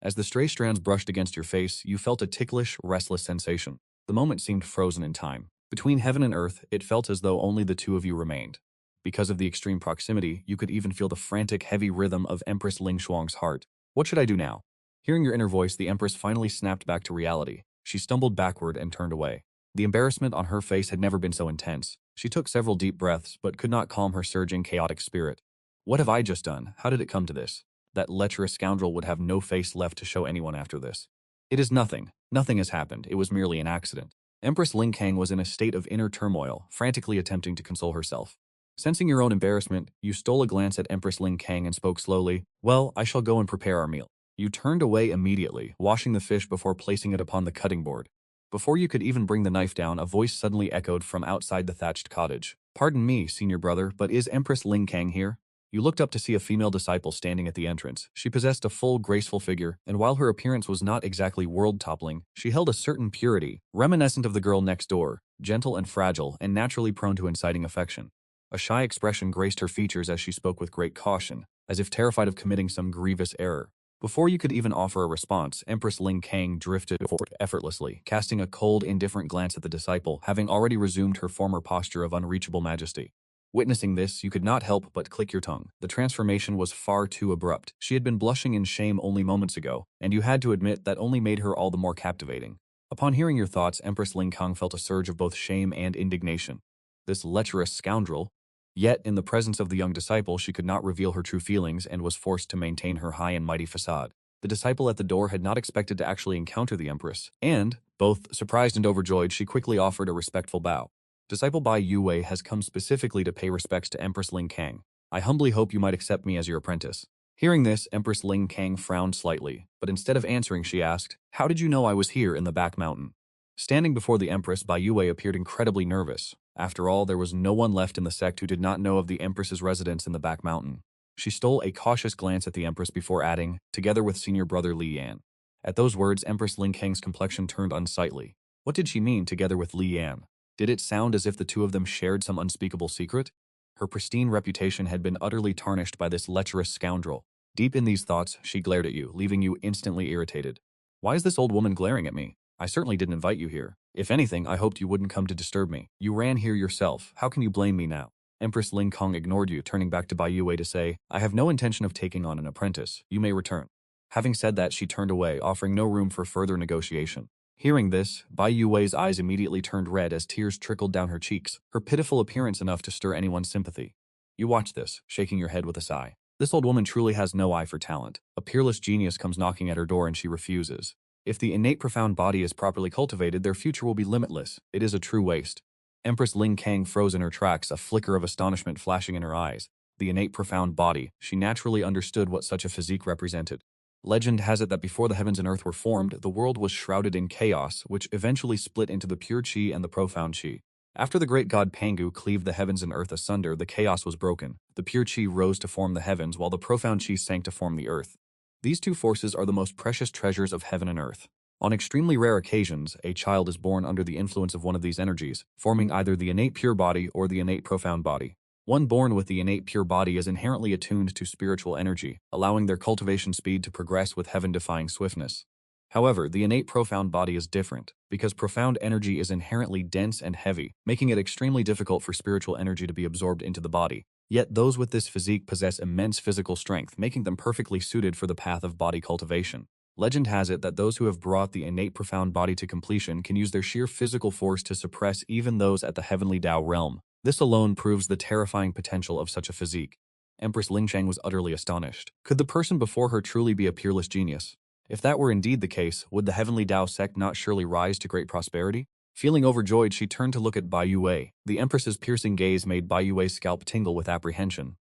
Speaker 1: As the stray strands brushed against your face, you felt a ticklish, restless sensation. The moment seemed frozen in time. Between heaven and earth, it felt as though only the two of you remained. Because of the extreme proximity, you could even feel the frantic, heavy rhythm of Empress Ling Shuang's heart. What should I do now? Hearing your inner voice, the Empress finally snapped back to reality. She stumbled backward and turned away. The embarrassment on her face had never been so intense. She took several deep breaths, but could not calm her surging, chaotic spirit. What have I just done? How did it come to this? That lecherous scoundrel would have no face left to show anyone after this. It is nothing. Nothing has happened. It was merely an accident. Empress Ling Kang was in a state of inner turmoil, frantically attempting to console herself. Sensing your own embarrassment, you stole a glance at Empress Ling Kang and spoke slowly. "Well, I shall go and prepare our meal." You turned away immediately, washing the fish before placing it upon the cutting board. Before you could even bring the knife down, a voice suddenly echoed from outside the thatched cottage. "Pardon me, senior brother, but is Empress Ling Kang here?" You looked up to see a female disciple standing at the entrance. She possessed a full, graceful figure, and while her appearance was not exactly world-toppling, she held a certain purity, reminiscent of the girl next door, gentle and fragile, and naturally prone to inciting affection. A shy expression graced her features as she spoke with great caution, as if terrified of committing some grievous error. Before you could even offer a response, Empress Ling Kang drifted forward effortlessly, casting a cold, indifferent glance at the disciple, having already resumed her former posture of unreachable majesty. Witnessing this, you could not help but click your tongue. The transformation was far too abrupt. She had been blushing in shame only moments ago, and you had to admit that only made her all the more captivating. Upon hearing your thoughts, Empress Ling Kang felt a surge of both shame and indignation. This lecherous scoundrel. Yet, in the presence of the young disciple, she could not reveal her true feelings and was forced to maintain her high and mighty facade. The disciple at the door had not expected to actually encounter the Empress, and, both surprised and overjoyed, she quickly offered a respectful bow. "Disciple Bai Yue has come specifically to pay respects to Empress Ling Kang. I humbly hope you might accept me as your apprentice." Hearing this, Empress Ling Kang frowned slightly, but instead of answering, she asked, "How did you know I was here in the back mountain?" Standing before the Empress, Bai Yue appeared incredibly nervous. After all, there was no one left in the sect who did not know of the Empress's residence in the back mountain. She stole a cautious glance at the Empress before adding, "together with senior brother Li Yan." At those words, Empress Ling Kang's complexion turned unsightly. What did she mean, together with Li Yan? Did it sound as if the two of them shared some unspeakable secret? Her pristine reputation had been utterly tarnished by this lecherous scoundrel. Deep in these thoughts, she glared at you, leaving you instantly irritated. "Why is this old woman glaring at me? I certainly didn't invite you here. If anything, I hoped you wouldn't come to disturb me. You ran here yourself. How can you blame me now?" Empress Ling Kang ignored you, turning back to Bai Yue to say, "I have no intention of taking on an apprentice. You may return." Having said that, she turned away, offering no room for further negotiation. Hearing this, Bai Yue's eyes immediately turned red as tears trickled down her cheeks, her pitiful appearance enough to stir anyone's sympathy. You watch this, shaking your head with a sigh. This old woman truly has no eye for talent. A peerless genius comes knocking at her door and she refuses. If the innate profound body is properly cultivated, their future will be limitless. It is a true waste. Empress Ling Kang froze in her tracks, a flicker of astonishment flashing in her eyes. The innate profound body, she naturally understood what such a physique represented. Legend has it that before the heavens and earth were formed, the world was shrouded in chaos, which eventually split into the pure qi and the profound qi. After the great god Pangu cleaved the heavens and earth asunder, the chaos was broken. The pure chi rose to form the heavens, while the profound chi sank to form the earth. These two forces are the most precious treasures of heaven and earth. On extremely rare occasions, a child is born under the influence of one of these energies, forming either the innate pure body or the innate profound body. One born with the innate pure body is inherently attuned to spiritual energy, allowing their cultivation speed to progress with heaven-defying swiftness. However, the innate profound body is different, because profound energy is inherently dense and heavy, making it extremely difficult for spiritual energy to be absorbed into the body. Yet those with this physique possess immense physical strength, making them perfectly suited for the path of body cultivation. Legend has it that those who have brought the innate profound body to completion can use their sheer physical force to suppress even those at the heavenly Tao realm. This alone proves the terrifying potential of such a physique. Empress Lingchang was utterly astonished. Could the person before her truly be a peerless genius? If that were indeed the case, would the heavenly Tao sect not surely rise to great prosperity? Feeling overjoyed, she turned to look at Bai Yue. The Empress's piercing gaze made Bai Yue's scalp tingle with apprehension.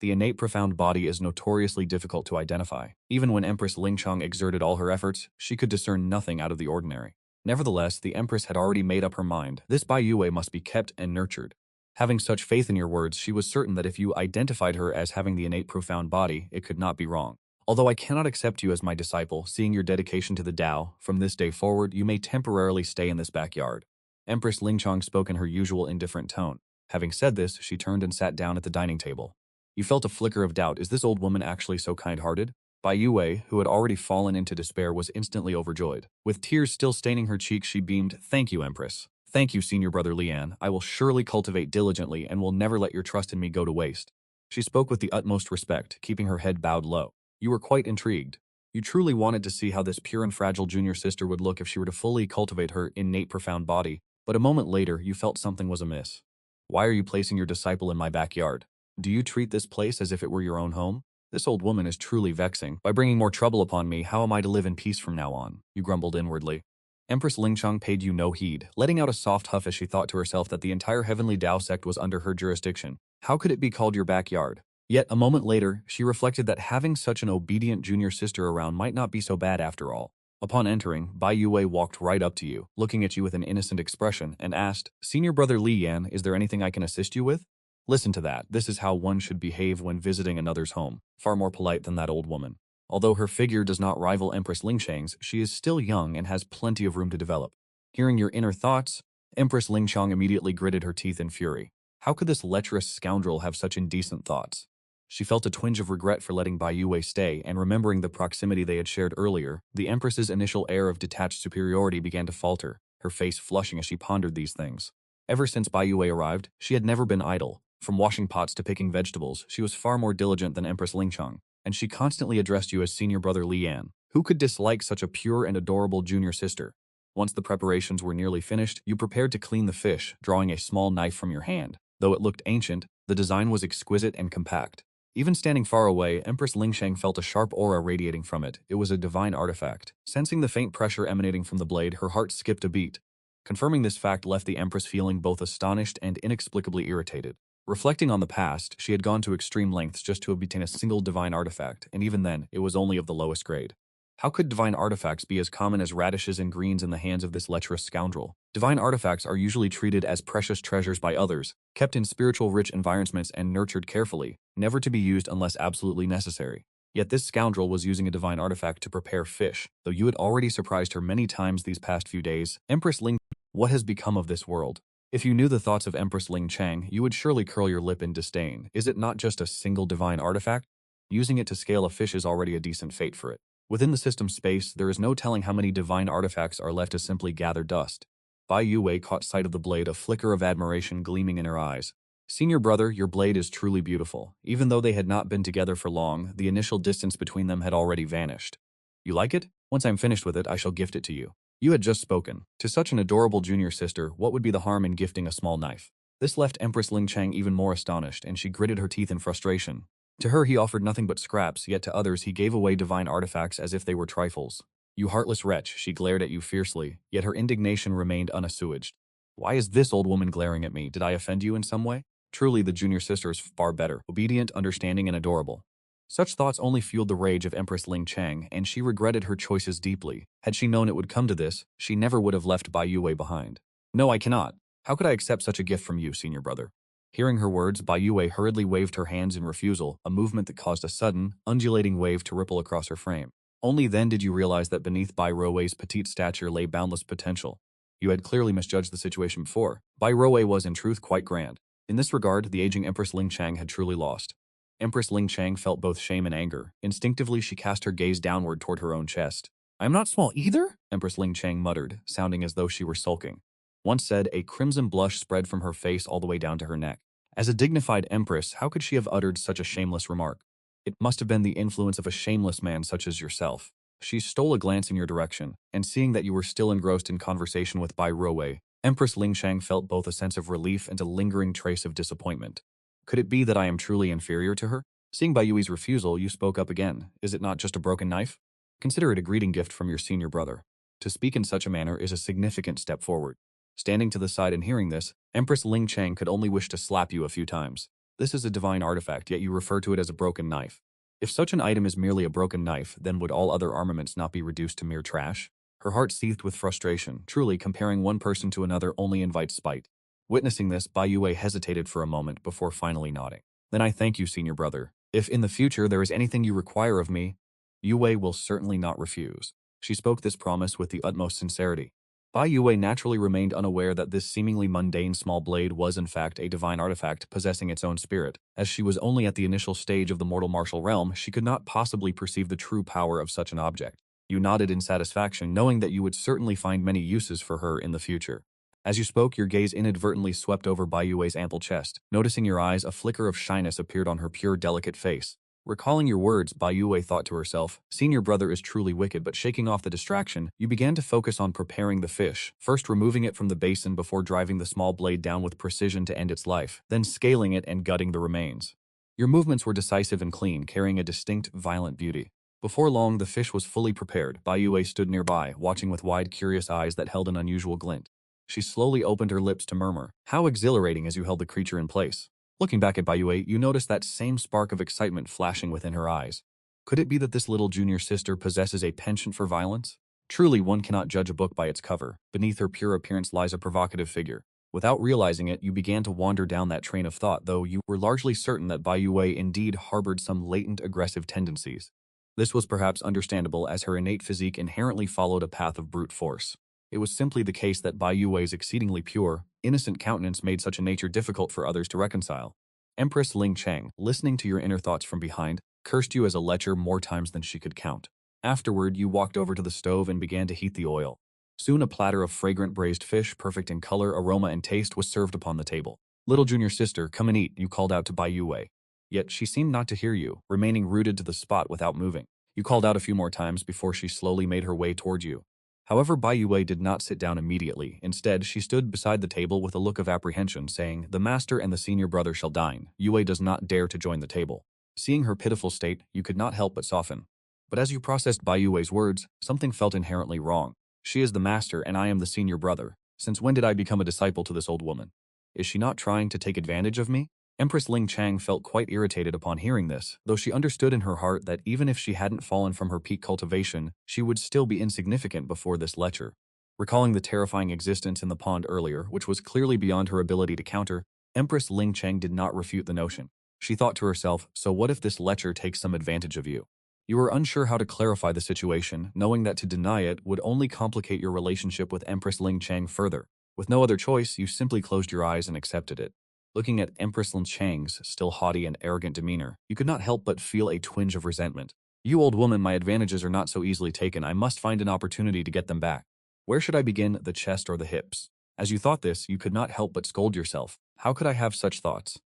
Speaker 1: The innate profound body is notoriously difficult to identify. Even when Empress Lingchang exerted all her efforts, she could discern nothing out of the ordinary. Nevertheless, the Empress had already made up her mind. This Bai Yue must be kept and nurtured. Having such faith in your words, she was certain that if you identified her as having the innate profound body, it could not be wrong. Although I cannot accept you as my disciple, seeing your dedication to the Tao, from this day forward you may temporarily stay in this backyard. Empress Lingchang spoke in her usual indifferent tone. Having said this, she turned and sat down at the dining table. You felt a flicker of doubt. Is this old woman actually so kind-hearted? Bai Yue, who had already fallen into despair, was instantly overjoyed. With tears still staining her cheeks, she beamed, "Thank you, Empress. Thank you, senior brother Lian. I will surely cultivate diligently and will never let your trust in me go to waste." She spoke with the utmost respect, keeping her head bowed low. You were quite intrigued. You truly wanted to see how this pure and fragile junior sister would look if she were to fully cultivate her innate profound body, but a moment later you felt something was amiss. Why are you placing your disciple in my backyard? Do you treat this place as if it were your own home? This old woman is truly vexing. By bringing more trouble upon me, how am I to live in peace from now on? You grumbled inwardly. Empress Lingchang paid you no heed, letting out a soft huff as she thought to herself that the entire heavenly Tao sect was under her jurisdiction. How could it be called your backyard? Yet, a moment later, she reflected that having such an obedient junior sister around might not be so bad after all. Upon entering, Bai Yue walked right up to you, looking at you with an innocent expression, and asked, "Senior brother Li Yan, is there anything I can assist you with?" Listen to that. This is how one should behave when visiting another's home. Far more polite than that old woman. Although her figure does not rival Empress Lingchang's, she is still young and has plenty of room to develop. Hearing your inner thoughts, Empress Lingchang immediately gritted her teeth in fury. How could this lecherous scoundrel have such indecent thoughts? She felt a twinge of regret for letting Bai Yue stay, and remembering the proximity they had shared earlier, the Empress's initial air of detached superiority began to falter, her face flushing as she pondered these things. Ever since Bai Yue arrived, she had never been idle. From washing pots to picking vegetables, she was far more diligent than Empress Lingchang, and she constantly addressed you as senior brother Lian. Who could dislike such a pure and adorable junior sister? Once the preparations were nearly finished, you prepared to clean the fish, drawing a small knife from your hand. Though it looked ancient, the design was exquisite and compact. Even standing far away, Empress Lingchang felt a sharp aura radiating from it. It was a divine artifact. Sensing the faint pressure emanating from the blade, her heart skipped a beat. Confirming this fact left the Empress feeling both astonished and inexplicably irritated. Reflecting on the past, she had gone to extreme lengths just to obtain a single divine artifact, and even then, it was only of the lowest grade. How could divine artifacts be as common as radishes and greens in the hands of this lecherous scoundrel? Divine artifacts are usually treated as precious treasures by others, kept in spiritual rich environments and nurtured carefully, never to be used unless absolutely necessary. Yet this scoundrel was using a divine artifact to prepare fish. Though you had already surprised her many times these past few days, Empress Ling, what has become of this world? If you knew the thoughts of Empress Lingchang, you would surely curl your lip in disdain. Is it not just a single divine artifact? Using it to scale a fish is already a decent fate for it. Within the system space, there is no telling how many divine artifacts are left to simply gather dust. Bai Yue caught sight of the blade, a flicker of admiration gleaming in her eyes. Senior brother, your blade is truly beautiful. Even though they had not been together for long, the initial distance between them had already vanished. You like it? Once I'm finished with it, I shall gift it to you. You had just spoken. To such an adorable junior sister, what would be the harm in gifting a small knife? This left Empress Lingchang even more astonished, and she gritted her teeth in frustration. To her he offered nothing but scraps, yet to others he gave away divine artifacts as if they were trifles. You heartless wretch, she glared at you fiercely, yet her indignation remained unassuaged. Why is this old woman glaring at me? Did I offend you in some way? Truly the junior sister is far better, obedient, understanding, and adorable. Such thoughts only fueled the rage of Empress Lingchang, and she regretted her choices deeply. Had she known it would come to this, she never would have left Bai Yue behind. No, I cannot. How could I accept such a gift from you, senior brother? Hearing her words, Bai Yue hurriedly waved her hands in refusal, a movement that caused a sudden, undulating wave to ripple across her frame. Only then did you realize that beneath Bai Ruowei's petite stature lay boundless potential. You had clearly misjudged the situation before. Bai Ruowei was in truth quite grand. In this regard, the aging Empress Ling Chang had truly lost. Empress Ling Chang felt both shame and anger. Instinctively, she cast her gaze downward toward her own chest. "I am not small either," Empress Ling Chang muttered, sounding as though she were sulking. Once said, a crimson blush spread from her face all the way down to her neck. As a dignified empress, how could she have uttered such a shameless remark? It must have been the influence of a shameless man such as yourself. She stole a glance in your direction, and seeing that you were still engrossed in conversation with Bai Ruowei, Empress Ling Shang felt both a sense of relief and a lingering trace of disappointment. Could it be that I am truly inferior to her? Seeing Bai Yui's refusal, you spoke up again. Is it not just a broken knife? Consider it a greeting gift from your senior brother. To speak in such a manner is a significant step forward. Standing to the side and hearing this, Empress Ling Chang could only wish to slap you a few times. This is a divine artifact, yet you refer to it as a broken knife. If such an item is merely a broken knife, then would all other armaments not be reduced to mere trash? Her heart seethed with frustration. Truly, comparing one person to another only invites spite. Witnessing this, Bai Yue hesitated for a moment before finally nodding. Then I thank you, senior brother. If in the future there is anything you require of me, Yue will certainly not refuse. She spoke this promise with the utmost sincerity. Bai Yue naturally remained unaware that this seemingly mundane small blade was in fact a divine artifact possessing its own spirit. As she was only at the initial stage of the mortal martial realm, she could not possibly perceive the true power of such an object. You nodded in satisfaction, knowing that you would certainly find many uses for her in the future. As you spoke, your gaze inadvertently swept over Bai Yue's ample chest. Noticing your eyes, a flicker of shyness appeared on her pure, delicate face. Recalling your words, Bai Yue thought to herself, senior brother is truly wicked, but shaking off the distraction, you began to focus on preparing the fish, first removing it from the basin before driving the small blade down with precision to end its life, then scaling it and gutting the remains. Your movements were decisive and clean, carrying a distinct, violent beauty. Before long, the fish was fully prepared. Bai Yue stood nearby, watching with wide, curious eyes that held an unusual glint. She slowly opened her lips to murmur, "How exhilarating," as you held the creature in place. Looking back at Bai Yue, you noticed that same spark of excitement flashing within her eyes. Could it be that this little junior sister possesses a penchant for violence? Truly, one cannot judge a book by its cover. Beneath her pure appearance lies a provocative figure. Without realizing it, you began to wander down that train of thought, though you were largely certain that Bai Yue indeed harbored some latent aggressive tendencies. This was perhaps understandable, as her innate physique inherently followed a path of brute force. It was simply the case that Bai Yue's exceedingly pure, innocent countenance made such a nature difficult for others to reconcile. Empress Ling Chang, listening to your inner thoughts from behind, cursed you as a lecher more times than she could count. Afterward, you walked over to the stove and began to heat the oil. Soon a platter of fragrant braised fish, perfect in color, aroma, and taste, was served upon the table. "Little junior sister, come and eat," you called out to Bai Yue. Yet she seemed not to hear you, remaining rooted to the spot without moving. You called out a few more times before she slowly made her way toward you. However, Bai Yue did not sit down immediately. Instead, she stood beside the table with a look of apprehension, saying, "The master and the senior brother shall dine. Yue does not dare to join the table." Seeing her pitiful state, you could not help but soften. But as you processed Bai Yue's words, something felt inherently wrong. She is the master and I am the senior brother. Since when did I become a disciple to this old woman? Is she not trying to take advantage of me? Empress Ling Chang felt quite irritated upon hearing this, though she understood in her heart that even if she hadn't fallen from her peak cultivation, she would still be insignificant before this lecher. Recalling the terrifying existence in the pond earlier, which was clearly beyond her ability to counter, Empress Ling Chang did not refute the notion. She thought to herself, so what if this lecher takes some advantage of you? You were unsure how to clarify the situation, knowing that to deny it would only complicate your relationship with Empress Ling Chang further. With no other choice, you simply closed your eyes and accepted it. Looking at Empress Ling Chang's still haughty and arrogant demeanor, you could not help but feel a twinge of resentment. "You old woman, my advantages are not so easily taken. I must find an opportunity to get them back. Where should I begin, the chest or the hips?" As you thought this, you could not help but scold yourself. How could I have such thoughts?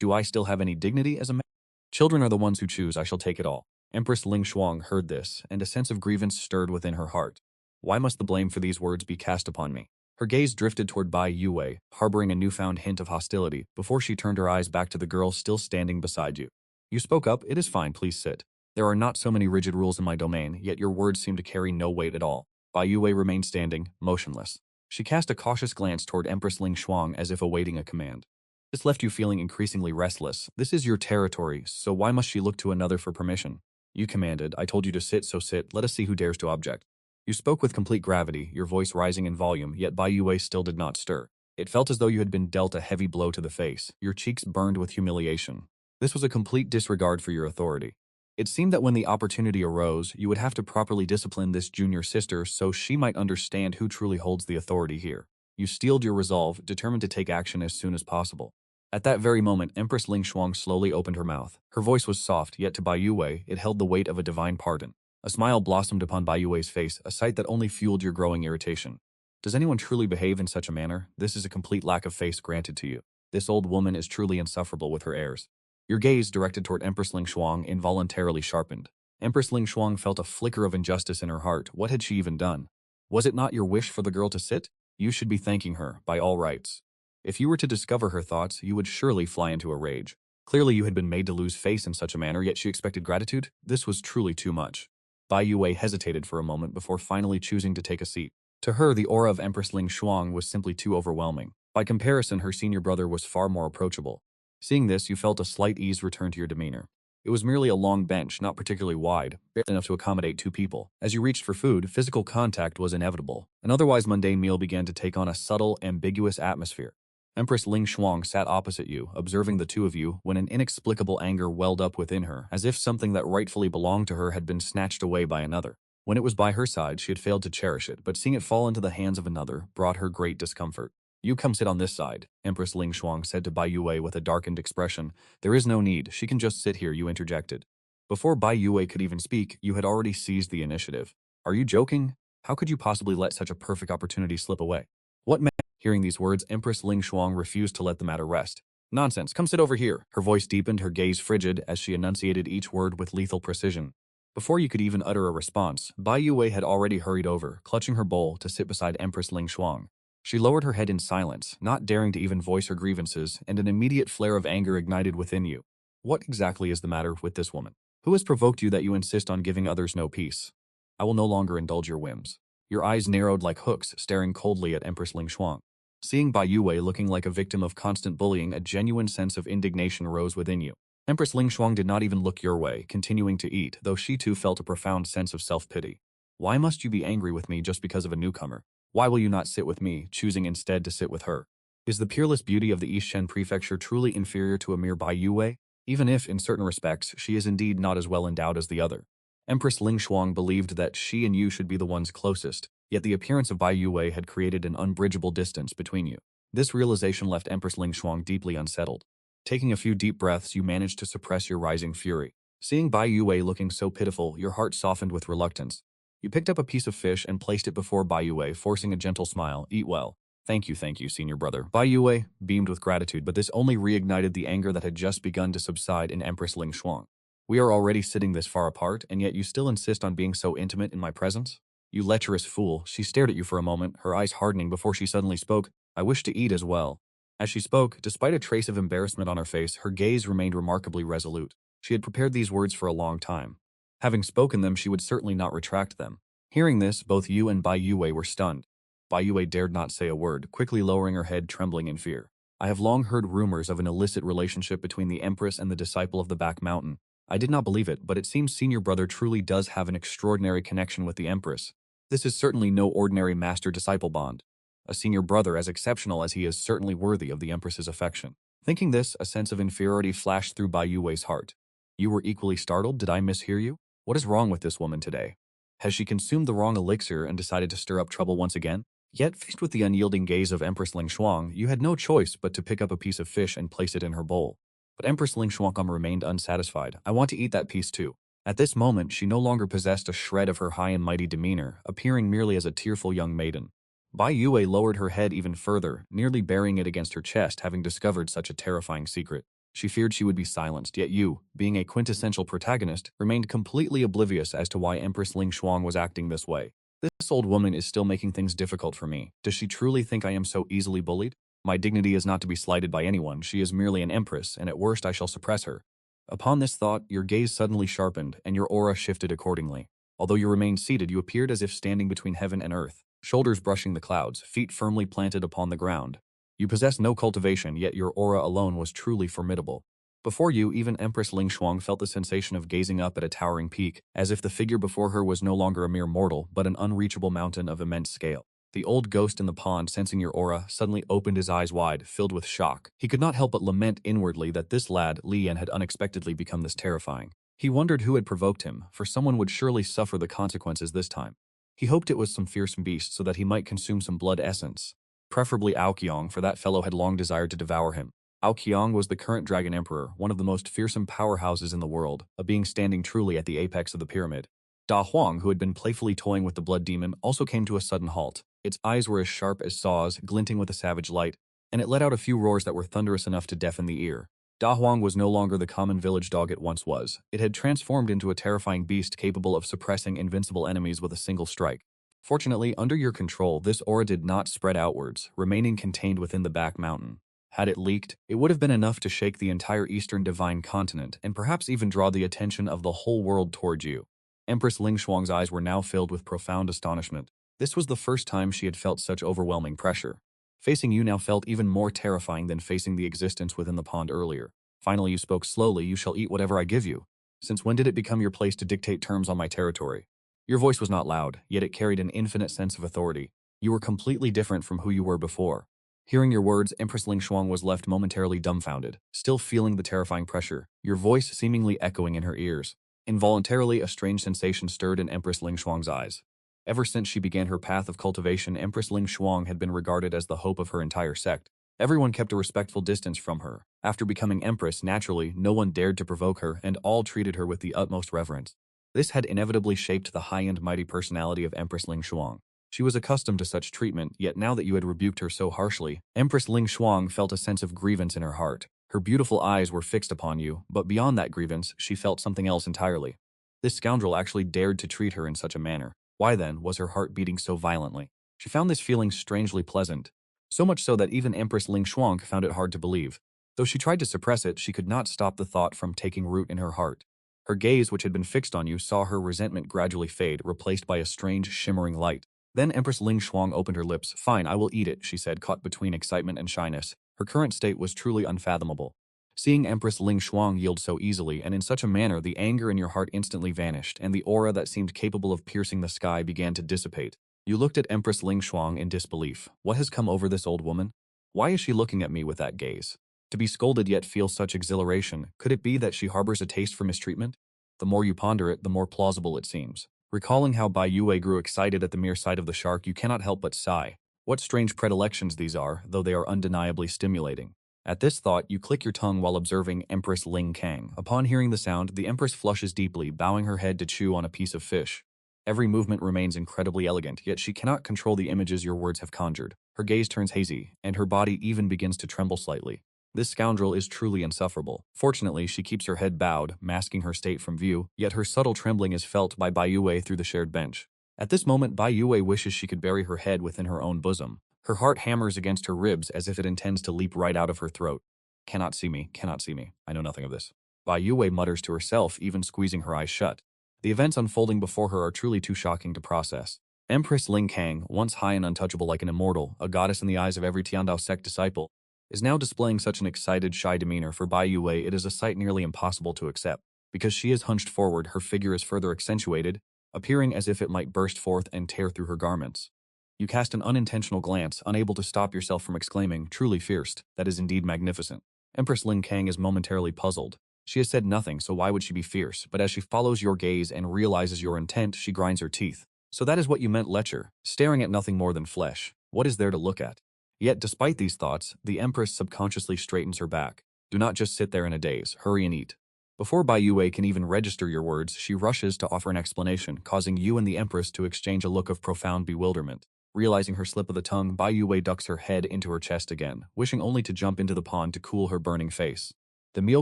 Speaker 1: Do I still have any dignity as a man? Children are the ones who choose. I shall take it all. Empress Ling Shuang heard this, and a sense of grievance stirred within her heart. Why must the blame for these words be cast upon me? Her gaze drifted toward Bai Yue, harboring a newfound hint of hostility, before she turned her eyes back to the girl still standing beside you. "You spoke up. It is fine. Please sit. There are not so many rigid rules in my domain, yet your words seem to carry no weight at all." Bai Yue remained standing, motionless. She cast a cautious glance toward Empress Ling Shuang as if awaiting a command. This left you feeling increasingly restless. This is your territory, so why must she look to another for permission? You commanded. I told you to sit, so sit. Let us see who dares to object. You spoke with complete gravity, your voice rising in volume, yet Bai Yue still did not stir. It felt as though you had been dealt a heavy blow to the face, your cheeks burned with humiliation. This was a complete disregard for your authority. It seemed that when the opportunity arose, you would have to properly discipline this junior sister so she might understand who truly holds the authority here. You steeled your resolve, determined to take action as soon as possible. At that very moment, Empress Ling Shuang slowly opened her mouth. Her voice was soft, yet to Bai Yuwei, it held the weight of a divine pardon. A smile blossomed upon Bai Yuwei's face, a sight that only fueled your growing irritation. Does anyone truly behave in such a manner? This is a complete lack of face granted to you. This old woman is truly insufferable with her airs. Your gaze, directed toward Empress Ling Shuang, involuntarily sharpened. Empress Ling Shuang felt a flicker of injustice in her heart. What had she even done? Was it not your wish for the girl to sit? You should be thanking her, by all rights. If you were to discover her thoughts, you would surely fly into a rage. Clearly you had been made to lose face in such a manner, yet she expected gratitude? This was truly too much. Bai Yuwei hesitated for a moment before finally choosing to take a seat. To her, the aura of Empress Ling Shuang was simply too overwhelming. By comparison, her senior brother was far more approachable. Seeing this, you felt a slight ease return to your demeanor. It was merely a long bench, not particularly wide, barely enough to accommodate 2 people. As you reached for food, physical contact was inevitable. An otherwise mundane meal began to take on a subtle, ambiguous atmosphere. Empress Ling Shuang sat opposite you, observing the two of you, when an inexplicable anger welled up within her, as if something that rightfully belonged to her had been snatched away by another. When it was by her side, she had failed to cherish it, but seeing it fall into the hands of another brought her great discomfort. You come sit on this side, Empress Ling Shuang said to Bai Yuwei with a darkened expression. There is no need, she can just sit here, you interjected. Before Bai Yuwei could even speak, you had already seized the initiative. Are you joking? How could you possibly let such a perfect opportunity slip away? What man? Hearing these words, Empress Ling Shuang refused to let the matter rest. Nonsense, come sit over here. Her voice deepened, her gaze frigid, as she enunciated each word with lethal precision. Before you could even utter a response, Bai Yuwei had already hurried over, clutching her bowl, to sit beside Empress Ling Shuang. She lowered her head in silence, not daring to even voice her grievances, and an immediate flare of anger ignited within you. What exactly is the matter with this woman? Who has provoked you that you insist on giving others no peace? I will no longer indulge your whims. Your eyes narrowed like hooks, staring coldly at Empress Ling Shuang. Seeing Bai Yuwei looking like a victim of constant bullying, a genuine sense of indignation rose within you. Empress Ling Shuang did not even look your way, continuing to eat, though she too felt a profound sense of self-pity. Why must you be angry with me just because of a newcomer? Why will you not sit with me, choosing instead to sit with her? Is the peerless beauty of the East Shen prefecture truly inferior to a mere Bai Yuwei? Even if, in certain respects, she is indeed not as well endowed as the other. Empress Ling Shuang believed that she and you should be the ones closest, yet the appearance of Bai Yuwei had created an unbridgeable distance between you. This realization left Empress Ling Shuang deeply unsettled. Taking a few deep breaths, you managed to suppress your rising fury. Seeing Bai Yuwei looking so pitiful, your heart softened with reluctance. You picked up a piece of fish and placed it before Bai Yuwei, forcing a gentle smile. Eat well. Thank you, senior brother. Bai Yuwei beamed with gratitude, but this only reignited the anger that had just begun to subside in Empress Ling Shuang. We are already sitting this far apart, and yet you still insist on being so intimate in my presence? You lecherous fool. She stared at you for a moment, her eyes hardening before she suddenly spoke. I wish to eat as well. As she spoke, despite a trace of embarrassment on her face, her gaze remained remarkably resolute. She had prepared these words for a long time. Having spoken them, she would certainly not retract them. Hearing this, both you and Bai Yuwei were stunned. Bai Yuwei dared not say a word, quickly lowering her head, trembling in fear. I have long heard rumors of an illicit relationship between the Empress and the disciple of the Back Mountain. I did not believe it, but it seems senior brother truly does have an extraordinary connection with the Empress. This is certainly no ordinary master-disciple bond. A senior brother as exceptional as he is certainly worthy of the Empress's affection. Thinking this, a sense of inferiority flashed through Bai Yuwei's heart. You were equally startled? Did I mishear you? What is wrong with this woman today? Has she consumed the wrong elixir and decided to stir up trouble once again? Yet, faced with the unyielding gaze of Empress Ling Shuang, you had no choice but to pick up a piece of fish and place it in her bowl. But Empress Ling Shuang remained unsatisfied. I want to eat that piece too. At this moment, she no longer possessed a shred of her high and mighty demeanor, appearing merely as a tearful young maiden. Bai Yuwei lowered her head even further, nearly burying it against her chest, having discovered such a terrifying secret. She feared she would be silenced, yet you, being a quintessential protagonist, remained completely oblivious as to why Empress Ling Shuang was acting this way. This old woman is still making things difficult for me. Does she truly think I am so easily bullied? My dignity is not to be slighted by anyone. She is merely an empress, and at worst I shall suppress her. Upon this thought, your gaze suddenly sharpened, and your aura shifted accordingly. Although you remained seated, you appeared as if standing between heaven and earth, shoulders brushing the clouds, feet firmly planted upon the ground. You possessed no cultivation, yet your aura alone was truly formidable. Before you, even Empress Ling Shuang felt the sensation of gazing up at a towering peak, as if the figure before her was no longer a mere mortal, but an unreachable mountain of immense scale. The old ghost in the pond, sensing your aura, suddenly opened his eyes wide, filled with shock. He could not help but lament inwardly that this lad, Li Yan, had unexpectedly become this terrifying. He wondered who had provoked him, for someone would surely suffer the consequences this time. He hoped it was some fearsome beast so that he might consume some blood essence. Preferably Aoqiong, for that fellow had long desired to devour him. Aoqiong was the current Dragon Emperor, one of the most fearsome powerhouses in the world, a being standing truly at the apex of the pyramid. Da Huang, who had been playfully toying with the blood demon, also came to a sudden halt. Its eyes were as sharp as saws, glinting with a savage light, and it let out a few roars that were thunderous enough to deafen the ear. Da Huang was no longer the common village dog it once was. It had transformed into a terrifying beast capable of suppressing invincible enemies with a single strike. Fortunately, under your control, this aura did not spread outwards, remaining contained within the back mountain. Had it leaked, it would have been enough to shake the entire Eastern Divine Continent and perhaps even draw the attention of the whole world towards you. Empress Ling Shuang's eyes were now filled with profound astonishment. This was the first time she had felt such overwhelming pressure. Facing you now felt even more terrifying than facing the existence within the pond earlier. Finally, you spoke slowly. You shall eat whatever I give you. Since when did it become your place to dictate terms on my territory? Your voice was not loud, yet it carried an infinite sense of authority. You were completely different from who you were before. Hearing your words, Empress Ling Shuang was left momentarily dumbfounded, still feeling the terrifying pressure, your voice seemingly echoing in her ears. Involuntarily, a strange sensation stirred in Empress Ling Shuang's eyes. Ever since she began her path of cultivation, Empress Ling Shuang had been regarded as the hope of her entire sect. Everyone kept a respectful distance from her. After becoming Empress, naturally, no one dared to provoke her, and all treated her with the utmost reverence. This had inevitably shaped the high and mighty personality of Empress Ling Shuang. She was accustomed to such treatment, yet now that you had rebuked her so harshly, Empress Ling Shuang felt a sense of grievance in her heart. Her beautiful eyes were fixed upon you, but beyond that grievance, she felt something else entirely. This scoundrel actually dared to treat her in such a manner. Why then was her heart beating so violently? She found this feeling strangely pleasant. So much so that even Empress Ling Shuang found it hard to believe. Though she tried to suppress it, she could not stop the thought from taking root in her heart. Her gaze, which had been fixed on you, saw her resentment gradually fade, replaced by a strange, shimmering light. Then Empress Ling Shuang opened her lips. "Fine, I will eat it," she said, caught between excitement and shyness. Her current state was truly unfathomable. Seeing Empress Ling Shuang yield so easily and in such a manner, the anger in your heart instantly vanished, and the aura that seemed capable of piercing the sky began to dissipate. You looked at Empress Ling Shuang in disbelief. What has come over this old woman? Why is she looking at me with that gaze? To be scolded yet feel such exhilaration, could it be that she harbors a taste for mistreatment? The more you ponder it, the more plausible it seems. Recalling how Bai Yue grew excited at the mere sight of the shark, you cannot help but sigh. What strange predilections these are, though they are undeniably stimulating. At this thought, you click your tongue while observing Empress Ling Kang. Upon hearing the sound, the Empress flushes deeply, bowing her head to chew on a piece of fish. Every movement remains incredibly elegant, yet she cannot control the images your words have conjured. Her gaze turns hazy, and her body even begins to tremble slightly. This scoundrel is truly insufferable. Fortunately, she keeps her head bowed, masking her state from view, yet her subtle trembling is felt by Bai Yue through the shared bench. At this moment, Bai Yue wishes she could bury her head within her own bosom. Her heart hammers against her ribs as if it intends to leap right out of her throat. Cannot see me, cannot see me. I know nothing of this. Bai Yue mutters to herself, even squeezing her eyes shut. The events unfolding before her are truly too shocking to process. Empress Ling Kang, once high and untouchable like an immortal, a goddess in the eyes of every Tiandao sect disciple, is now displaying such an excited, shy demeanor. For Bai Yue, it is a sight nearly impossible to accept. Because she is hunched forward, her figure is further accentuated, appearing as if it might burst forth and tear through her garments. You cast an unintentional glance, unable to stop yourself from exclaiming, "Truly fierce, that is indeed magnificent." Empress Ling Kang is momentarily puzzled. She has said nothing, so why would she be fierce? But as she follows your gaze and realizes your intent, she grinds her teeth. So that is what you meant, lecher, staring at nothing more than flesh. What is there to look at? Yet, despite these thoughts, the Empress subconsciously straightens her back. Do not just sit there in a daze, hurry and eat. Before Bai Yue can even register your words, she rushes to offer an explanation, causing you and the Empress to exchange a look of profound bewilderment. Realizing her slip of the tongue, Bai Yue ducks her head into her chest again, wishing only to jump into the pond to cool her burning face. The meal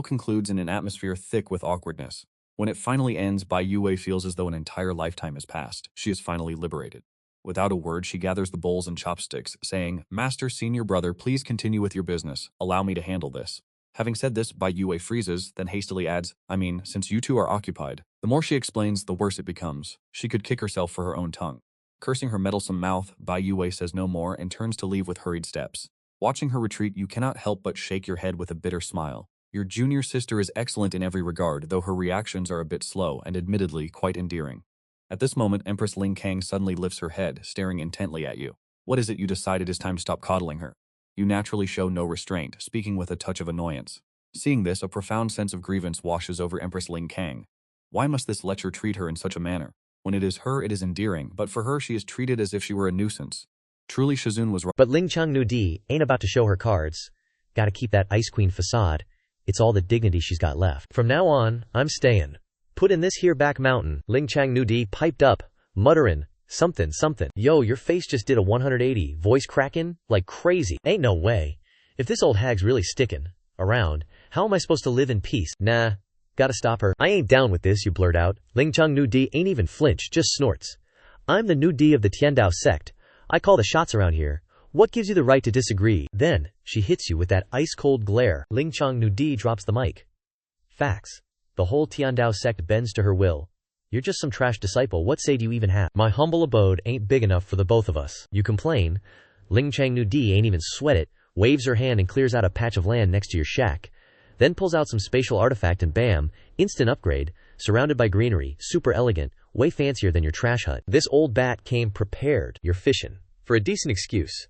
Speaker 1: concludes in an atmosphere thick with awkwardness. When it finally ends, Bai Yue feels as though an entire lifetime has passed. She is finally liberated. Without a word, she gathers the bowls and chopsticks, saying, "Master, senior brother, please continue with your business. Allow me to handle this." Having said this, Bai Yue freezes, then hastily adds, since you two are occupied." The more she explains, the worse it becomes. She could kick herself for her own tongue. Cursing her meddlesome mouth, Bai Yue says no more and turns to leave with hurried steps. Watching her retreat, you cannot help but shake your head with a bitter smile. Your junior sister is excellent in every regard, though her reactions are a bit slow and admittedly quite endearing. At this moment, Empress Ling Kang suddenly lifts her head, staring intently at you. What is it you decide it is time to stop coddling her? You naturally show no restraint, speaking with a touch of annoyance. Seeing this, a profound sense of grievance washes over Empress Ling Kang. Why must this lecher treat her in such a manner? When it is her, it is endearing, but for her she is treated as if she were a nuisance. Truly Shizun was right.
Speaker 2: But Ling Changnu Di ain't about to show her cards. Gotta keep that Ice Queen facade. It's all the dignity she's got left. From now on, I'm staying. Put in this here back mountain. Ling Changnu Di piped up, mutterin', something. Yo, your face just did a 180, voice crackin' like crazy. Ain't no way. If this old hag's really stickin' around, how am I supposed to live in peace? Nah, gotta stop her. I ain't down with this, you blurt out. Ling Changnu Di ain't even flinch, just snorts. I'm the new D of the Tiandao sect. I call the shots around here. What gives you the right to disagree? Then, she hits you with that ice-cold glare. Ling Changnu Di drops the mic. Facts. The whole Tiandao sect bends to her will. You're just some trash disciple. What say do you even have? My humble abode ain't big enough for the both of us. You complain. Ling Changnu Di ain't even sweat it, waves her hand and clears out a patch of land next to your shack. Then pulls out some spatial artifact and bam, instant upgrade, surrounded by greenery, super elegant, way fancier than your trash hut. This old bat came prepared. You're fishin' for a decent excuse.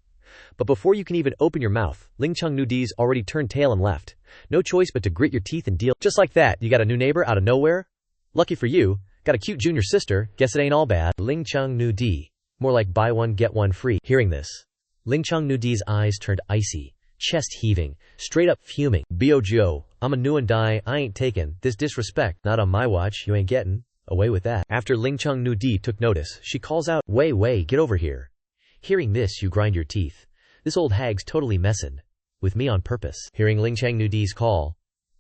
Speaker 2: But before you can even open your mouth, Ling Changnu Di's already turned tail and left. No choice but to grit your teeth and deal. Just like that, you got a new neighbor out of nowhere? Lucky for you, got a cute junior sister, guess it ain't all bad. Ling Changnu Di. More like buy one get one free. Hearing this, Ling Changnu Di's eyes turned icy, chest heaving, straight up fuming. Bojo, I'm a new and die, I ain't taking this disrespect. Not on my watch, you ain't getting away with that. After Ling Changnu Di took notice, she calls out, Wei, get over here. Hearing this, you grind your teeth. This old hag's totally messin' with me on purpose. Hearing Ling Changnu Di's call,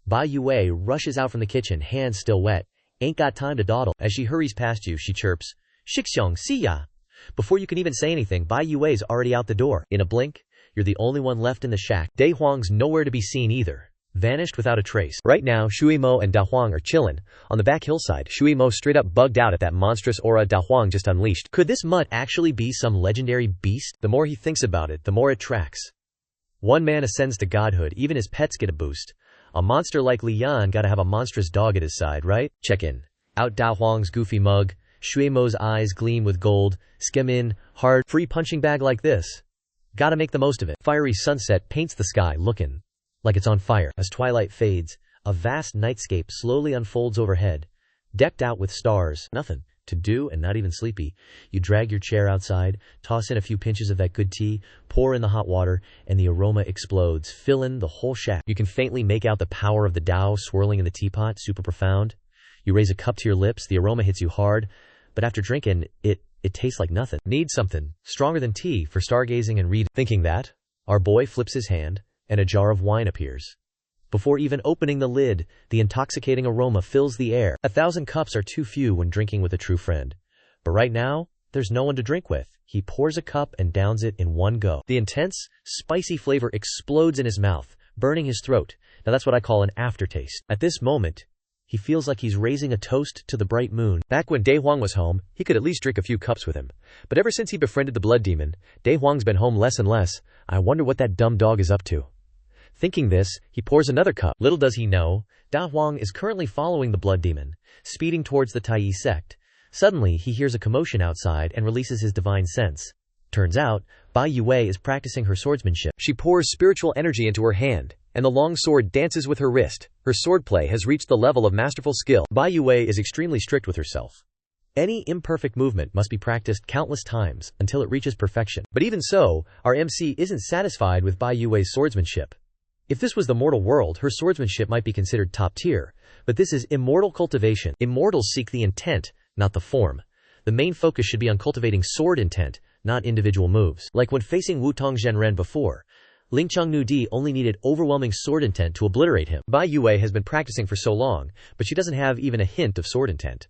Speaker 2: Bai Yue rushes out from the kitchen, hands still wet. Ain't got time to dawdle. As she hurries past you, she chirps, Shixong, see ya. Before you can even say anything, Bai Yue's already out the door. In a blink, you're the only one left in the shack. Dai Huang's nowhere to be seen either. Vanished without a trace. Right now, Shui Mo and Da Huang are chillin' on the back hillside. Shui Mo straight up bugged out at that monstrous aura Da Huang just unleashed. Could this mutt actually be some legendary beast? The more he thinks about it, the more it tracks. One man ascends to godhood, even his pets get a boost. A monster like Li Yan gotta have a monstrous dog at his side, right? Check in. Out Da Huang's goofy mug. Shui Mo's eyes gleam with gold. Skim in, hard, free punching bag like this. Gotta make the most of it. Fiery sunset paints the sky, lookin' like it's on fire. As twilight fades, a vast nightscape slowly unfolds overhead, decked out with stars. Nothing to do and not even sleepy. You drag your chair outside, toss in a few pinches of that good tea, pour in the hot water, and the aroma explodes, filling the whole shack. You can faintly make out the power of the Tao swirling in the teapot, super profound. You raise a cup to your lips, the aroma hits you hard, but after drinking, it tastes like nothing. Need something stronger than tea for stargazing and reading. Thinking that, our boy flips his hand, and a jar of wine appears. Before even opening the lid, the intoxicating aroma fills the air. 1,000 cups are too few when drinking with a true friend. But right now, there's no one to drink with. He pours a cup and downs it in one go. The intense, spicy flavor explodes in his mouth, burning his throat. Now that's what I call an aftertaste. At this moment, he feels like he's raising a toast to the bright moon. Back when Dai Huang was home, he could at least drink a few cups with him. But ever since he befriended the blood demon, Dai Huang's been home less and less. I wonder what that dumb dog is up to. Thinking this, he pours another cup. Little does he know, Da Huang is currently following the blood demon, speeding towards the Tai sect. Suddenly, he hears a commotion outside and releases his divine sense. Turns out, Bai Yue is practicing her swordsmanship. She pours spiritual energy into her hand, and the long sword dances with her wrist. Her swordplay has reached the level of masterful skill. Bai Yue is extremely strict with herself. Any imperfect movement must be practiced countless times until it reaches perfection. But even so, our MC isn't satisfied with Bai Yue's swordsmanship. If this was the mortal world, her swordsmanship might be considered top tier. But this is immortal cultivation. Immortals seek the intent, not the form. The main focus should be on cultivating sword intent, not individual moves. Like when facing Wutong Zhenren before, Ling Changnu Di only needed overwhelming sword intent to obliterate him. Bai Yue has been practicing for so long, but she doesn't have even a hint of sword intent.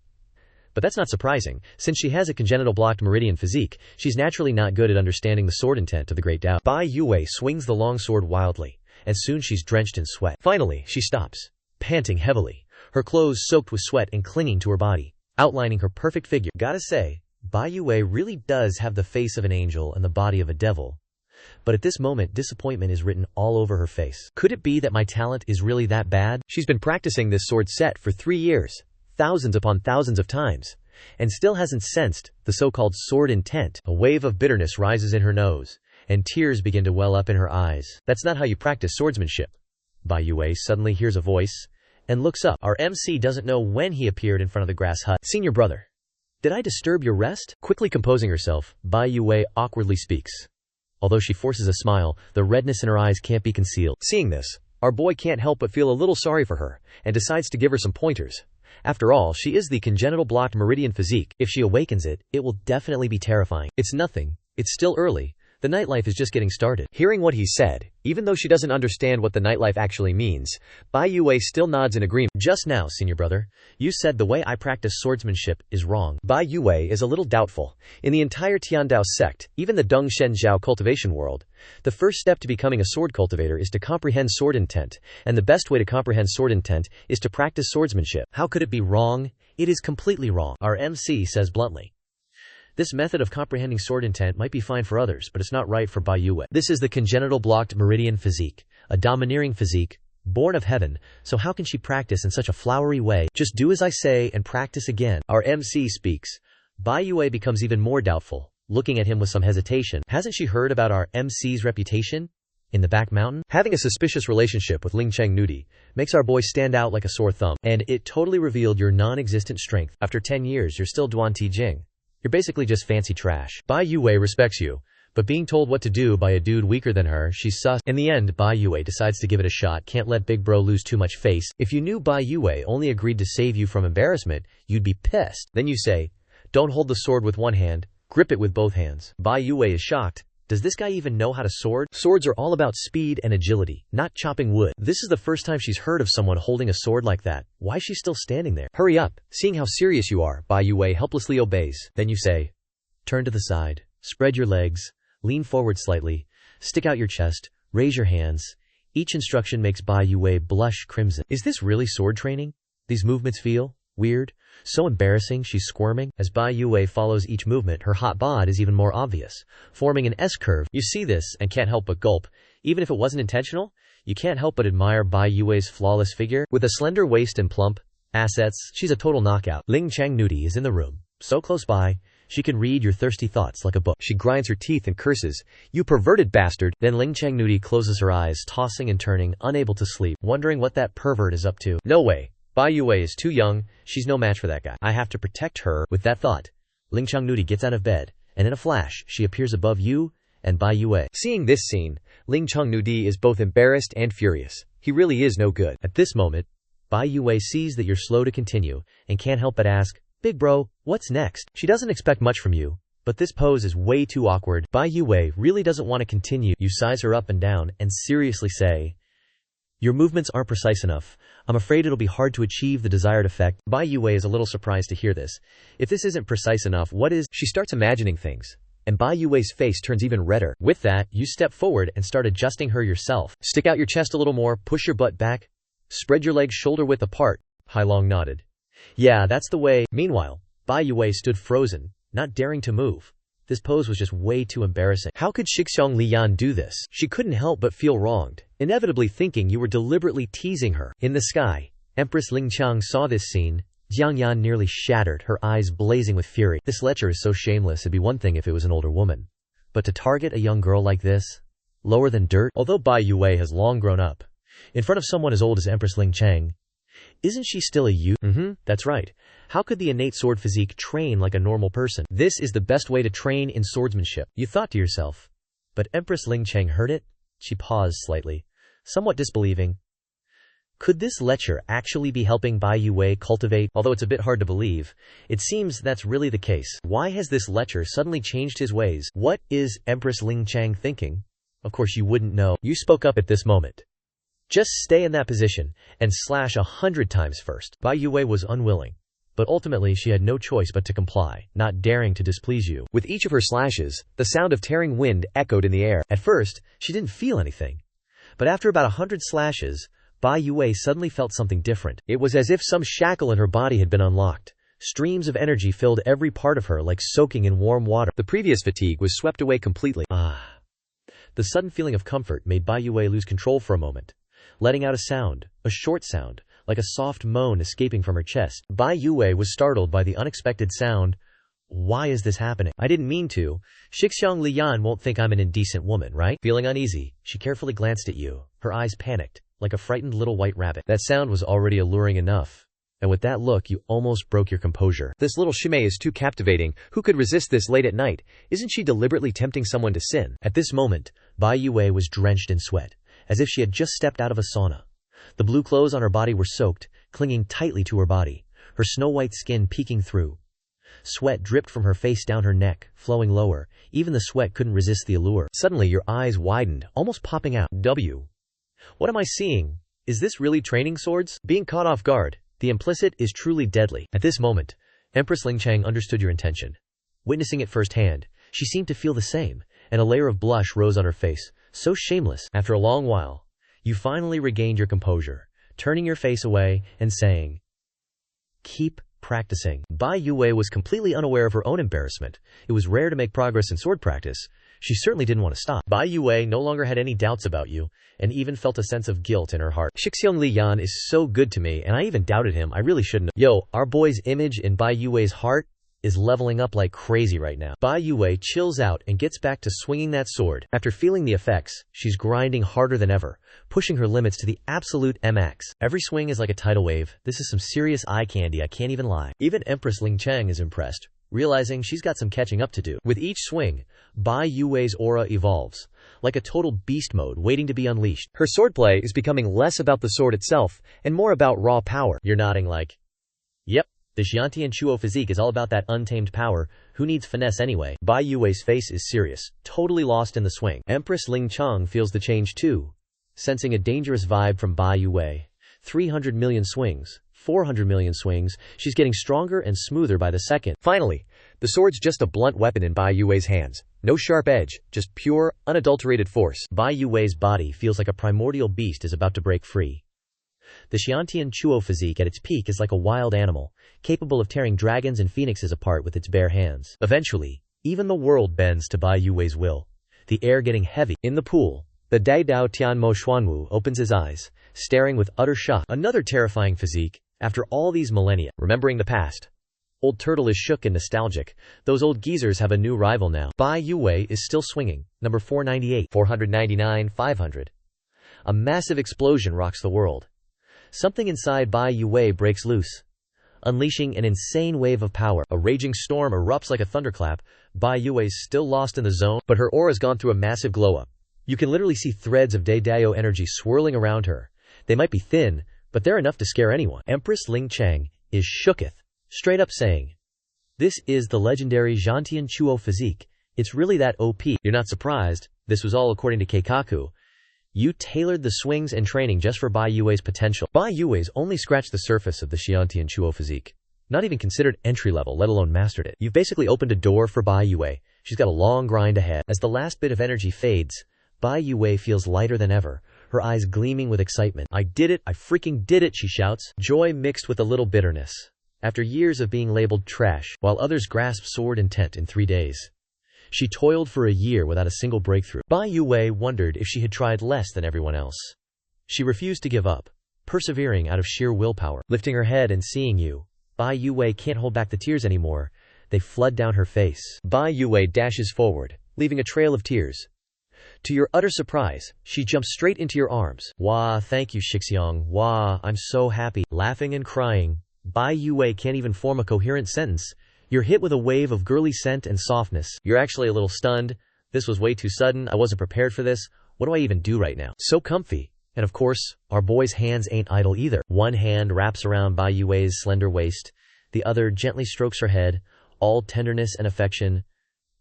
Speaker 2: But that's not surprising. Since she has a congenital blocked meridian physique, she's naturally not good at understanding the sword intent of the great Tao. Bai Yue swings the long sword wildly, and soon she's drenched in sweat. Finally, she stops, panting heavily, her clothes soaked with sweat and clinging to her body, outlining her perfect figure. Gotta say, Bai Yue really does have the face of an angel and the body of a devil. But at this moment, disappointment is written all over her face. Could it be that my talent is really that bad? She's been practicing this sword set for 3 years, thousands upon thousands of times, and still hasn't sensed the so-called sword intent. A wave of bitterness rises in her nose, and tears begin to well up in her eyes. That's not how you practice swordsmanship. Bai Yue suddenly hears a voice and looks up. Our MC doesn't know when he appeared in front of the grass hut. Senior brother, did I disturb your rest? Quickly composing herself, Bai Yue awkwardly speaks. Although she forces a smile, the redness in her eyes can't be concealed. Seeing this, our boy can't help but feel a little sorry for her, and decides to give her some pointers. After all, she is the congenital blocked meridian physique. If she awakens it, it will definitely be terrifying. It's nothing. It's still early. The nightlife is just getting started. Hearing what he said, even though she doesn't understand what the nightlife actually means, Bai Yue still nods in agreement. Just now, senior brother, you said the way I practice swordsmanship is wrong. Bai Yue is a little doubtful. In the entire Tiandao sect, even the Deng Shen Zhao cultivation world, the first step to becoming a sword cultivator is to comprehend sword intent, and the best way to comprehend sword intent is to practice swordsmanship. How could it be wrong? It is completely wrong, our MC says bluntly. This method of comprehending sword intent might be fine for others, but it's not right for Bai Yue. This is the congenital blocked meridian physique, a domineering physique, born of heaven, so how can she practice in such a flowery way? Just do as I say and practice again. Our MC speaks. Bai Yue becomes even more doubtful, looking at him with some hesitation. Hasn't she heard about our MC's reputation? In the back mountain? Having a suspicious relationship with Lingcheng Nudi makes our boy stand out like a sore thumb, and it totally revealed your non-existent strength. After 10 years, you're still Duan Tijing. You're basically just fancy trash. Bai Yue respects you, but being told what to do by a dude weaker than her, she's sus. In the end, Bai Yue decides to give it a shot. Can't let big bro lose too much face. If you knew Bai Yue only agreed to save you from embarrassment, you'd be pissed. Then you say, don't hold the sword with one hand, grip it with both hands. Bai Yue is shocked. Does this guy even know how to sword? Swords are all about speed and agility, not chopping wood. This is the first time she's heard of someone holding a sword like that. Why is she still standing there? Hurry up. Seeing how serious you are, Bai Yue helplessly obeys. Then you say, turn to the side, spread your legs, lean forward slightly, stick out your chest, raise your hands. Each instruction makes Bai Yue blush crimson. Is this really sword training? These movements feel weird, so embarrassing. She's squirming. As Bai Yue follows each movement, her hot bod is even more obvious, forming an S-curve. You see this and can't help but gulp. Even if it wasn't intentional, you can't help but admire Bai Yue's flawless figure. With a slender waist and plump assets, she's a total knockout. Lingcheng Nudi is in the room, so close by, she can read your thirsty thoughts like a book. She grinds her teeth and curses, you perverted bastard. Then Lingcheng Nudi closes her eyes, tossing and turning, unable to sleep, wondering what that pervert is up to. No way. Bai Yue is too young, she's no match for that guy. I have to protect her. With that thought, Lingcheng Nudi gets out of bed, and in a flash, she appears above you and Bai Yue. Seeing this scene, Lingcheng Nudi is both embarrassed and furious. He really is no good. At this moment, Bai Yue sees that you're slow to continue, and can't help but ask, big bro, what's next? She doesn't expect much from you, but this pose is way too awkward. Bai Yue really doesn't want to continue. You size her up and down, and seriously say, your movements aren't precise enough. I'm afraid it'll be hard to achieve the desired effect. Bai Yue is a little surprised to hear this. If this isn't precise enough, what is? She starts imagining things, and Bai Yue's face turns even redder. With that, you step forward and start adjusting her yourself. Stick out your chest a little more, push your butt back, spread your legs shoulder-width apart. Hai Long nodded. Yeah, that's the way. Meanwhile, Bai Yue stood frozen, not daring to move. This pose was just way too embarrassing. How could Shixiong Liyan do this? She couldn't help but feel wronged, inevitably thinking you were deliberately teasing her. In the sky, Empress Lingqiang saw this scene. Jiang Yan nearly shattered, her eyes blazing with fury. This lecher is so shameless. It'd be one thing if it was an older woman, but to target a young girl like this, lower than dirt. Although Bai Yue has long grown up, in front of someone as old as Empress Lingqiang, isn't she still a youth? That's right. How could the innate sword physique train like a normal person? This is the best way to train in swordsmanship, you thought to yourself. But Empress Lingqiang heard it. She paused slightly, somewhat disbelieving. Could this lecher actually be helping Bai Yue cultivate? Although it's a bit hard to believe, it seems that's really the case. Why has this lecher suddenly changed his ways? What is Empress Lingqiang thinking? Of course you wouldn't know. You spoke up at this moment. Just stay in that position and slash 100 times first. Bai Yue was unwilling, but ultimately she had no choice but to comply, not daring to displease you. With each of her slashes, the sound of tearing wind echoed in the air. At first, she didn't feel anything, but after about 100 slashes, Bai Yue suddenly felt something different. It was as if some shackle in her body had been unlocked. Streams of energy filled every part of her like soaking in warm water. The previous fatigue was swept away completely. The sudden feeling of comfort made Bai Yue lose control for a moment, letting out a sound, a short sound, like a soft moan escaping from her chest. Bai Yue was startled by the unexpected sound. Why is this happening? I didn't mean to. Shixiang Liyan won't think I'm an indecent woman, right? Feeling uneasy, she carefully glanced at you, her eyes panicked, like a frightened little white rabbit. That sound was already alluring enough. And with that look, you almost broke your composure. This little shime is too captivating. Who could resist this late at night? Isn't she deliberately tempting someone to sin? At this moment, Bai Yue was drenched in sweat, as if she had just stepped out of a sauna. The blue clothes on her body were soaked, clinging tightly to her body, her snow-white skin peeking through. Sweat dripped from her face down her neck, flowing lower. Even the sweat couldn't resist the allure. Suddenly, your eyes widened, almost popping out. What am I seeing? Is this really training swords? Being caught off guard, the implicit is truly deadly. At this moment, Empress Lingchang understood your intention. Witnessing it firsthand, she seemed to feel the same, and a layer of blush rose on her face, so shameless. After a long while, you finally regained your composure, turning your face away and saying, "Keep practicing." Bai Yue was completely unaware of her own embarrassment. It was rare to make progress in sword practice. She certainly didn't want to stop. Bai Yue no longer had any doubts about you, and even felt a sense of guilt in her heart. Shixiang Liyan is so good to me, and I even doubted him. I really shouldn't have. Yo, our boy's image in Bai Yue's heart is leveling up like crazy right now. Bai Yue chills out and gets back to swinging that sword. After feeling the effects, she's grinding harder than ever, pushing her limits to the absolute max. Every swing is like a tidal wave. This is some serious eye candy, I can't even lie. Even Empress Lingchang is impressed, realizing she's got some catching up to do. With each swing, Bai Yue's aura evolves, like a total beast mode waiting to be unleashed. Her swordplay is becoming less about the sword itself, and more about raw power. You're nodding like, yep. The Xiantian Chuo physique is all about that untamed power. Who needs finesse anyway? Bai Yue's face is serious, totally lost in the swing. Empress Lingchang feels the change too, sensing a dangerous vibe from Bai Yue. 300 million swings, 400 million swings, she's getting stronger and smoother by the second. Finally, the sword's just a blunt weapon in Bai Yue's hands. No sharp edge, just pure, unadulterated force. Bai Yue's body feels like a primordial beast is about to break free. The Xiantian Chuo physique at its peak is like a wild animal, capable of tearing dragons and phoenixes apart with its bare hands. Eventually, even the world bends to Bai Yue's will. The air getting heavy. In the pool, the Dai Dao Tianmo Xuanwu opens his eyes, staring with utter shock. Another terrifying physique, after all these millennia. Remembering the past, Old Turtle is shook and nostalgic. Those old geezers have a new rival now. Bai Yue is still swinging. Number 498, 499, 500. A massive explosion rocks the world. Something inside Bai Yue breaks loose, unleashing an insane wave of power. A raging storm erupts like a thunderclap. Bai Yue's still lost in the zone, but her aura's gone through a massive glow-up. You can literally see threads of Dao energy swirling around her. They might be thin, but they're enough to scare anyone. Empress Lingchang is shooketh, straight up saying, "This is the legendary Xiantian Chuo physique. It's really that OP." You're not surprised. This was all according to Keikaku. You tailored the swings and training just for Bai Yue's potential. Bai Yue's only scratched the surface of the Xiantian Chuo physique. Not even considered entry-level, let alone mastered it. You've basically opened a door for Bai Yue. She's got a long grind ahead. As the last bit of energy fades, Bai Yue feels lighter than ever, her eyes gleaming with excitement. "I did it! I freaking did it!" she shouts, joy mixed with a little bitterness. After years of being labeled trash, while others grasped sword intent in 3 days, she toiled for a year without a single breakthrough. Bai Yue wondered if she had tried less than everyone else. She refused to give up, persevering out of sheer willpower. Lifting her head and seeing you, Bai Yue can't hold back the tears anymore. They flood down her face. Bai Yue dashes forward, leaving a trail of tears. To your utter surprise, she jumps straight into your arms. "Wah, thank you, Shixiang. Wah, I'm so happy." Laughing and crying, Bai Yue can't even form a coherent sentence. You're hit with a wave of girly scent and softness. You're actually a little stunned. This was way too sudden. I wasn't prepared for this. What do I even do right now? So comfy. And of course, our boy's hands ain't idle either. One hand wraps around Bai Yue's slender waist. The other gently strokes her head, all tenderness and affection.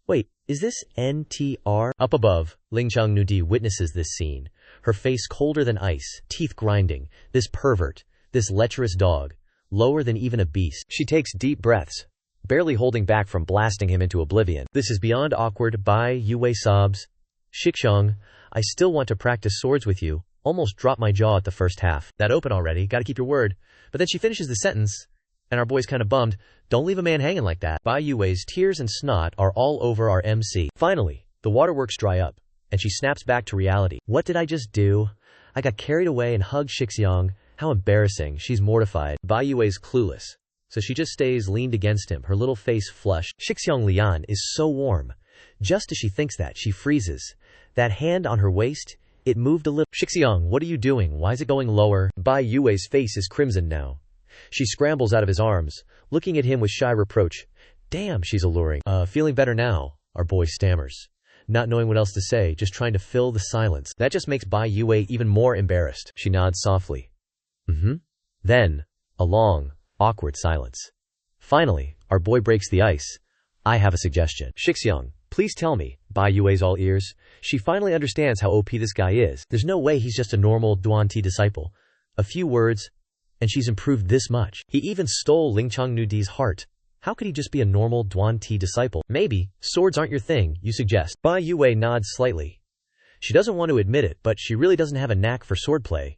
Speaker 2: Wait, is this NTR? Up above, Lingchang Nudi witnesses this scene. Her face colder than ice, teeth grinding. This pervert, this lecherous dog, lower than even a beast. She takes deep breaths, barely holding back from blasting him into oblivion. This is beyond awkward. Bai Yue sobs. "Shixiang, I still want to practice swords with you. Almost dropped my jaw at the first half. That open already, gotta keep your word." But then she finishes the sentence, and our boy's kinda bummed. Don't leave a man hanging like that. Bai Yue's tears and snot are all over our MC. Finally, the waterworks dry up, and she snaps back to reality. What did I just do? I got carried away and hugged Shixiang, How embarrassing. She's mortified. Bai Yue's clueless, so she just stays leaned against him, her little face flushed. Shixiang Lian is so warm. Just as she thinks that, she freezes. That hand on her waist, it moved a little. Shixiang, what are you doing? Why is it going lower? Bai Yue's face is crimson now. She scrambles out of his arms, looking at him with shy reproach. Damn, she's alluring. Feeling better now, our boy stammers. Not knowing what else to say, just trying to fill the silence. That just makes Bai Yue even more embarrassed. She nods softly. Then, a long, awkward silence. Finally, our boy breaks the ice. I have a suggestion. Shixiang, please tell me. Bai Yue's all ears. She finally understands how OP this guy is. There's no way he's just a normal Duanti disciple. A few words, and she's improved this much. He even stole Lingchang Nudi's heart. How could he just be a normal Duanti disciple? Maybe, swords aren't your thing, you suggest. Bai Yue nods slightly. She doesn't want to admit it, but she really doesn't have a knack for swordplay.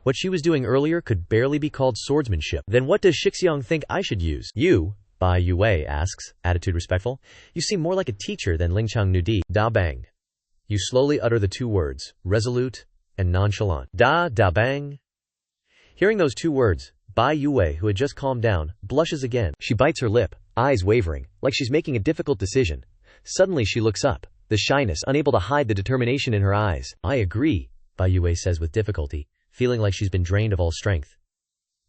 Speaker 2: What she was doing earlier could barely be called swordsmanship. Then what does Shixiang think I should use? You, Bai Yue asks, attitude respectful. You seem more like a teacher than Lingchang Nudi. Da bang. You slowly utter the two words, resolute and nonchalant. Da bang. Hearing those two words, Bai Yue, who had just calmed down, blushes again. She bites her lip, eyes wavering, like she's making a difficult decision. Suddenly she looks up, the shyness unable to hide the determination in her eyes. I agree, Bai Yue says with difficulty, feeling like she's been drained of all strength.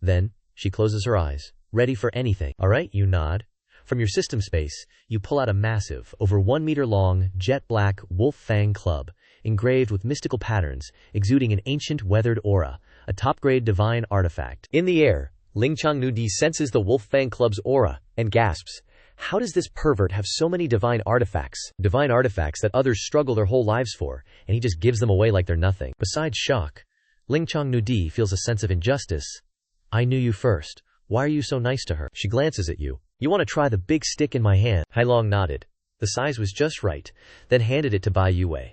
Speaker 2: Then, she closes her eyes, ready for anything. Alright, you nod. From your system space, you pull out a massive, over 1 meter long, jet black wolf fang club, engraved with mystical patterns, exuding an ancient weathered aura, a top-grade divine artifact. In the air, Lingchang Nudi senses the wolf fang club's aura, and gasps. How does this pervert have so many divine artifacts? Divine artifacts that others struggle their whole lives for, and he just gives them away like they're nothing. Besides shock, Lingchang Nudi feels a sense of injustice. I knew you first. Why are you so nice to her? She glances at you. You want to try the big stick in my hand? Hailong nodded. The size was just right, then handed it to Bai Yue.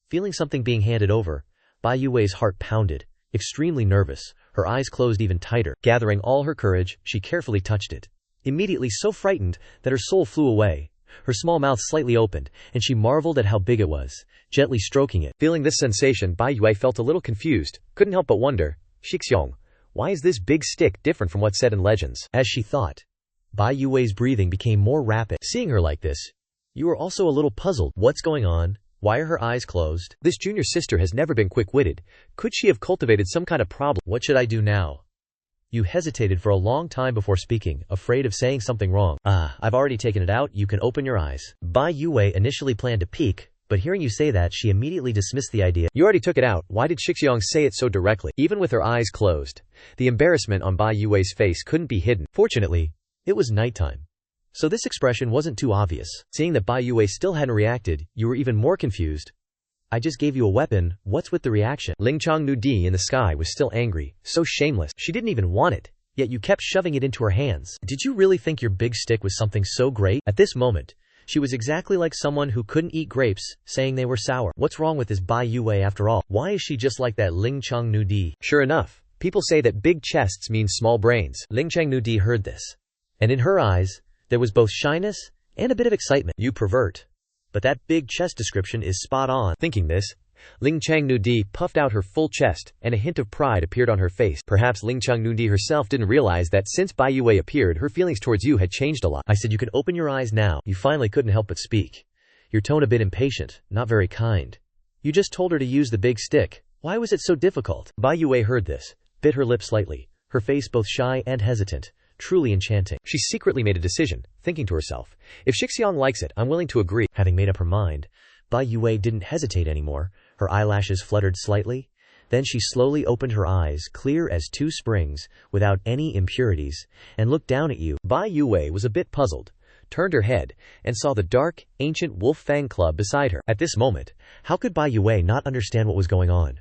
Speaker 2: Feeling something being handed over, Bai Yue's heart pounded. Extremely nervous, her eyes closed even tighter. Gathering all her courage, she carefully touched it. Immediately so frightened that her soul flew away. Her small mouth slightly opened, and she marveled at how big it was, gently stroking it. Feeling this sensation, Bai Yue felt a little confused, couldn't help but wonder, Shixiang, why is this big stick different from what's said in legends? As she thought, Bai Yue's breathing became more rapid. Seeing her like this, you were also a little puzzled. What's going on? Why are her eyes closed? This junior sister has never been quick-witted. Could she have cultivated some kind of problem? What should I do now? You hesitated for a long time before speaking, afraid of saying something wrong. I've already taken it out, you can open your eyes. Bai Yue initially planned to peek, but hearing you say that, she immediately dismissed the idea. You already took it out, why did Shixiang say it so directly? Even with her eyes closed, the embarrassment on Bai Yue's face couldn't be hidden. Fortunately, it was nighttime, so this expression wasn't too obvious. Seeing that Bai Yue still hadn't reacted, you were even more confused. I just gave you a weapon, what's with the reaction? Lingchang Nudi in the sky was still angry, so shameless. She didn't even want it, yet you kept shoving it into her hands. Did you really think your big stick was something so great? At this moment, she was exactly like someone who couldn't eat grapes, saying they were sour. What's wrong with this Bai Yue after all? Why is she just like that Lingchang Nudi? Sure enough, people say that big chests mean small brains. Lingchang Nudi heard this, and in her eyes, there was both shyness and a bit of excitement. You pervert. But that big chest description is spot on. Thinking this, Lingchang Nudi puffed out her full chest, and a hint of pride appeared on her face. Perhaps Lingchang Nudi herself didn't realize that since Bai Yue appeared, her feelings towards you had changed a lot. I said you can open your eyes now. You finally couldn't help but speak. Your tone a bit impatient, not very kind. You just told her to use the big stick. Why was it so difficult? Bai Yue heard this, bit her lip slightly, her face both shy and hesitant. Truly enchanting. She secretly made a decision, thinking to herself, if Shixiang likes it, I'm willing to agree. Having made up her mind, Bai Yue didn't hesitate anymore. Her eyelashes fluttered slightly. Then she slowly opened her eyes, clear as two springs, without any impurities, and looked down at you. Bai Yue was a bit puzzled, turned her head, and saw the dark, ancient wolf fang club beside her. At this moment, how could Bai Yue not understand what was going on?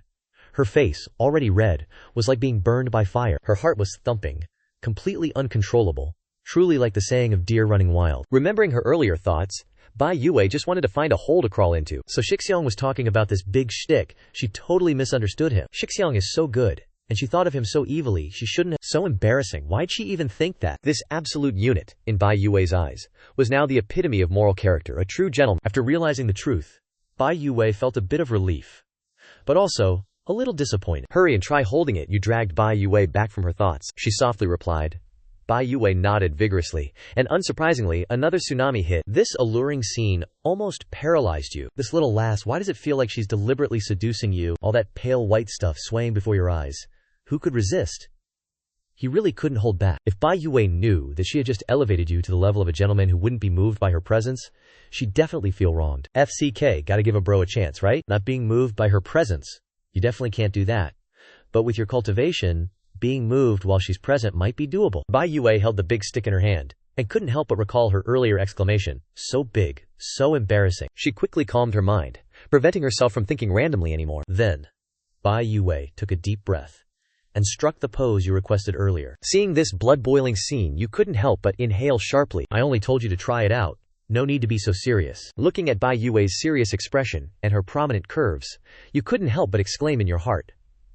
Speaker 2: Her face, already red, was like being burned by fire. Her heart was thumping, completely uncontrollable, truly like the saying of deer running wild. Remembering her earlier thoughts, Bai Yue just wanted to find a hole to crawl into. So Shixiang was talking about this big shtick. She totally misunderstood him. Shixiang is so good, and she thought of him so evilly, she shouldn't have. So embarrassing. Why'd she even think that? This absolute unit, in Bai Yue's eyes, was now the epitome of moral character, a true gentleman. After realizing the truth, Bai Yue felt a bit of relief, but also a little disappointed. Hurry and try holding it, you dragged Bai Yue back from her thoughts. She softly replied. Bai Yue nodded vigorously, and unsurprisingly, another tsunami hit. This alluring scene almost paralyzed you. This little lass, why does it feel like she's deliberately seducing you? All that pale white stuff swaying before your eyes. Who could resist? He really couldn't hold back. If Bai Yue knew that she had just elevated you to the level of a gentleman who wouldn't be moved by her presence, she'd definitely feel wronged. FCK, gotta give a bro a chance, right? Not being moved by her presence. You definitely can't do that. But with your cultivation, being moved while she's present might be doable. Bai Yue held the big stick in her hand, and couldn't help but recall her earlier exclamation. So big, so embarrassing. She quickly calmed her mind, preventing herself from thinking randomly anymore. Then, Bai Yue took a deep breath, and struck the pose you requested earlier. Seeing this blood-boiling scene, you couldn't help but inhale sharply. I only told you to try it out. No need to be so serious. Looking at Bai Yue's serious expression, and her prominent curves, you couldn't help but exclaim in your heart.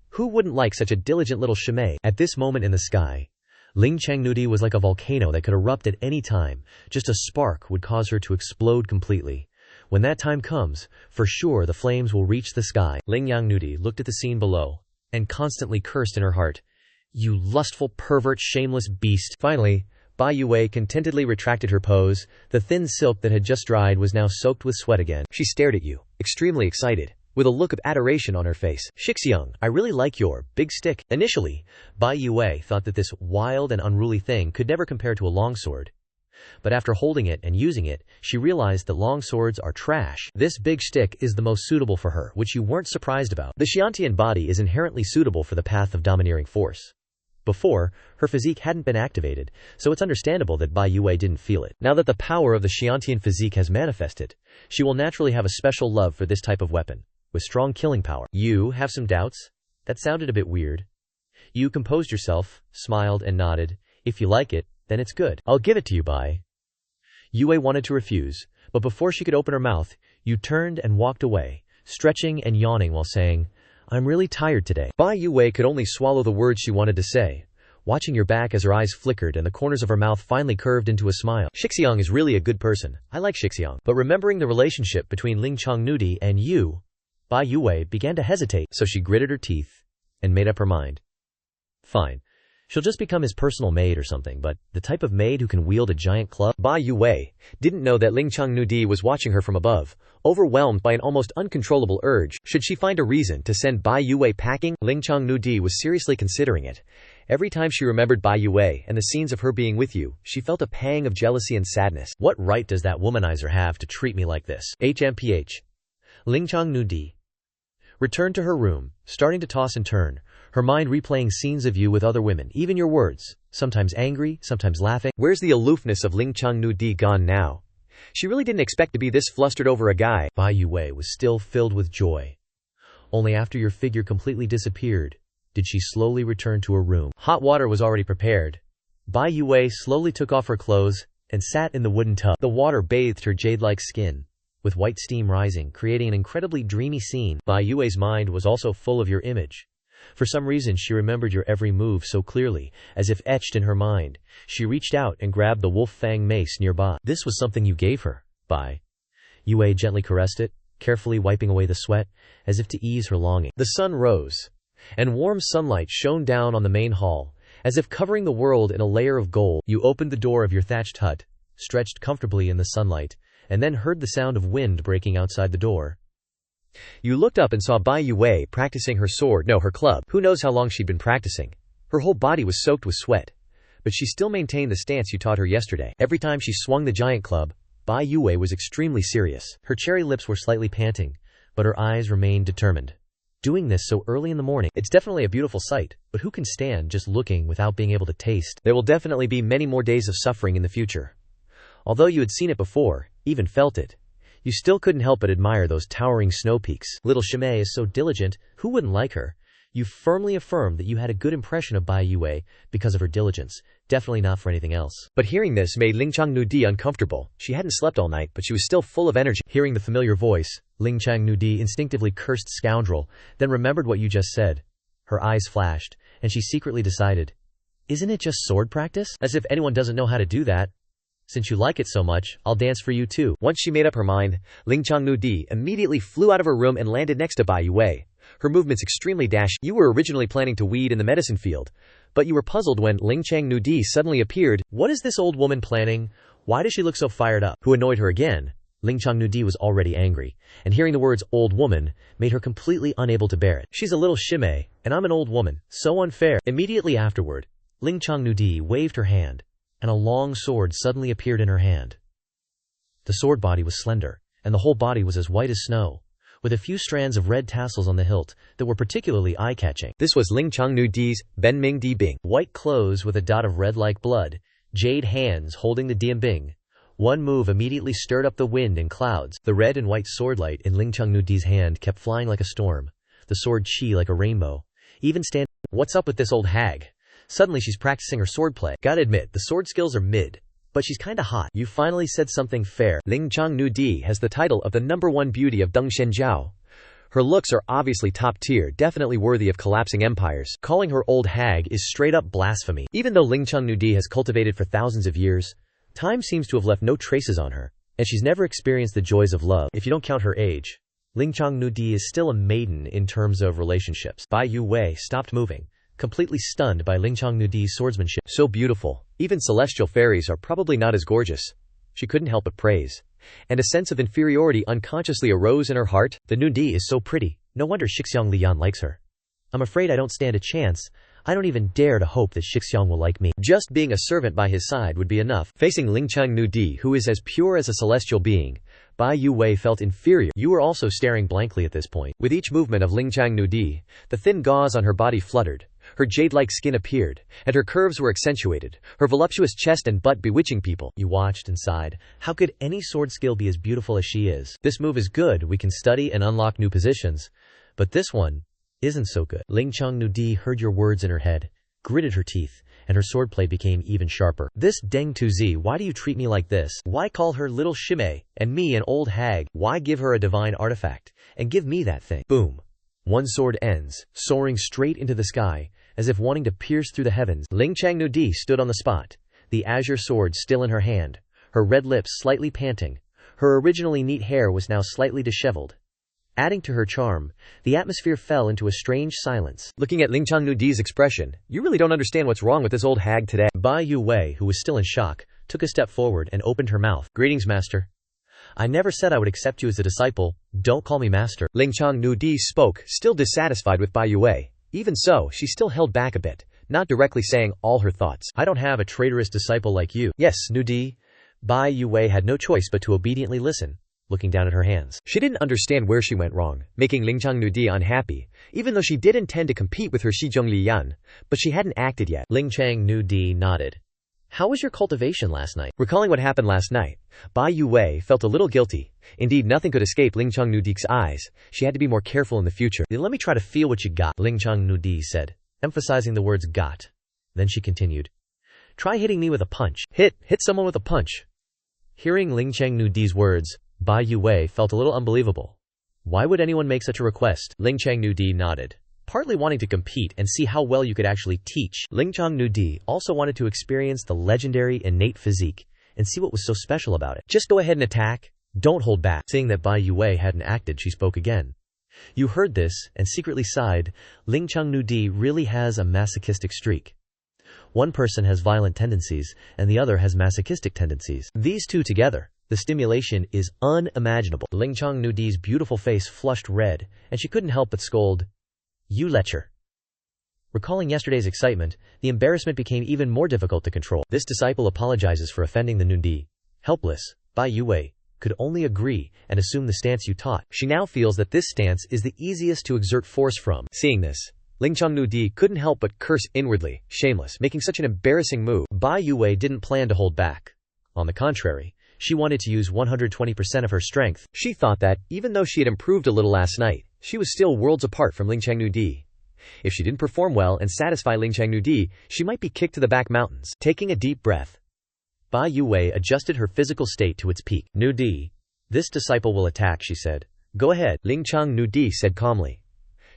Speaker 2: Who wouldn't like such a diligent little shimei? At this moment in the sky, Ling Changnudi was like a volcano that could erupt at any time. Just a spark would cause her to explode completely. When that time comes, for sure the flames will reach the sky. Ling Yangnudi looked at the scene below, and constantly cursed in her heart. You lustful pervert, shameless beast. Finally, Bai Yue contentedly retracted her pose. The thin silk that had just dried was now soaked with sweat again. She stared at you, extremely excited, with a look of adoration on her face. Shixiang, I really like your big stick. Initially, Bai Yue thought that this wild and unruly thing could never compare to a longsword. But after holding it and using it, she realized that longswords are trash. This big stick is the most suitable for her, which you weren't surprised about. The Xiantian body is inherently suitable for the path of domineering force. Before, her physique hadn't been activated, so it's understandable that Bai Yue didn't feel it. Now that the power of the Xiantian physique has manifested, she will naturally have a special love for this type of weapon, with strong killing power. You have some doubts? That sounded a bit weird. You composed yourself, smiled and nodded. If you like it, then it's good. I'll give it to you, Bai. Yue wanted to refuse, but before she could open her mouth, you turned and walked away, stretching and yawning while saying, I'm really tired today. Bai Yue could only swallow the words she wanted to say, watching your back as her eyes flickered and the corners of her mouth finally curved into a smile. Shixiang is really a good person. I like Shixiang. But remembering the relationship between Ling Changnudi and you, Bai Yue began to hesitate, so she gritted her teeth and made up her mind. Fine. She'll just become his personal maid or something, but the type of maid who can wield a giant club? Bai Yue didn't know that Ling Changnudi was watching her from above, overwhelmed by an almost uncontrollable urge. Should she find a reason to send Bai Yue packing? Ling Changnudi was seriously considering it. Every time she remembered Bai Yue and the scenes of her being with you, she felt a pang of jealousy and sadness. What right does that womanizer have to treat me like this? HMPH. Ling Changnudi returned to her room, starting to toss and turn, her mind replaying scenes of you with other women, even your words, sometimes angry, sometimes laughing. Where's the aloofness of Ling Changnudi gone now? She really didn't expect to be this flustered over a guy. Bai Yue was still filled with joy. Only after your figure completely disappeared did she slowly return to her room. Hot water was already prepared. Bai Yue slowly took off her clothes and sat in the wooden tub. The water bathed her jade-like skin, with white steam rising, creating an incredibly dreamy scene. Bai Yue's mind was also full of your image. For some reason she remembered your every move so clearly, as if etched in her mind. She reached out and grabbed the wolf fang mace nearby. This was something you gave her, Bai Yue gently caressed it, carefully wiping away the sweat, as if to ease her longing. The sun rose, and warm sunlight shone down on the main hall, as if covering the world in a layer of gold. You opened the door of your thatched hut, stretched comfortably in the sunlight, and then heard the sound of wind breaking outside the door. You looked up and saw Bai Yue practicing her sword, no, her club. Who knows how long she'd been practicing. Her whole body was soaked with sweat, but she still maintained the stance you taught her yesterday. Every time she swung the giant club, Bai Yue was extremely serious. Her cherry lips were slightly panting, but her eyes remained determined. Doing this so early in the morning, it's definitely a beautiful sight, but who can stand just looking without being able to taste? There will definitely be many more days of suffering in the future. Although you had seen it before, even felt it, you still couldn't help but admire those towering snow peaks. Little Shimei is so diligent, who wouldn't like her? You firmly affirmed that you had a good impression of Bai Yue because of her diligence, definitely not for anything else. But hearing this made Ling Changnudi uncomfortable. She hadn't slept all night, but she was still full of energy. Hearing the familiar voice, Ling Changnudi instinctively cursed scoundrel, then remembered what you just said. Her eyes flashed, and she secretly decided, isn't it just sword practice? As if anyone doesn't know how to do that. Since you like it so much, I'll dance for you too. Once she made up her mind, Ling Changnudi immediately flew out of her room and landed next to Bai Yue. her movements extremely dashed. You were originally planning to weed in the medicine field, but you were puzzled when Ling Chang Nudi suddenly appeared. What is this old woman planning? Why does she look so fired up? Who annoyed her again? Ling Chang Nudi was already angry, and hearing the words old woman made her completely unable to bear it. She's a little shimei, and I'm an old woman. So unfair. Immediately afterward, Ling Chang Nudi waved her hand, and a long sword suddenly appeared in her hand. The sword body was slender, and the whole body was as white as snow, with a few strands of red tassels on the hilt that were particularly eye-catching. This was Ling Chang Nudi's Benming Di Bing. White clothes with a dot of red like blood, jade hands holding the Dianbing. One move immediately stirred up the wind and clouds. The red and white swordlight in Ling Chang Nudi's hand kept flying like a storm, the sword chi like a rainbow. Even stand. What's up with this old hag? Suddenly she's practicing her swordplay. Gotta admit, the sword skills are mid, but she's kinda hot. You finally said something fair. Ling Chang Nudi has the title of the #1 beauty of Deng Shenjiao. Her looks are obviously top tier, definitely worthy of collapsing empires. Calling her old hag is straight up blasphemy. Even though Ling Chang Nudi has cultivated for thousands of years, time seems to have left no traces on her, and she's never experienced the joys of love. If you don't count her age, Ling Chang Nudi is still a maiden in terms of relationships. Bai Yu Wei stopped moving, completely stunned by Ling Chang Nudi's swordsmanship. So beautiful, even celestial fairies are probably not as gorgeous. She couldn't help but praise. And a sense of inferiority unconsciously arose in her heart. The Nudi is so pretty, no wonder Shixiang Lian likes her. I'm afraid I don't stand a chance. I don't even dare to hope that Shixiang will like me. Just being a servant by his side would be enough. Facing Ling Chang Nudi, who is as pure as a celestial being, Bai Yu Wei felt inferior. You were also staring blankly at this point. With each movement of Ling Chang Nudi, the thin gauze on her body fluttered, her jade-like skin appeared, and her curves were accentuated, her voluptuous chest and butt bewitching people. You watched and sighed. How could any sword skill be as beautiful as she is? This move is good, we can study and unlock new positions, but this one isn't so good. Ling Chang Nudi heard your words in her head, gritted her teeth, and her swordplay became even sharper. This Deng Tuzi, why do you treat me like this? Why call her little shimei, and me an old hag? Why give her a divine artifact, and give me that thing? Boom. One sword ends, soaring straight into the sky, as if wanting to pierce through the heavens. Ling Chang Nudi stood on the spot, the azure sword still in her hand, her red lips slightly panting. Her originally neat hair was now slightly disheveled. Adding to her charm, the atmosphere fell into a strange silence. Looking at Ling Chang Nudi's expression, you really don't understand what's wrong with this old hag today. Bai Yu Wei, who was still in shock, took a step forward and opened her mouth. Greetings, master. I never said I would accept you as a disciple. Don't call me master. Ling Chang Nudi spoke, still dissatisfied with Bai Yu Wei. Even so, she still held back a bit, not directly saying all her thoughts. I don't have a traitorous disciple like you. Yes, Nudi. Bai Yu Wei had no choice but to obediently listen, looking down at her hands. She didn't understand where she went wrong, making Ling Chang Nudi unhappy, even though she did intend to compete with her Shizhong Lian, but she hadn't acted yet. Ling Chang Nudi nodded. How was your cultivation last night? Recalling what happened last night, Bai Yu Wei felt a little guilty. Indeed, nothing could escape Ling Chang Nudi's eyes. She had to be more careful in the future. Let me try to feel what you got, Ling Chang Nudi said, emphasizing the words got. Then she continued. Try hitting me with a punch. Hit someone with a punch. Hearing Ling Chang Nudi's words, Bai Yu Wei felt a little unbelievable. Why would anyone make such a request? Ling Chang Nudi nodded, partly wanting to compete and see how well you could actually teach. Ling Chang Nudi also wanted to experience the legendary innate physique and see what was so special about it. Just go ahead and attack. Don't hold back. Seeing that Bai Yu Wei hadn't acted, she spoke again. You heard this and secretly sighed. Ling Chang Nudi really has a masochistic streak. One person has violent tendencies and the other has masochistic tendencies. These two together, the stimulation is unimaginable. Ling Chang Nudi's beautiful face flushed red, and she couldn't help but scold. You lecher. Recalling yesterday's excitement, the embarrassment became even more difficult to control. This disciple apologizes for offending the Nudi. Helpless, Bai Yu Wei could only agree and assume the stance you taught. She now feels that this stance is the easiest to exert force from. Seeing this, Ling Chang Nudi couldn't help but curse inwardly, shameless, making such an embarrassing move. Bai Yu Wei didn't plan to hold back. On the contrary, she wanted to use 120% of her strength. She thought that, even though she had improved a little last night, she was still worlds apart from Ling Chang Nudi. If she didn't perform well and satisfy Ling Chang Nudi, she might be kicked to the back mountains. Taking a deep breath, Bai Yu Wei adjusted her physical state to its peak. Nudi, this disciple will attack, she said. Go ahead, Ling Chang Nudi said calmly.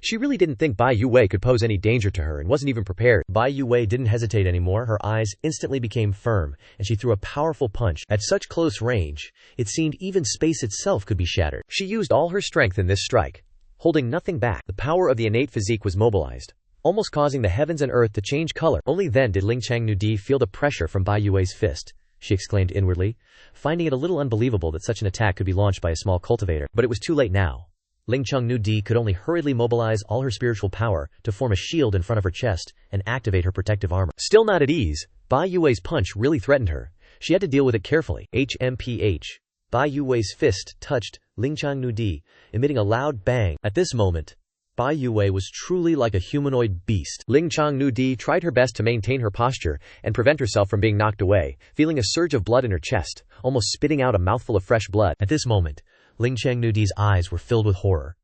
Speaker 2: She really didn't think Bai Yu Wei could pose any danger to her and wasn't even prepared. Bai Yu Wei didn't hesitate anymore. Her eyes instantly became firm, and she threw a powerful punch. At such close range, it seemed even space itself could be shattered. She used all her strength in this strike. holding nothing back. The power of the innate physique was mobilized, almost causing the heavens and earth to change color. Only then did Ling Changnu feel the pressure from Bai Yue's fist. She exclaimed inwardly, finding it a little unbelievable that such an attack could be launched by a small cultivator. But it was too late now. Ling Changnu could only hurriedly mobilize all her spiritual power to form a shield in front of her chest and activate her protective armor. Still not at ease, Bai Yue's punch really threatened her. She had to deal with it carefully. HMPH. Bai Yue's fist touched Ling Changnu, emitting a loud bang. At this moment, Bai Yue was truly like a humanoid beast. Ling Changnu tried her best to maintain her posture and prevent herself from being knocked away, feeling a surge of blood in her chest, almost spitting out a mouthful of fresh blood. At this moment, Ling Changnu's eyes were filled with horror.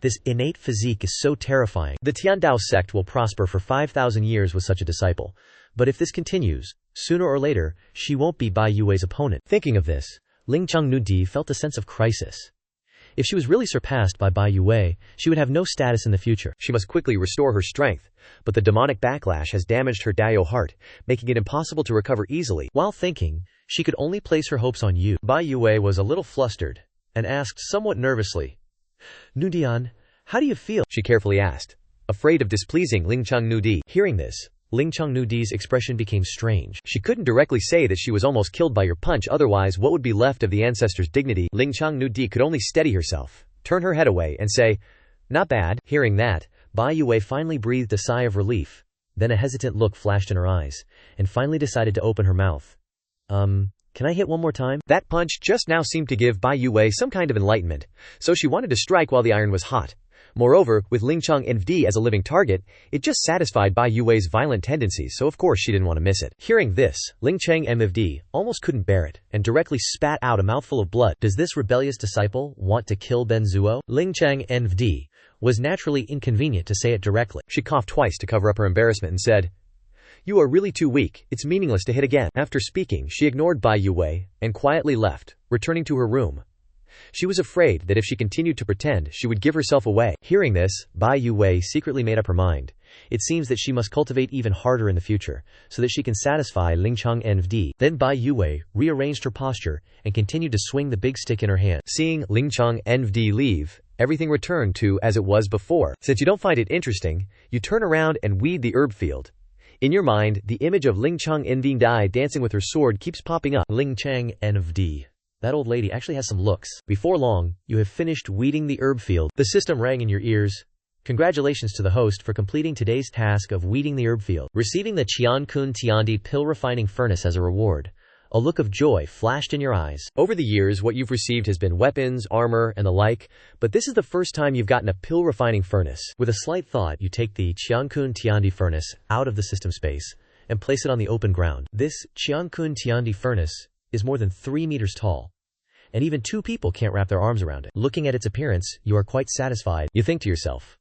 Speaker 2: This innate physique is so terrifying. The Tiandao sect will prosper for 5,000 years with such a disciple. But if this continues, sooner or later, she won't be Bai Yue's opponent. Thinking of this, Ling Changnu felt a sense of crisis. If she was really surpassed by Bai Yue, she would have no status in the future. She must quickly restore her strength, but the demonic backlash has damaged her Dao heart, making it impossible to recover easily. While thinking, she could only place her hopes on Yu. Bai Yue was a little flustered, and asked somewhat nervously, "Nudian, how do you feel?" she carefully asked, afraid of displeasing Ling Changnu. Hearing this, Ling Changnu's expression became strange. She couldn't directly say that she was almost killed by your punch, otherwise what would be left of the ancestor's dignity? Ling Changnu could only steady herself, turn her head away, and say, "Not bad." Hearing that, Bai Yue finally breathed a sigh of relief. Then a hesitant look flashed in her eyes, and finally decided to open her mouth. Can I hit one more time?" That punch just now seemed to give Bai Yue some kind of enlightenment, so she wanted to strike while the iron was hot. Moreover, with Ling Changnu as a living target, it just satisfied Bai Yue's violent tendencies, so of course she didn't want to miss it. Hearing this, Ling Changnu almost couldn't bear it, and directly spat out a mouthful of blood. Does this rebellious disciple want to kill Ben Zuo? Ling Changnu was naturally inconvenient to say it directly. She coughed twice to cover up her embarrassment and said, "You are really too weak, it's meaningless to hit again." After speaking, she ignored Bai Yue and quietly left, returning to her room. She was afraid that if she continued to pretend, she would give herself away. Hearing this, Bai Yue secretly made up her mind. It seems that she must cultivate even harder in the future, so that she can satisfy Ling Changnu. Then Bai Yue rearranged her posture and continued to swing the big stick in her hand. Seeing Ling Changnu leave, everything returned to as it was before. Since you don't find it interesting, you turn around and weed the herb field. In your mind, the image of Ling Changnu dancing with her sword keeps popping up. Ling Changnu. That old lady actually has some looks. Before long, you have finished weeding the herb field. The system rang in your ears. Congratulations to the host for completing today's task of weeding the herb field. Receiving the Qiankun Tiandi pill refining furnace as a reward, a look of joy flashed in your eyes. Over the years, what you've received has been weapons, armor, and the like, but this is the first time you've gotten a pill refining furnace. With a slight thought, you take the Qiankun Tiandi furnace out of the system space and place it on the open ground. This Qiankun Tiandi furnace is more than 3 meters tall, and even 2 people can't wrap their arms around it. Looking at its appearance, you are quite satisfied. You think to yourself,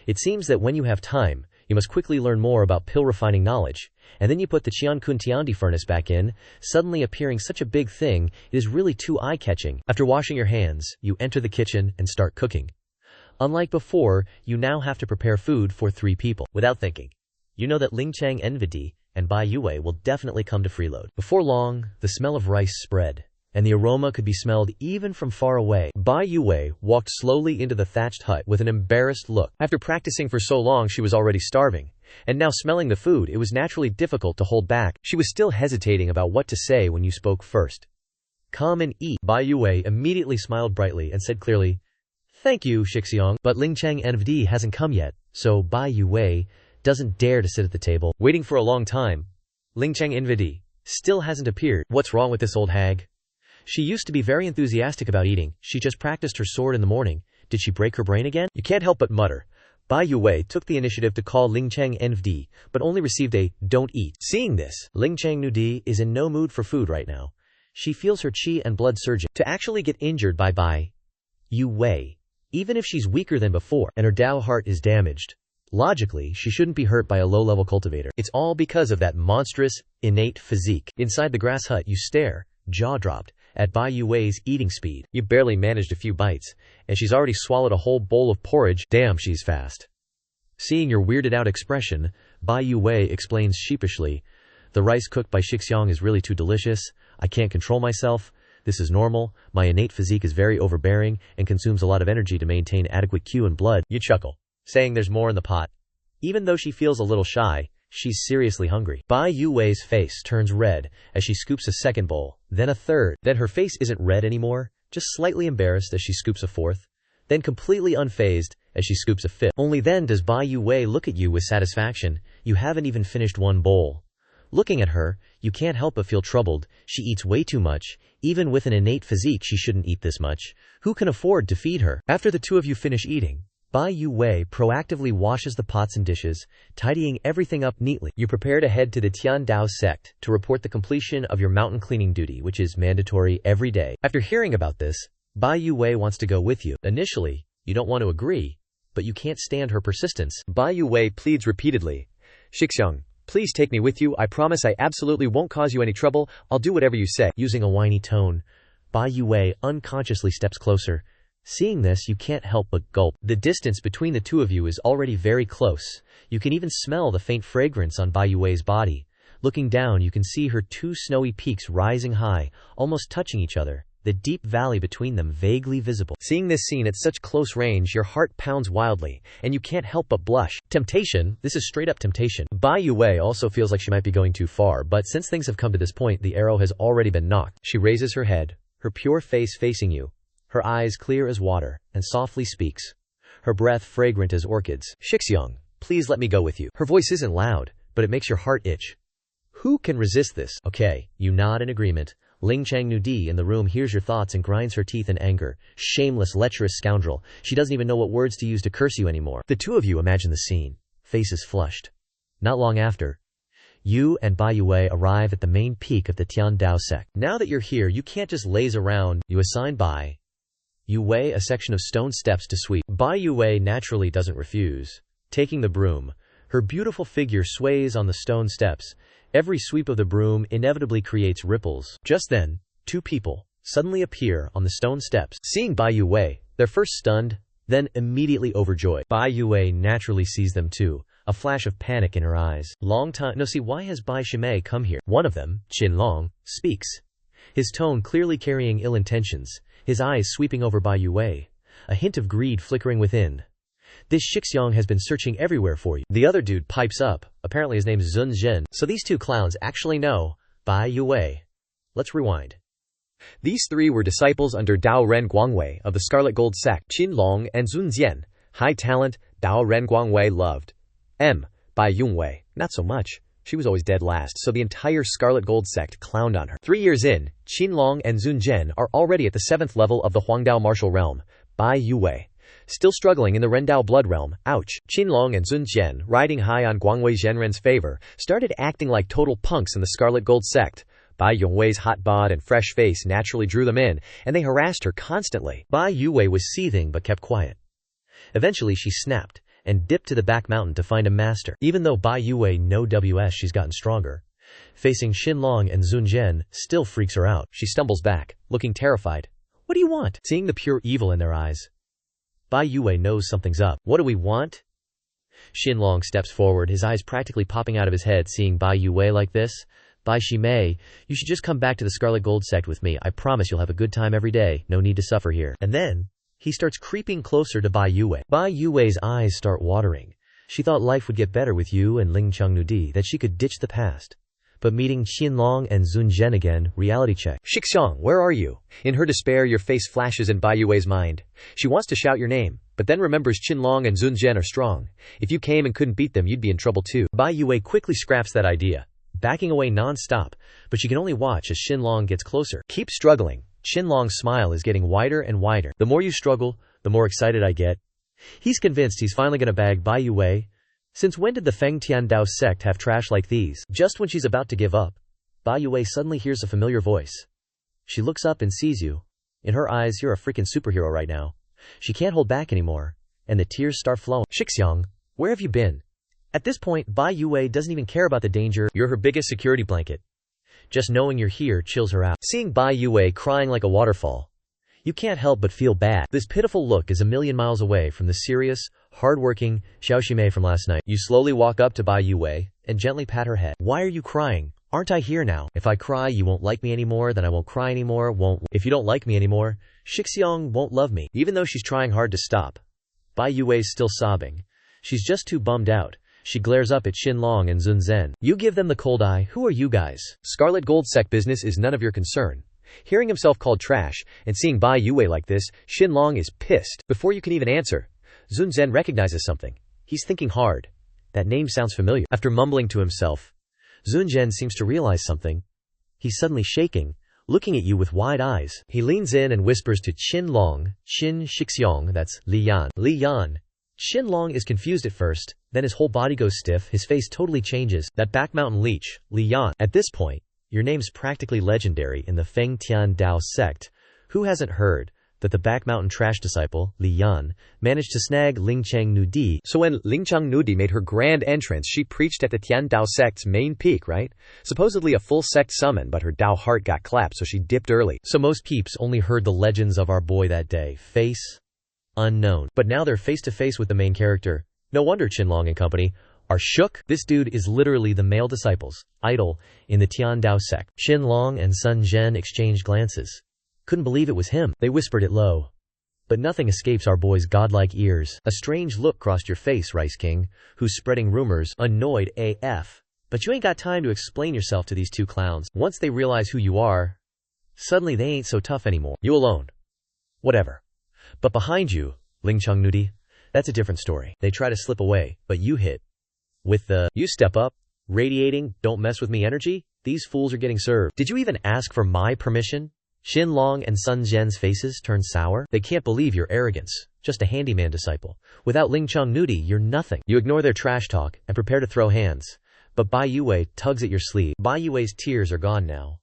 Speaker 2: it seems that when you have time, you must quickly learn more about pill refining knowledge, and then you put the Qiankun Tiandi furnace back in, suddenly appearing such a big thing, it is really too eye-catching. After washing your hands, you enter the kitchen and start cooking. Unlike before, you now have to prepare food for 3 people. Without thinking, you know that Ling Changnu and Bai Yue will definitely come to freeload. Before long, the smell of rice spread, and the aroma could be smelled even from far away. Bai Yue walked slowly into the thatched hut with an embarrassed look. After practicing for so long, she was already starving, and now smelling the food, it was naturally difficult to hold back. She was still hesitating about what to say when you spoke first. "Come and eat." Bai Yue immediately smiled brightly and said clearly, "Thank you, Shixiong." But Ling Changnu hasn't come yet, so Bai Yue doesn't dare to sit at the table. Waiting for a long time, Ling Changnu still hasn't appeared. What's wrong with this old hag? She used to be very enthusiastic about eating. She just practiced her sword in the morning. Did she break her brain again? You can't help but mutter. Bai Yue took the initiative to call Ling Changnu, but only received a "don't eat." Seeing this, Ling Changnu is in no mood for food right now. She feels her qi and blood surging. To actually get injured by Bai Yue, even if she's weaker than before, and her Dao heart is damaged, logically, she shouldn't be hurt by a low-level cultivator. It's all because of that monstrous, innate physique. Inside the grass hut, you stare, jaw-dropped, at Bai Yue's eating speed. You barely managed a few bites, and she's already swallowed a whole bowl of porridge. Damn, she's fast. Seeing your weirded-out expression, Bai Yue explains sheepishly, "The rice cooked by Shixiong is really too delicious. I can't control myself. This is normal. My innate physique is very overbearing and consumes a lot of energy to maintain adequate Q and blood. You chuckle, saying there's more in the pot. Even though she feels a little shy, she's seriously hungry. Bai Yuwei's face turns red as she scoops a second bowl, then a third. Then her face isn't red anymore, just slightly embarrassed as she scoops a fourth, then completely unfazed as she scoops a fifth. Only then does Bai Yuwei look at you with satisfaction. You haven't even finished one bowl. Looking at her, you can't help but feel troubled. She eats way too much. Even with an innate physique, she shouldn't eat this much. Who can afford to feed her? After the two of you finish eating, Bai Yuwei proactively washes the pots and dishes, tidying everything up neatly. You prepare to head to the Tiandao sect to report the completion of your mountain cleaning duty, which is mandatory every day. After hearing about this, Bai Yuwei wants to go with you. Initially, you don't want to agree, but you can't stand her persistence. Bai Yuwei pleads repeatedly. Shixiang, please take me with you. I promise I absolutely won't cause you any trouble. I'll do whatever you say. Using a whiny tone, Bai Yuwei unconsciously steps closer. Seeing this, you can't help but gulp. The distance between the two of you is already very close. You can even smell the faint fragrance on Bai Yuwei's body. Looking down, you can see her two snowy peaks rising high, almost touching each other, the deep valley between them vaguely visible. Seeing this scene at such close range, your heart pounds wildly, and you can't help but blush. Temptation, this is straight up temptation. Bai Yuwei also feels like she might be going too far, but since things have come to this point, the arrow has already been nocked. She raises her head, her pure face facing you, her eyes clear as water, and softly speaks, her breath fragrant as orchids. Shixiang, please let me go with you. Her voice isn't loud, but it makes your heart itch. Who can resist this? Okay, you nod in agreement. Ling Changnu in the room hears your thoughts and grinds her teeth in anger. Shameless, lecherous scoundrel. She doesn't even know what words to use to curse you anymore. The two of you imagine the scene, faces flushed. Not long after, you and Bai Yuwei arrive at the main peak of the Tiandao sect. Now that you're here, you can't just laze around. You assign Bai Yuwei a section of stone steps to sweep. Bai Yuwei naturally doesn't refuse. Taking the broom, her beautiful figure sways on the stone steps. Every sweep of the broom inevitably creates ripples. Just then, two people suddenly appear on the stone steps. Seeing Bai Yuwei, they're first stunned, then immediately overjoyed. Bai Yuwei naturally sees them too, a flash of panic in her eyes. Long time no see. Why has Bai Shimei come here? One of them, Qin Long, speaks, his tone clearly carrying ill intentions, his eyes sweeping over Bai Yuwei, a hint of greed flickering within. This Shixiang has been searching everywhere for you. The other dude pipes up. Apparently his name's Zun Zhen. So these two clowns actually know Bai Yuwei. Let's rewind. These three were disciples under Dao Ren Guangwei of the Scarlet Gold sect. Qin Long and Zun Zhen, high talent. Dao Ren Guangwei loved. Bai Yunwei, not so much. She was always dead last, so the entire Scarlet Gold sect clowned on her. 3 years in, Qin Long and Zun Zhen are already at the 7th level of the Huangdao martial realm. Bai Yuwei, still struggling in the Rendao blood realm. Ouch. Qin Long and Zun Zhen, riding high on Guangwei Zhenren's favor, started acting like total punks in the Scarlet Gold sect. Bai Yongwei's hot bod and fresh face naturally drew them in, and they harassed her constantly. Bai Yuwei was seething but kept quiet. Eventually she snapped and dipped to the back mountain to find a master. Even though Bai Yuwei no WS, she's gotten stronger. Facing Qin Long and Zun Zhen still freaks her out. She stumbles back, looking terrified. What do you want? Seeing the pure evil in their eyes, Bai Yuwei knows something's up. What do we want? Qin Long steps forward, his eyes practically popping out of his head seeing Bai Yuwei like this. Bai Shimei, you should just come back to the Scarlet Gold sect with me. I promise you'll have a good time every day. No need to suffer here. And then he starts creeping closer to Bai Yuwei. Bai Yuwei's eyes start watering. She thought life would get better with you and Ling Changnu, that she could ditch the past. But meeting Qin Long and Zun Zhen again, reality check. Shixiang, where are you? In her despair, your face flashes in Bai Yuwei's mind. She wants to shout your name, but then remembers Qin Long and Zun Zhen are strong. If you came and couldn't beat them, you'd be in trouble too. Bai Yuwei quickly scraps that idea, backing away non-stop, but she can only watch as Qin Long gets closer. Keep struggling. Qin Long's smile is getting wider and wider. The more you struggle, the more excited I get. He's convinced he's finally gonna bag Bai Yuwei. Since when did the Feng Tiandao sect have trash like these? Just when she's about to give up, Bai Yuwei suddenly hears a familiar voice. She looks up and sees you. In her eyes, you're a freaking superhero right now. She can't hold back anymore, and the tears start flowing. Shixiang, where have you been? At this point, Bai Yuwei doesn't even care about the danger. You're her biggest security blanket. Just knowing you're here chills her out. Seeing Bai Yuwei crying like a waterfall, you can't help but feel bad. This pitiful look is a million miles away from the serious, hard-working Xiao Shimei from last night. You slowly walk up to Bai Yuwei and gently pat her head. Why are you crying? Aren't I here now? If I cry, you won't like me anymore, then I won't cry anymore, won't. If you don't like me anymore, Shixiong won't love me. Even though she's trying hard to stop, Bai Yue's still sobbing. She's just too bummed out. She glares up at Xinlong and Zunzhen. You give them the cold eye. Who are you guys? Scarlet Gold Sect business is none of your concern. Hearing himself called trash and seeing Bai Yue like this, Xinlong is pissed. Before you can even answer, Zunzhen recognizes something. He's thinking hard. That name sounds familiar. After mumbling to himself, Zunzhen seems to realize something. He's suddenly shaking, looking at you with wide eyes. He leans in and whispers to Xinlong, Xin Shixiong, that's Li Yan. Li Yan. Xinlong is confused at first, then his whole body goes stiff, his face totally changes. That back mountain leech, Li Yan. At this point, your name's practically legendary in the Feng Tian Dao sect. Who hasn't heard that the back mountain trash disciple, Li Yan, managed to snag Lingchang Nudi? So when Lingchang Nudi made her grand entrance, she preached at the Tian Dao sect's main peak, right? Supposedly a full sect summon, but her Dao heart got clapped, so she dipped early. So most peeps only heard the legends of our boy that day. Face unknown. But now they're face to face with the main character. No wonder Xinlong and company are shook. This dude is literally the male disciples, idol, in the Tian Dao sect. Xinlong and Sun Zhen exchanged glances. Couldn't believe it was him. They whispered it low. But nothing escapes our boy's godlike ears. A strange look crossed your face, Rice King, who's spreading rumors, annoyed AF. But you ain't got time to explain yourself to these two clowns. Once they realize who you are, suddenly they ain't so tough anymore. You alone. Whatever. But behind you, Lingchang Nudi, that's a different story. They try to slip away, but you hit. With the, you step up, radiating, don't mess with me energy, these fools are getting served. Did you even ask for my permission? Xinlong and Sun Zhen's faces turn sour. They can't believe your arrogance. Just a handyman disciple. Without Lingchang Nudi, you're nothing. You ignore their trash talk and prepare to throw hands. But Bai Yue tugs at your sleeve. Bai Yue's tears are gone now.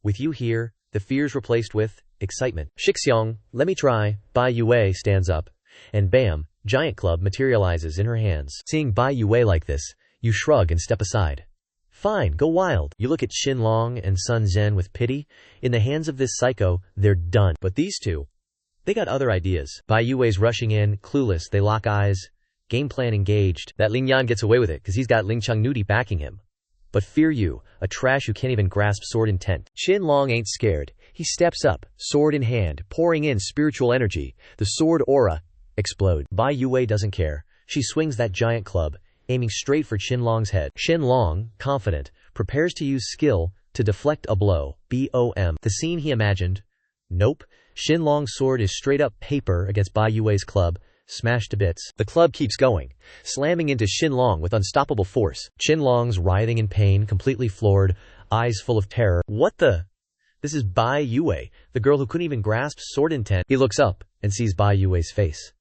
Speaker 2: With you here, the fear's replaced with excitement. Shixiong, let me try. Bai Yue stands up. And bam, giant club materializes in her hands. Seeing Bai Yue like this, you shrug and step aside. Fine, go wild. You look at Xinlong and Sun Zhen with pity. In the hands of this psycho, they're done. But these two, they got other ideas. Bai Yue's rushing in, clueless, they lock eyes. Game plan engaged. That Ling Yan gets away with it because he's got Lingchang Nudi backing him. But fear you, a trash who can't even grasp sword intent. Xinlong ain't scared. He steps up, sword in hand, pouring in spiritual energy. The sword aura explode. Bai Yue doesn't care. She swings that giant club, aiming straight for Xinlong's head. Xinlong, confident, prepares to use skill to deflect a blow. BOM. The scene he imagined. Nope. Xinlong's sword is straight up paper against Bai Yue's club, smashed to bits. The club keeps going, slamming into Xinlong with unstoppable force. Xinlong's writhing in pain, completely floored, eyes full of terror. What the? This is Bai Yue, the girl who couldn't even grasp sword intent. He looks up and sees Bai Yue's face.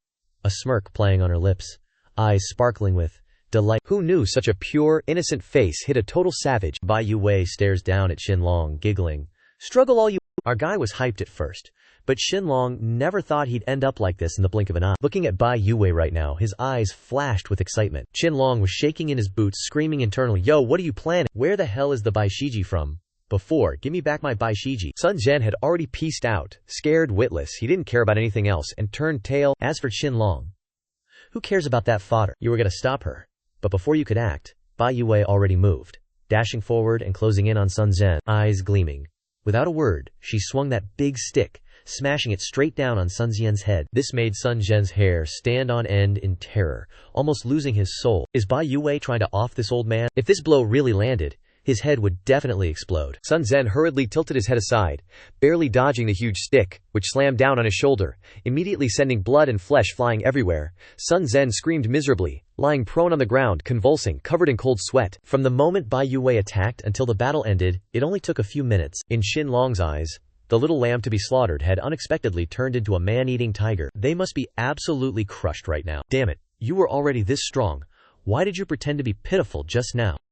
Speaker 2: A smirk playing on her lips, eyes sparkling with delight. Who knew such a pure, innocent face hid a total savage? Bai Yue stares down at Xinlong, giggling. Struggle all you. Our guy was hyped at first, but Xinlong never thought he'd end up like this in the blink of an eye. Looking at Bai Yue right now, his eyes flashed with excitement. Xinlong was shaking in his boots, screaming internally, yo, what are you planning? Where the hell is the Bai Shiji from? Before, give me back my Bai Shiji. Sun Zhen had already pieced out, scared witless, he didn't care about anything else, and turned tail. As for Xinlong, who cares about that fodder? You were gonna stop her. But before you could act, Bai Yue already moved, dashing forward and closing in on Sun Zhen, eyes gleaming. Without a word, she swung that big stick, smashing it straight down on Sun Zhen's head. This made Sun Zhen's hair stand on end in terror, almost losing his soul. Is Bai Yue trying to off this old man? If this blow really landed, his head would definitely explode. Sun Zhen hurriedly tilted his head aside, barely dodging the huge stick, which slammed down on his shoulder, immediately sending blood and flesh flying everywhere. Sun Zhen screamed miserably, lying prone on the ground, convulsing, covered in cold sweat. From the moment Bai Yue attacked until the battle ended, it only took a few minutes. In Xinlong's eyes, the little lamb to be slaughtered had unexpectedly turned into a man-eating tiger. They must be absolutely crushed right now. Damn it, you were already this strong. Why did you pretend to be pitiful just now?